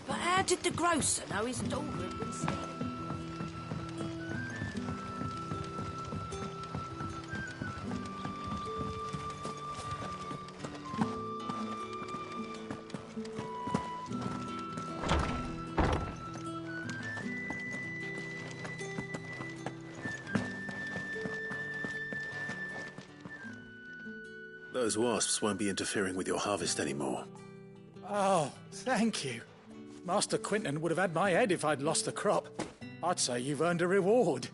But how did the grocer know his daughter had been sick? Those wasps won't be interfering with your harvest anymore. Oh, thank you. Master Quentin would have had my head if I'd lost the crop. I'd say you've earned a reward.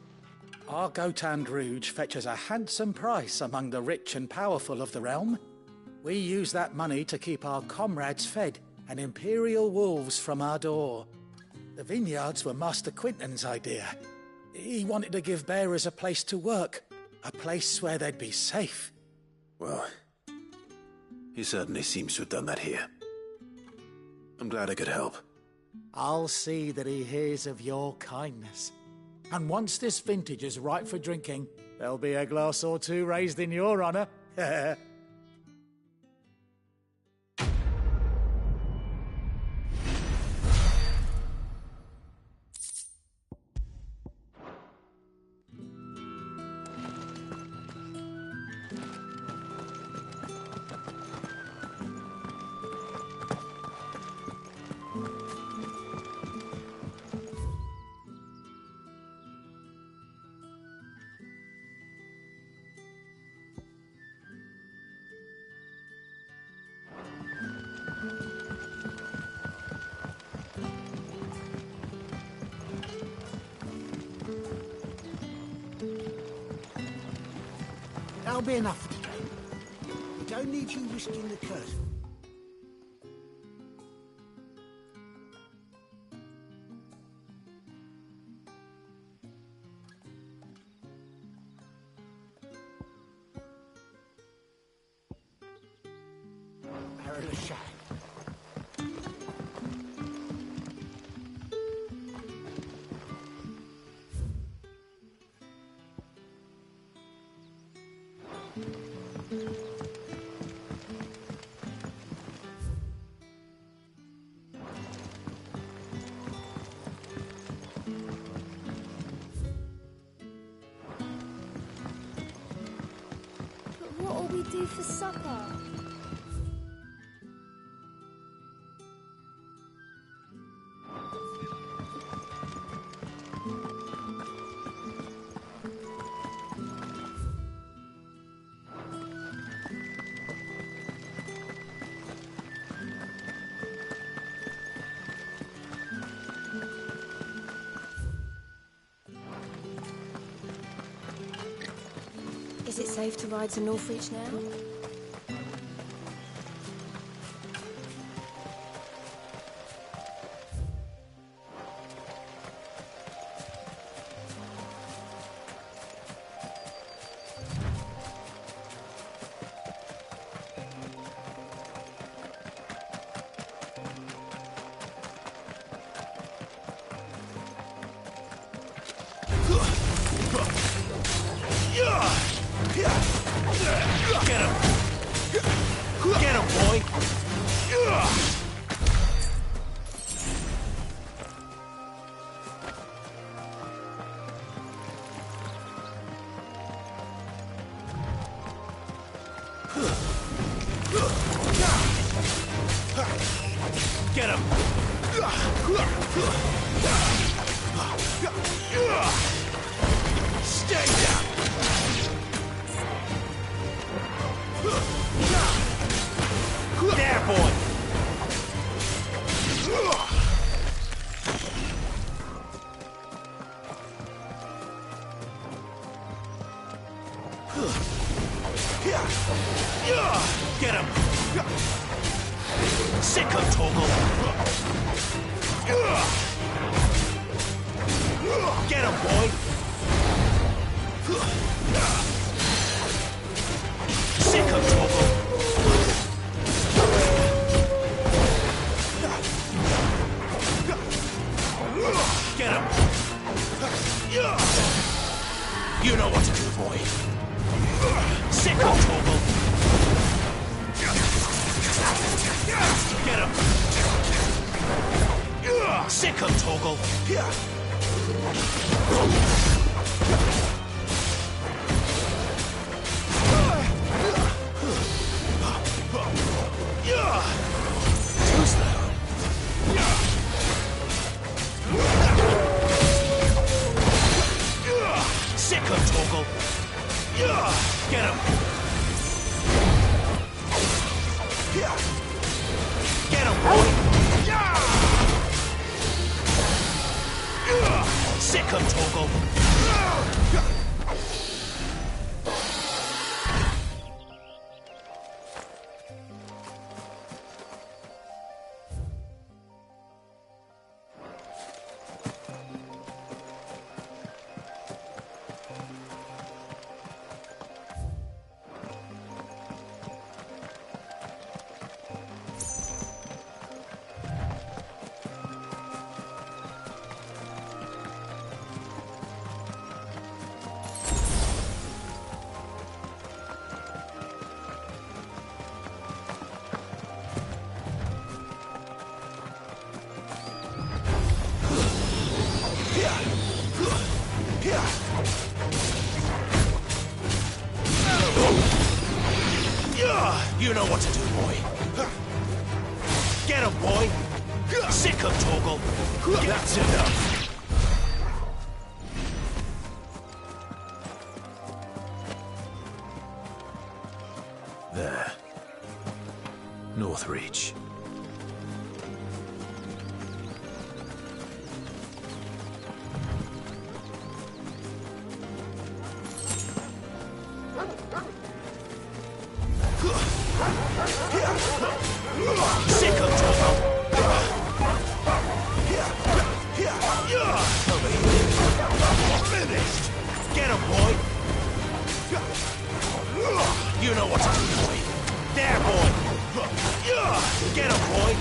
Our Gotand Rouge fetches a handsome price among the rich and powerful of the realm. We use that money to keep our comrades fed and imperial wolves from our door. The vineyards were Master Quentin's idea. He wanted to give bearers a place to work, a place where they'd be safe. Well, he certainly seems to have done that here. I'm glad I could help. I'll see that he hears of your kindness. And once this vintage is ripe for drinking, there'll be a glass or two raised in your honor. That'll be enough for today. We don't need you risking the curse. Barrel of shag. What'll we do for supper? Is it safe to ride to Northreach now? Get him! Get him, boy! Get him! Stay down! There, boy! Get him! Sick of Toggle! Get him, boy! Sick of Toggle! Get him! You know what to do, boy. Sick of Toggle! Get him! Sick of Toggle! Too slow. Sick of Toggle! Get him! Get him, boy! Sick of Toggle! You know what to do, boy. Get him, boy. Sick of Toggle. That's enough. There. North Reach. Sick of Toggle. Finished. Get him, boy. You know what to do, boy. There, boy. Get him, boy.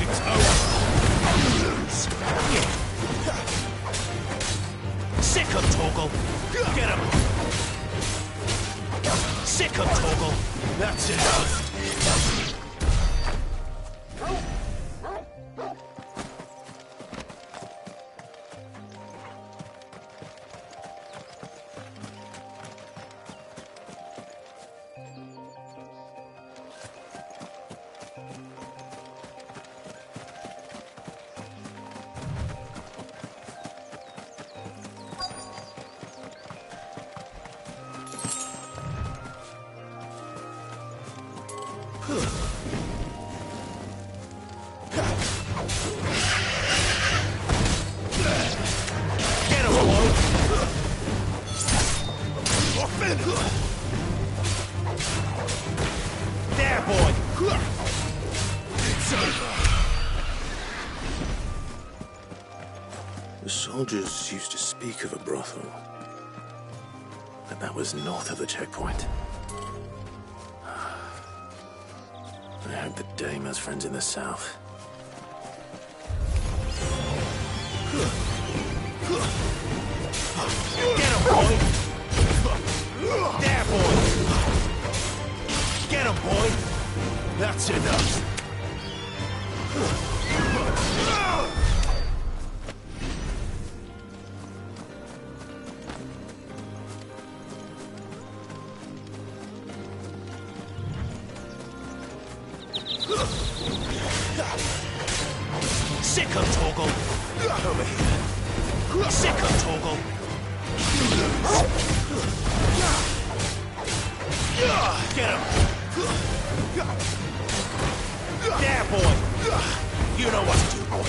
It's over. You lose. Sick of Toggle. Get him. Sick of Toggle. That's enough. Get him, boy! There, boy! It's over. The soldiers used to speak of a brothel, but that was north of the checkpoint. I hope the dame has friends in the south. Get him, boy! There, boy! Get him, boy! That's enough! Sick him, Torgal! Over here! Sick him, Torgal! Get him! There, boy! You know what to do, boy!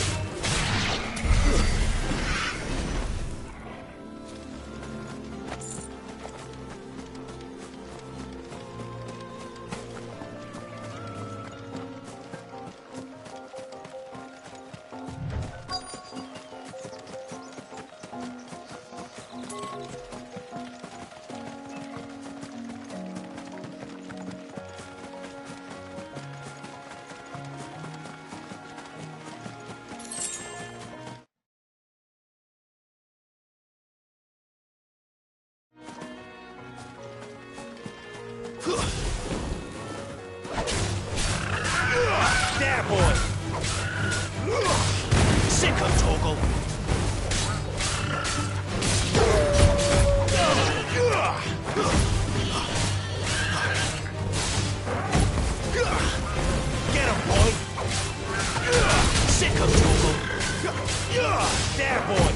There, boy! Sick him, Torgal! Get him, boy! Sick him, Torgal! There, boy!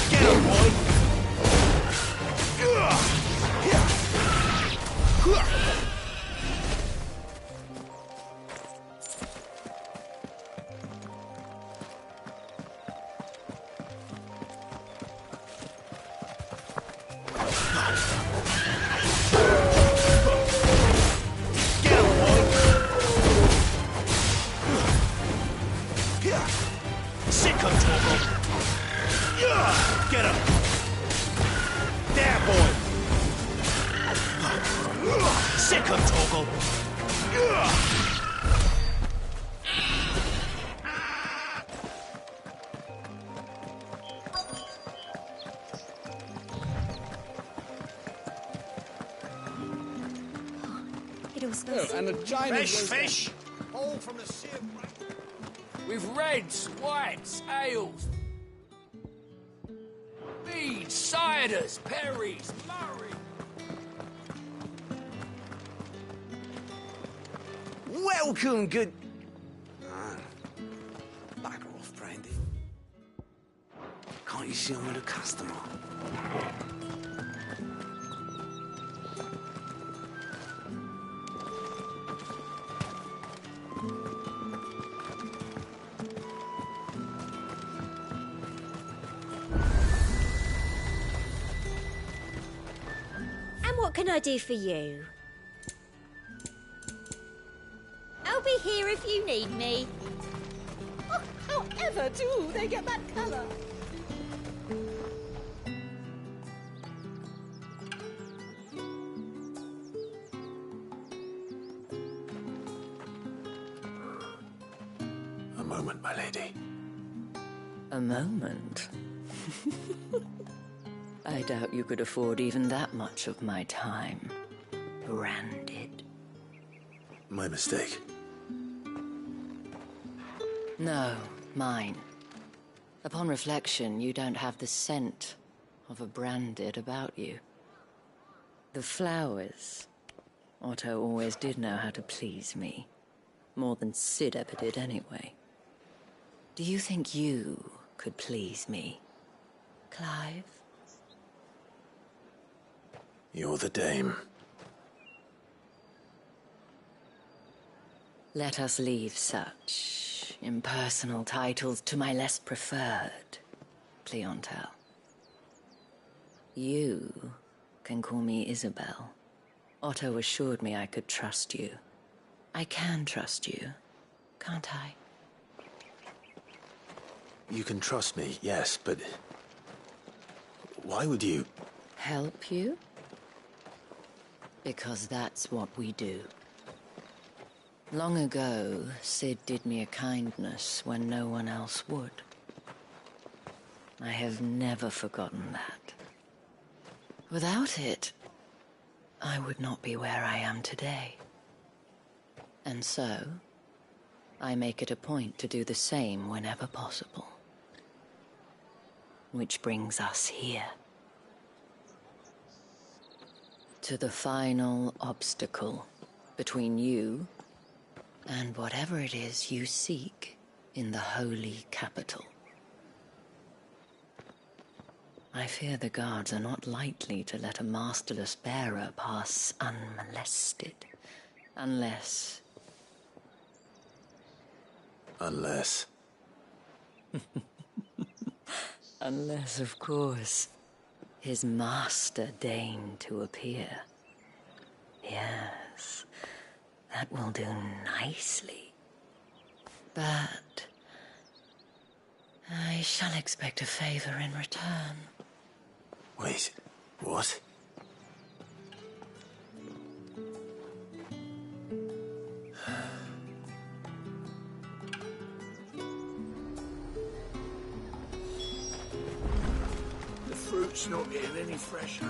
Get him, boy! Sick him, Torgal! Get him! There, boy! Sick him, Torgal! It all smells Oh, and a giant fish! All from the sea of with reds, whites, ales, beads, ciders, perries, murray. Welcome, good... Back off, Brandy. Can't you see I'm with a customer? What can I do for you? I'll be here if you need me. Oh, however do they get that colour? A moment, my lady. A moment? I doubt you could afford even that much of my time. Branded. My mistake. No, mine. Upon reflection, you don't have the scent of a branded about you. The flowers. Otto always did know how to please me. More than Sid ever did anyway. Do you think you could please me, Clive? You're the dame. Let us leave such impersonal titles to my less preferred clientele. You can call me Isabel. Otto assured me I could trust you. I can trust you, can't I? You can trust me, yes, but... why would you... Help you? Because that's what we do. Long ago, Sid did me a kindness when no one else would. I have never forgotten that. Without it, I would not be where I am today. And so, I make it a point to do the same whenever possible. Which brings us here. To the final obstacle between you and whatever it is you seek in the holy capital. I fear the guards are not likely to let a masterless bearer pass unmolested. Unless... Unless... Unless, of course, his master deigned to appear. Yes, that will do nicely. But... I shall expect a favor in return. Wait, what? The fruit's not getting any fresher.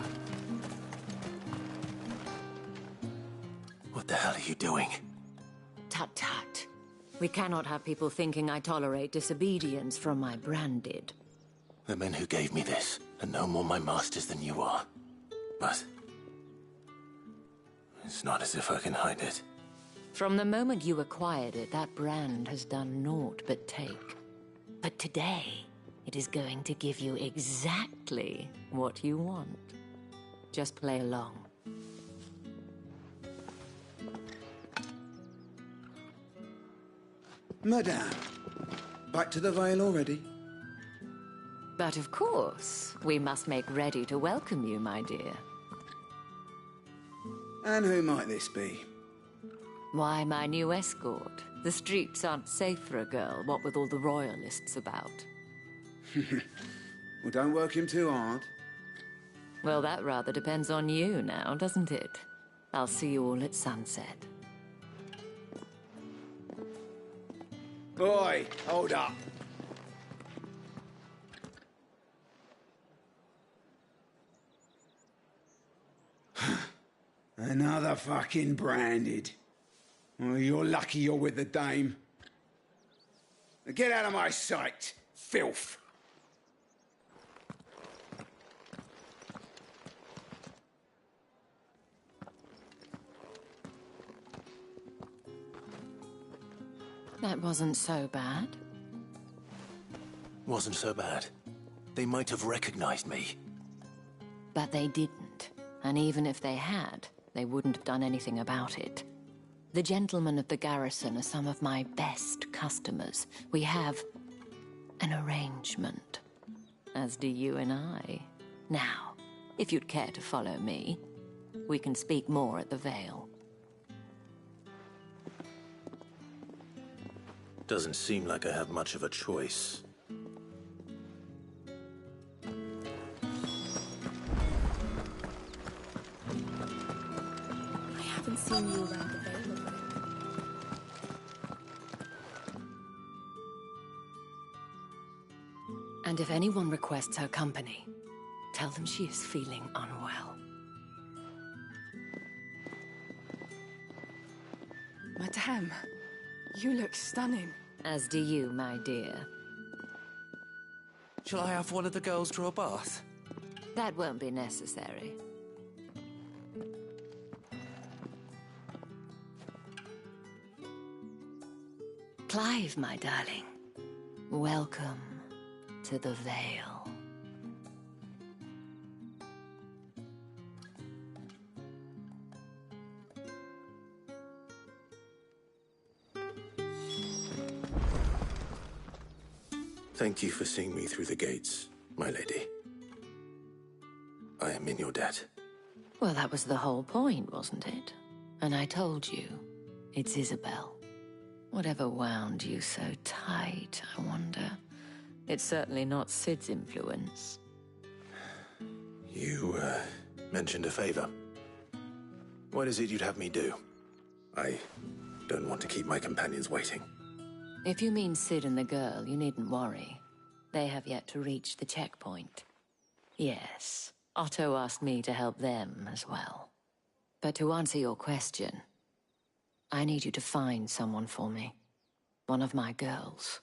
What the hell are you doing? Tut-tut. We cannot have people thinking I tolerate disobedience from my branded. The men who gave me this are no more my masters than you are. But... it's not as if I can hide it. From the moment you acquired it, that brand has done naught but take. But today, it is going to give you exactly what you want. Just play along. Madame, back to the Vale already? But of course, we must make ready to welcome you, my dear. And who might this be? Why, my new escort. The streets aren't safe for a girl, what with all the royalists about. Well, don't work him too hard. Well, that rather depends on you now, doesn't it? I'll see you all at sunset. Oi, hold up. Another fucking branded. Well, you're lucky you're with the dame. Now get out of my sight, filth. That wasn't so bad. Wasn't so bad. They might have recognized me. But they didn't. And even if they had, they wouldn't have done anything about it. The gentlemen of the garrison are some of my best customers. We have an arrangement, as do you and I. Now, if you'd care to follow me, we can speak more at the Vale. Doesn't seem like I have much of a choice. I haven't seen you around the Vale of late. And if anyone requests her company, tell them she is feeling unwell. Madame, you look stunning. As do you, my dear. Shall I have one of the girls draw a bath? That won't be necessary. Clive, my darling. Welcome to the Vale. Thank you for seeing me through the gates, my lady. I am in your debt. Well, that was the whole point, wasn't it? And I told you, it's Isabel. Whatever wound you so tight, I wonder. It's certainly not Sid's influence. You, mentioned a favor. What is it you'd have me do? I don't want to keep my companions waiting. If you mean Sid and the girl, you needn't worry. They have yet to reach the checkpoint. Yes, Otto asked me to help them as well. But to answer your question, I need you to find someone for me. One of my girls.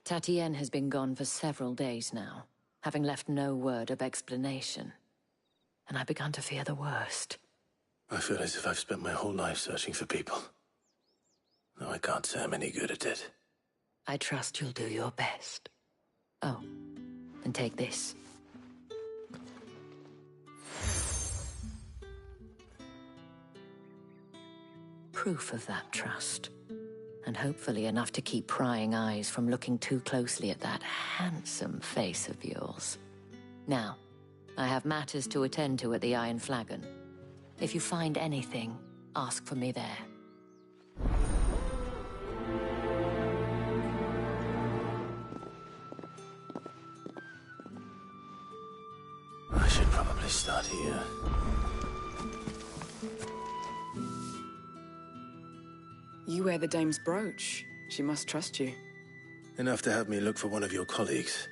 Tatienne has been gone for several days now, having left no word of explanation. And I've begun to fear the worst. I feel as if I've spent my whole life searching for people. Though I can't say I'm any good at it. I trust you'll do your best. Oh, and take this. Proof of that trust. And hopefully enough to keep prying eyes from looking too closely at that handsome face of yours. Now, I have matters to attend to at the Iron Flagon. If you find anything, ask for me there. I should probably start here. You wear the dame's brooch. She must trust you. Enough to have me look for one of your colleagues.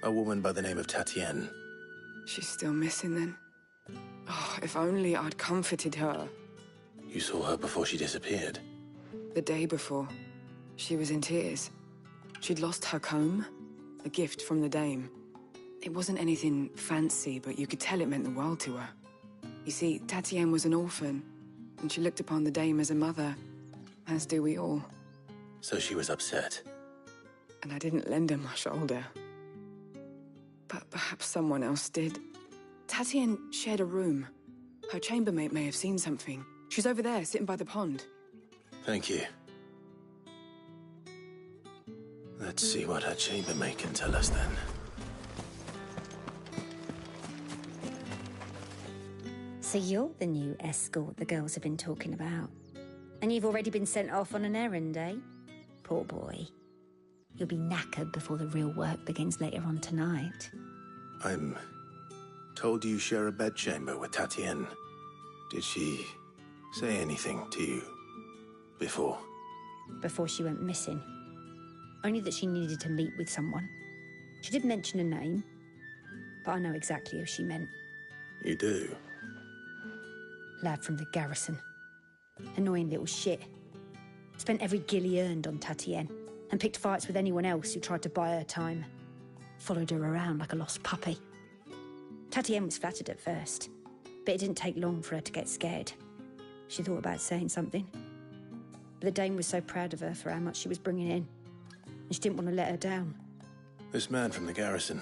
A woman by the name of Tatienne. She's still missing then? Oh, if only I'd comforted her. You saw her before she disappeared? The day before. She was in tears. She'd lost her comb, a gift from the dame. It wasn't anything fancy, but you could tell it meant the world to her. You see, Tatienne was an orphan, and she looked upon the dame as a mother, as do we all. So she was upset. And I didn't lend her my shoulder. But perhaps someone else did. Tatienne shared a room. Her chambermaid may have seen something. She's over there, sitting by the pond. Thank you. Let's see what her chambermaid can tell us then. So you're the new escort the girls have been talking about. And you've already been sent off on an errand, eh? Poor boy. You'll be knackered before the real work begins later on tonight. I'm told you share a bedchamber with Tatienne. Did she say anything to you before? Before she went missing. Only that she needed to meet with someone. She did mention a name, but I know exactly who she meant. You do? Lad from the garrison. Annoying little shit. Spent every guil he earned on Tatienne, and picked fights with anyone else who tried to buy her time. Followed her around like a lost puppy. Tatienne was flattered at first, but it didn't take long for her to get scared. She thought about saying something. But the dame was so proud of her for how much she was bringing in, and she didn't want to let her down. This man from the garrison.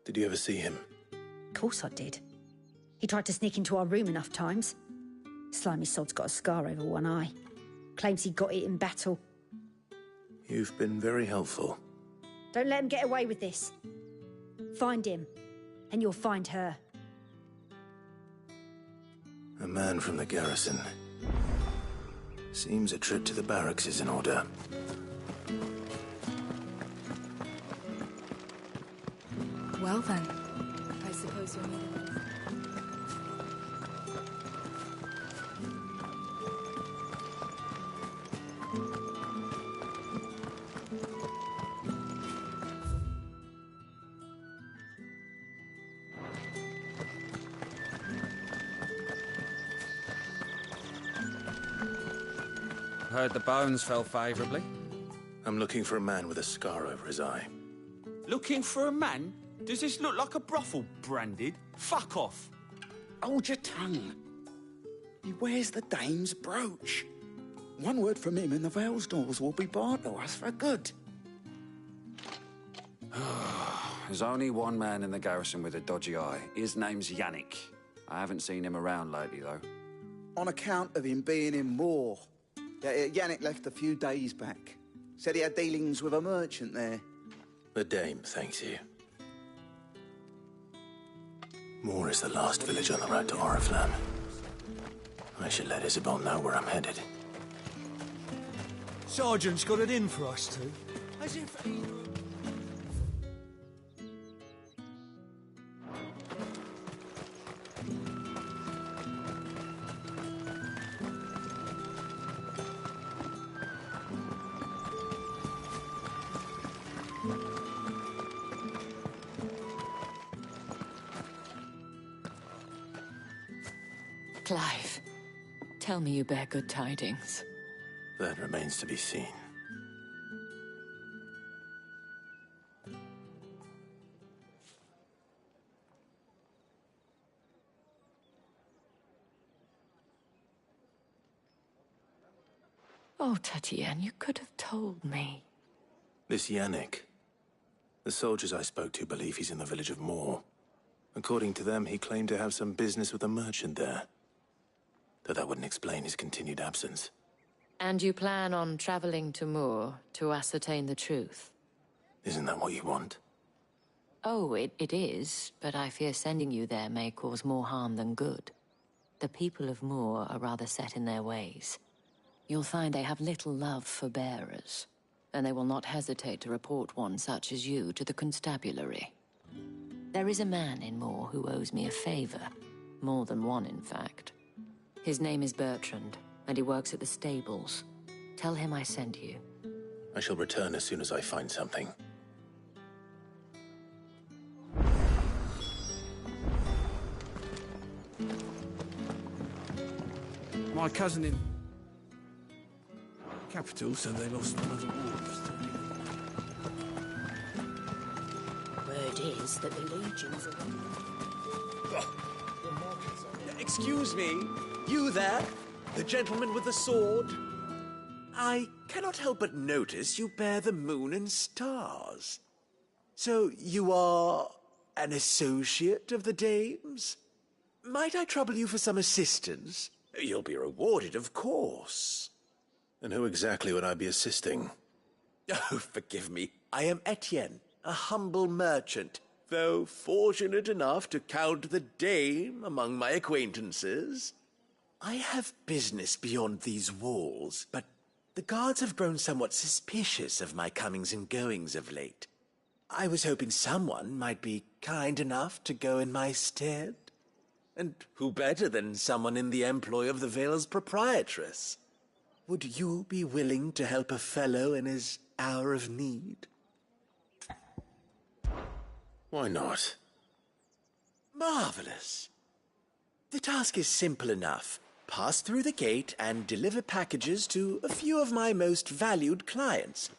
Did you ever see him? Of course I did. He tried to sneak into our room enough times. Slimy sod's got a scar over one eye. Claims he got it in battle. You've been very helpful. Don't let him get away with this. Find him, and you'll find her. A man from the garrison. Seems a trip to the barracks is in order. Well then, I suppose you're needed. Heard the bones fell favourably. I'm looking for a man with a scar over his eye. Looking for a man? Does this look like a brothel, Branded? Fuck off. Hold your tongue. He wears the dame's brooch. One word from him and the Velsdors will be barred to us for good. There's only one man in the garrison with a dodgy eye. His name's Yannick. I haven't seen him around lately, though. On account of him being in war. Yannick left a few days back. Said he had dealings with a merchant there. The dame thanks you. Moor is the last village on the road to Oriflamme. I should let Isabel know where I'm headed. Sergeant's got it in for us two. As if... Clive, tell me you bear good tidings. That remains to be seen. Oh, Tatienne, you could have told me. This Yannick. The soldiers I spoke to believe he's in the village of Moor. According to them, he claimed to have some business with a merchant there. Though that wouldn't explain his continued absence. And you plan on traveling to Moor to ascertain the truth? Isn't that what you want? Oh, it is, but I fear sending you there may cause more harm than good. The people of Moor are rather set in their ways. You'll find they have little love for bearers, and they will not hesitate to report one such as you to the constabulary. There is a man in Moor who owes me a favor. More than one, in fact. His name is Bertrand, and he works at the stables. Tell him I sent you. I shall return as soon as I find something. My cousin in capital, so they lost one of the wolves. Word is that the legions are... Excuse me, you there? The gentleman with the sword? I cannot help but notice you bear the moon and stars. So you are an associate of the dames? Might I trouble you for some assistance? You'll be rewarded, of course. And who exactly would I be assisting? Oh, forgive me. I am Etienne, a humble merchant, though fortunate enough to count the dame among my acquaintances. I have business beyond these walls, but the guards have grown somewhat suspicious of my comings and goings of late. I was hoping someone might be kind enough to go in my stead. And who better than someone in the employ of the Vale's proprietress? Would you be willing to help a fellow in his hour of need? Why not? Marvelous. The task is simple enough. Pass through the gate and deliver packages to a few of my most valued clients.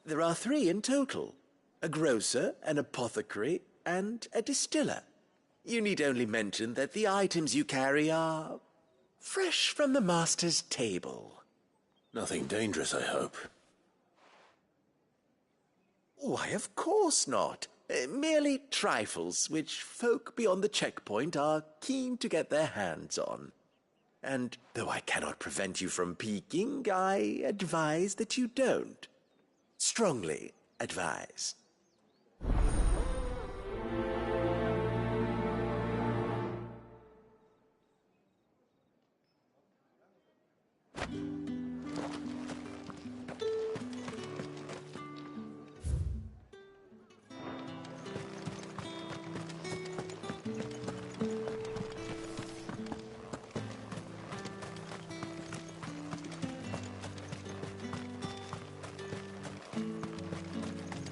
There are 3 in total: a grocer, an apothecary, and a distiller. You need only mention that the items you carry are fresh from the master's table. Nothing dangerous, I hope. Why, of course not. Merely trifles which folk beyond the checkpoint are keen to get their hands on. And though I cannot prevent you from peeking, I advise that you don't. Strongly advise.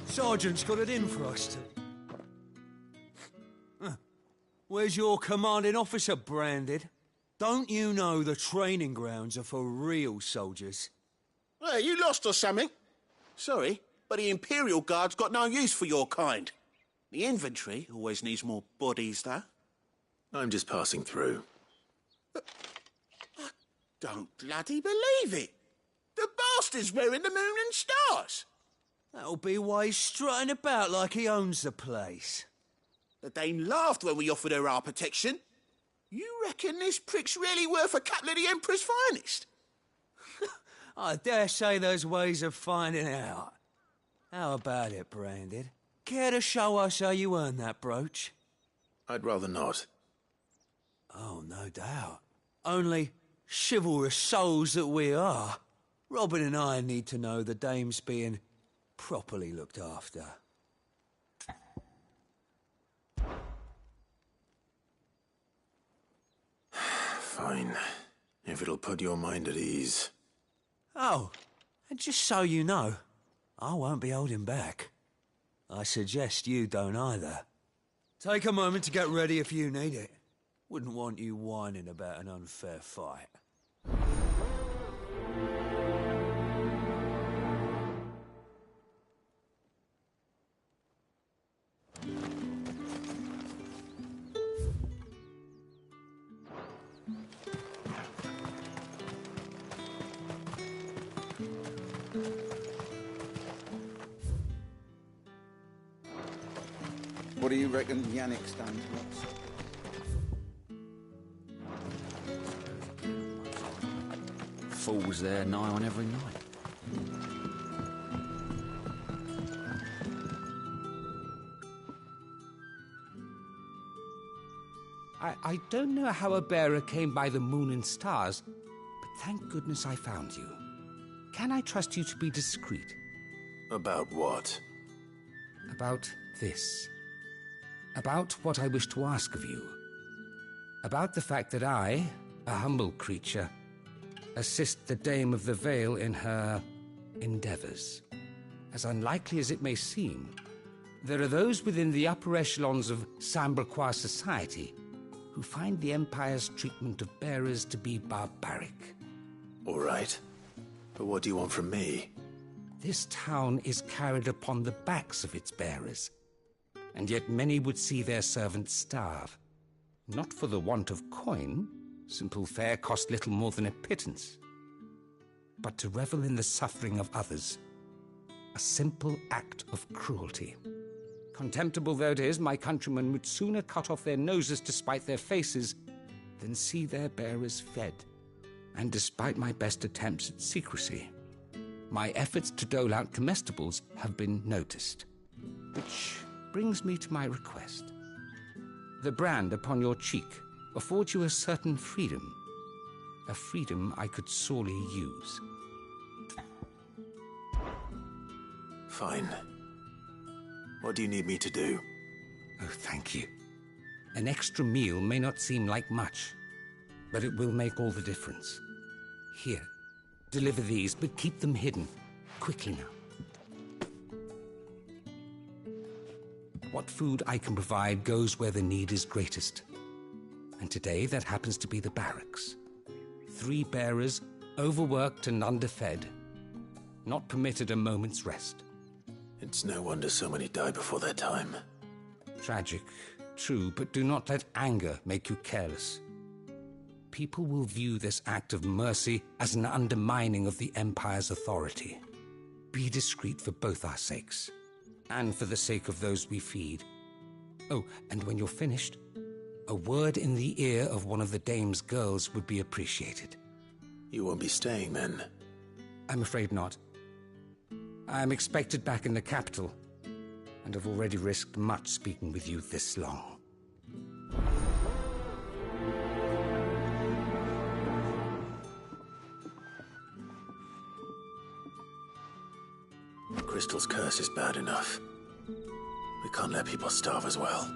Sergeant's got it in for us to... Where's your commanding officer, Branded? Don't you know the training grounds are for real soldiers? Hey, you lost or something? Sorry, but the Imperial Guard's got no use for your kind. The infantry always needs more bodies, though. I'm just passing through. I don't bloody believe it. The bastard's wearing the moon and stars. That'll be why he's strutting about like he owns the place. The Dame laughed when we offered her our protection. You reckon this prick's really worth a couple of the Emperor's finest? I dare say there's ways of finding out. How about it, Branded? Care to show us how you earned that brooch? I'd rather not. Oh, no doubt. Only chivalrous souls that we are, Robin and I need to know the Dame's being properly looked after. Fine. If it'll put your mind at ease. Oh, and just so you know, I won't be holding back. I suggest you don't either. Take a moment to get ready if you need it. Wouldn't want you whining about an unfair fight. What do you reckon Yannick's done to us? Fools there nigh on every night. I don't know how a bearer came by the moon and stars, but thank goodness I found you. Can I trust you to be discreet? About what? About this. About what I wish to ask of you. About the fact that I, a humble creature, assist the Dame of the Vale in her endeavors. As unlikely as it may seem, there are those within the upper echelons of Samberquois society who find the Empire's treatment of bearers to be barbaric. All right. But what do you want from me? This town is carried upon the backs of its bearers, and yet many would see their servants starve. Not for the want of coin, simple fare cost little more than a pittance, but to revel in the suffering of others, a simple act of cruelty. Contemptible though it is, my countrymen would sooner cut off their noses to spite their faces than see their bearers fed. And despite my best attempts at secrecy, my efforts to dole out comestibles have been noticed. Which brings me to my request. The brand upon your cheek affords you a certain freedom, a freedom I could sorely use. Fine. What do you need me to do? Oh, thank you. An extra meal may not seem like much, but it will make all the difference. Here, deliver these, but keep them hidden. Quickly now. What food I can provide goes where the need is greatest. And today that happens to be the barracks. 3 bearers, overworked and underfed, not permitted a moment's rest. It's no wonder so many die before their time. Tragic, true, but do not let anger make you careless. People will view this act of mercy as an undermining of the Empire's authority. Be discreet for both our sakes, and for the sake of those we feed. Oh, and when you're finished, a word in the ear of one of the Dame's girls would be appreciated. You won't be staying then? I'm afraid not. I am expected back in the capital, and have already risked much speaking with you this long. Crystal's curse is bad enough. We can't let people starve as well.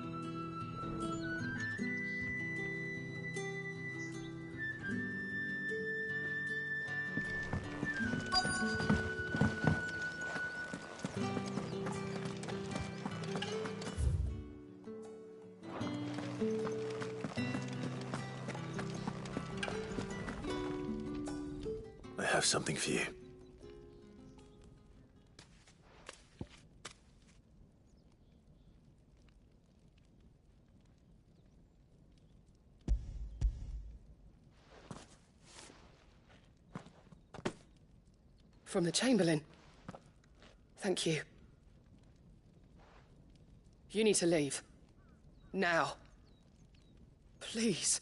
I have something for you. From the Chamberlain. Thank you. You need to leave. Now. Please.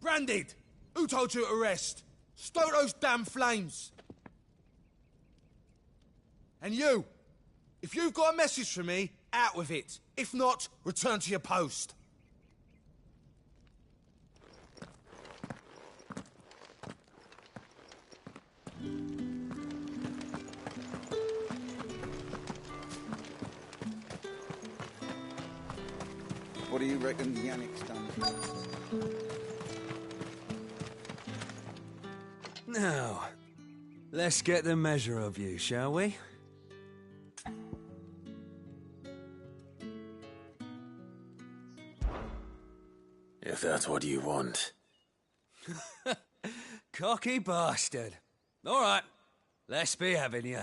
Branded! Who told you to rest? Stoke those damn flames! And you! If you've got a message for me, out with it. If not, return to your post. What do you reckon Yannick's done to us? Now, let's get the measure of you, shall we? If thou What do you want? Cocky bastard. All right, let's be having you.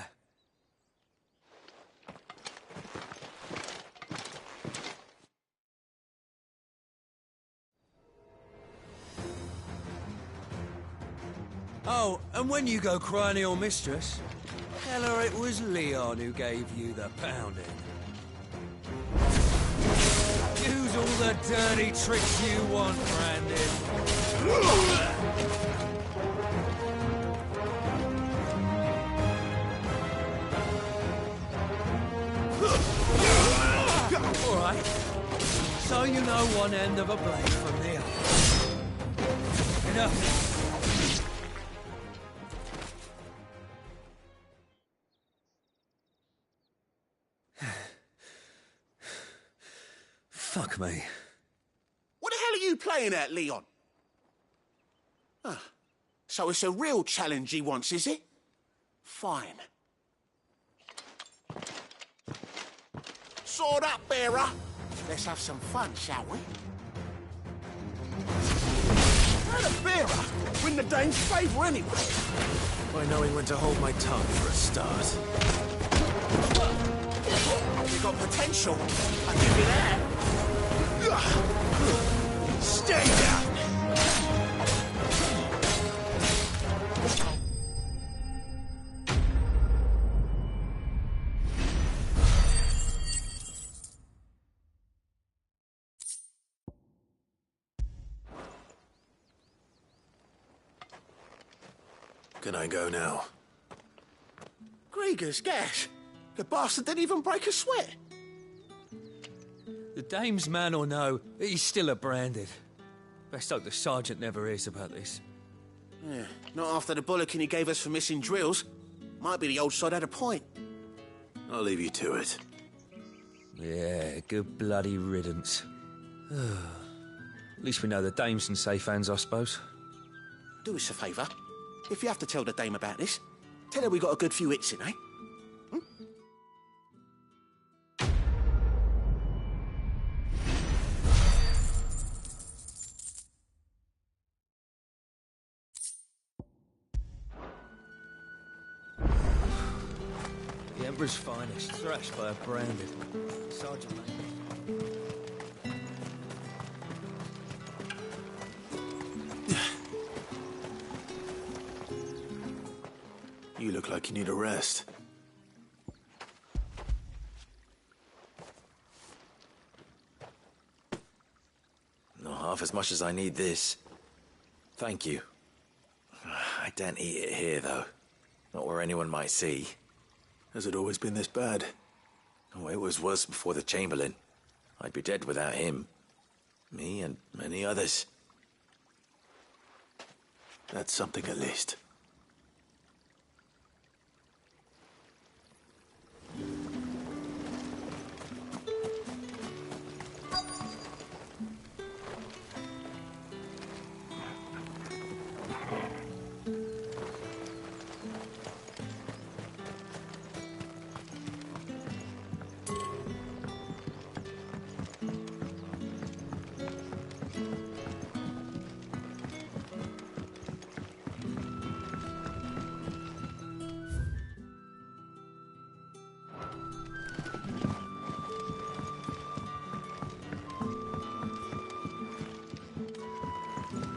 Oh, and when you go crying to your mistress, tell her it was Leon who gave you the pounding. Use all the dirty tricks you want, Brandon. All right. So you know one end of a blade from the other. Enough. Fuck me. What the hell are you playing at, Leon? Ah, so it's a real challenge he wants, is it? Fine. Sword up, bearer. Let's have some fun, shall we? How the bearer win the Dane's favour anyway? By knowing when to hold my tongue for a start. You got potential. I'll give you that. Stay down. Can I go now? Grieger's gas. The bastard didn't even break a sweat. The dame's man or no, he's still a branded. Best hope the sergeant never hears about this. Yeah, not after the bullocking he gave us for missing drills. Might be the old sod had a point. I'll leave you to it. Yeah, good bloody riddance. At least we know the dame's in safe hands, I suppose. Do us a favour. If you have to tell the dame about this, tell her we got a good few hits in, eh? The Emperor's finest, thrashed by a branded. Sergeant You look like you need a rest. Not half as much as I need this. Thank you. I daren't eat it here, though. Not where anyone might see. Has it always been this bad? Oh, it was worse before the Chamberlain. I'd be dead without him. Me and many others. That's something at least.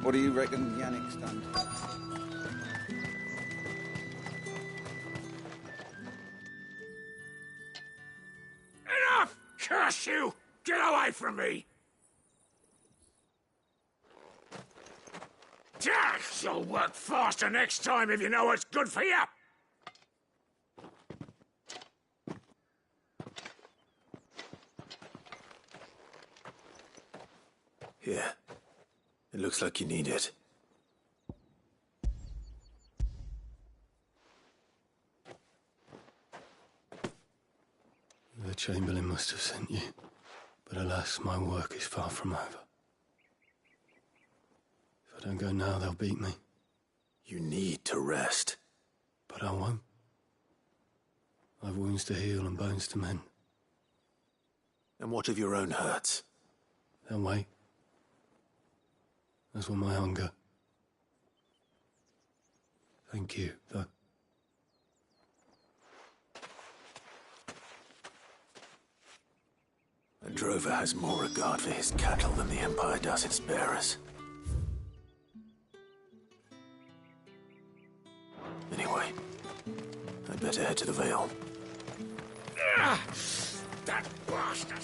What do you reckon Yannick's done? Enough! Curse you! Get away from me! You'll work faster next time if you know what's good for you! Here. It looks like you need it. The Chamberlain must have sent you, but alas, my work is far from over. If I don't go now, they'll beat me. You need to rest. But I won't. I've wounds to heal and bones to mend. And what of your own hurts? They'll wait. as will my hunger. Thank you, though. A drover has more regard for his cattle than the Empire does its bearers. Anyway, I'd better head to the Vale. Ah, that bastard!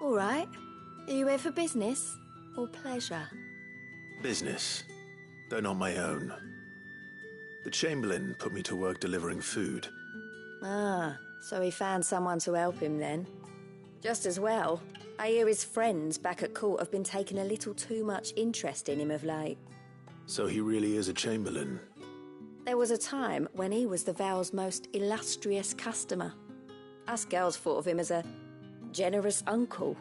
All right. Are you here for business or pleasure? Business, though not my own. The Chamberlain put me to work delivering food. Ah, so he found someone to help him then. Just as well. I hear his friends back at court have been taking a little too much interest in him of late. So he really is a Chamberlain. There was a time when he was the Vale's most illustrious customer. Us girls thought of him as a generous uncle.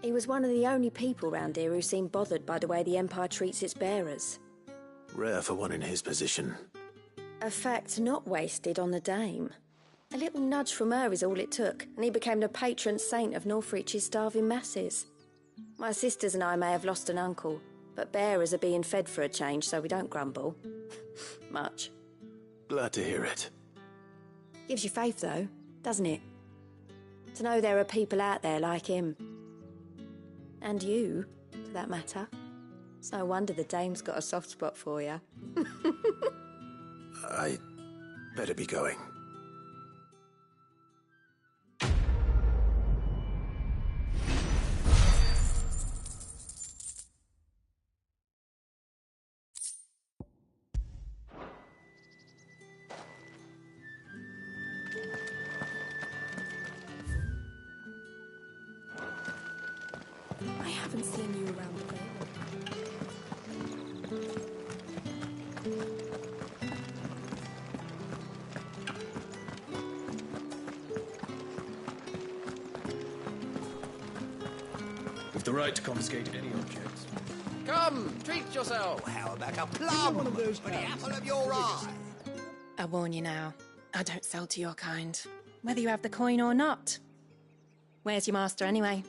He was one of the only people round here who seemed bothered by the way the Empire treats its bearers. Rare for one in his position. A fact not wasted on the Dame. A little nudge from her is all it took, and he became the patron saint of Northreach's starving masses. My sisters and I may have lost an uncle, but bearers are being fed for a change, so we don't grumble. Much. Glad to hear it. Gives you faith, though, doesn't it? To know there are people out there like him. And you, for that matter. It's no wonder the Dame's got a soft spot for you. I better be going. I haven't seen you around the Vale. With the right to confiscate any objects. Come, treat yourself. How about a plum for the apple of your eye? I warn you now, I don't sell to your kind, whether you have the coin or not. Where's your master, anyway?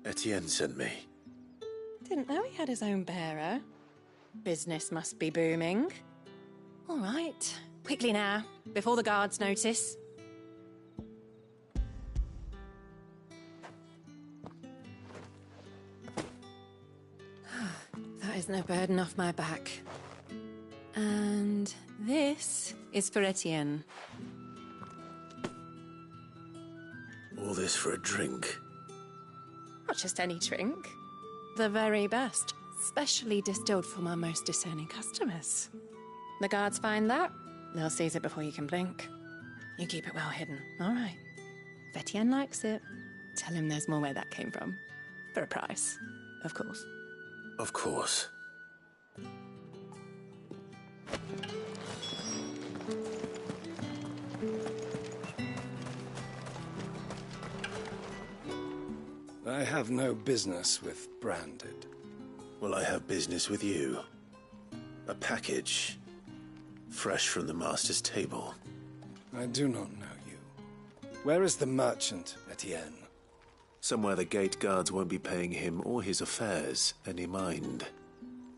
Etienne sent me. Didn't know he had his own bearer. Business must be booming. All right, quickly now, before the guards notice. That is no burden off my back. And this is for Etienne. All this for a drink. Not just any drink. The very best, specially distilled for my most discerning customers. The guards find that, they'll seize it before you can blink. You keep it well hidden, all right? If Etienne likes it, tell him there's more where that came from. For a price, of course. Of course. I have no business with Branded. Well, I have business with you. A package. Fresh from the master's table. I do not know you. Where is the merchant, Etienne? Somewhere the gate guards won't be paying him or his affairs any mind.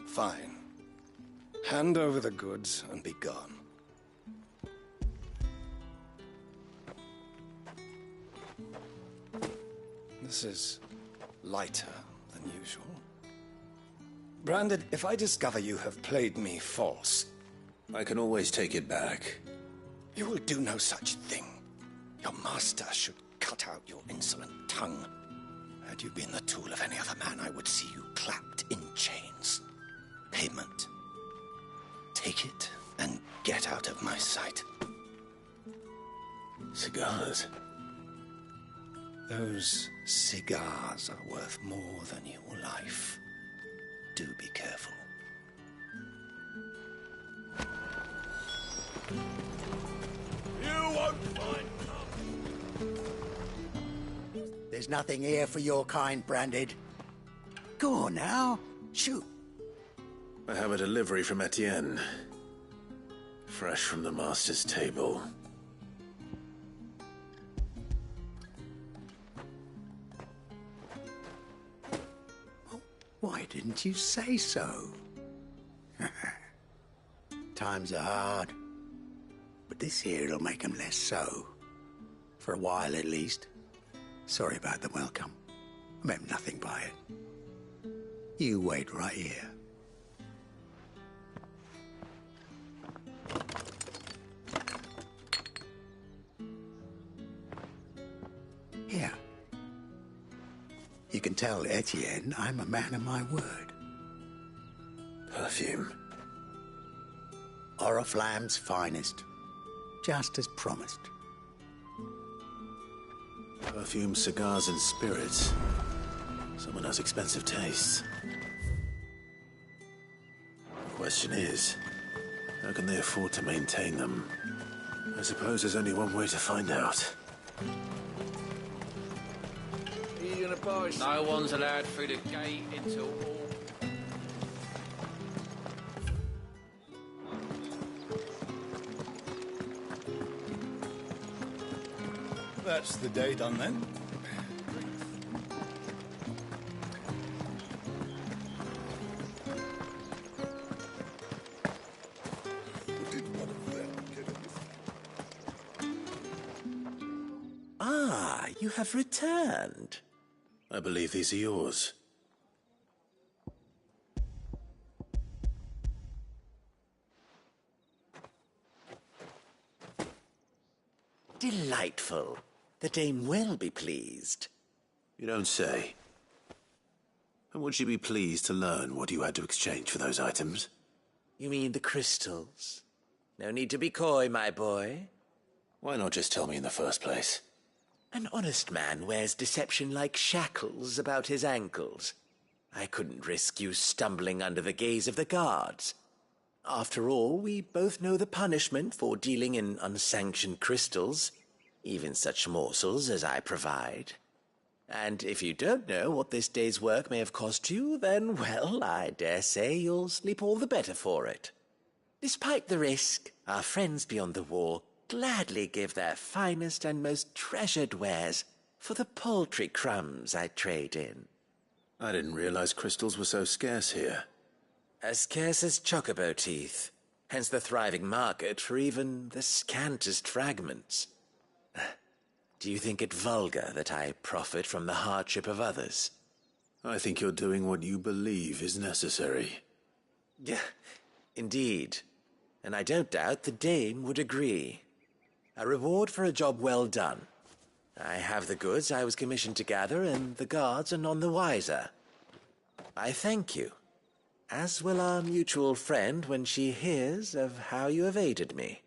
Fine. Hand over the goods and be gone. This is lighter than usual. Branded, if I discover you have played me false... I can always take it back. You will do no such thing. Your master should cut out your insolent tongue. Had you been the tool of any other man, I would see you clapped in chains. Payment. Take it and get out of my sight. Cigars? Those cigars are worth more than your life. Do be careful. You won't find There's nothing here for your kind, Branded. Go on now. Shoot. I have a delivery from Etienne. Fresh from the master's table. Why didn't you say so? Times are hard. But this here'll make 'em less so. For a while, at least. Sorry about the welcome. I meant nothing by it. You wait right here. Here. You can tell Etienne I'm a man of my word. Perfume. Oriflamme's finest. Just as promised. Perfume, cigars, and spirits. Someone has expensive tastes. The question is, how can they afford to maintain them? I suppose there's only one way to find out. No one's allowed through the gate until all... That's the day done then. Ah, you have returned. I believe these are yours. Delightful. The dame will be pleased. You don't say. And would she be pleased to learn what you had to exchange for those items? You mean the crystals? No need to be coy, my boy. Why not just tell me in the first place? An honest man wears deception like shackles about his ankles. I couldn't risk you stumbling under the gaze of the guards. After all, we both know the punishment for dealing in unsanctioned crystals, even such morsels as I provide. And if you don't know what this day's work may have cost you, then, well, I dare say you'll sleep all the better for it. Despite the risk, our friends beyond the wall gladly give their finest and most treasured wares for the paltry crumbs I trade in. I didn't realize crystals were so scarce here. As scarce as chocobo teeth, hence the thriving market for even the scantest fragments. Do you think it vulgar that I profit from the hardship of others? I think you're doing what you believe is necessary. Yeah, indeed. And I don't doubt the dame would agree. A reward for a job well done. I have the goods I was commissioned to gather, and the guards are none the wiser. I thank you, as will our mutual friend when she hears of how you have aided me.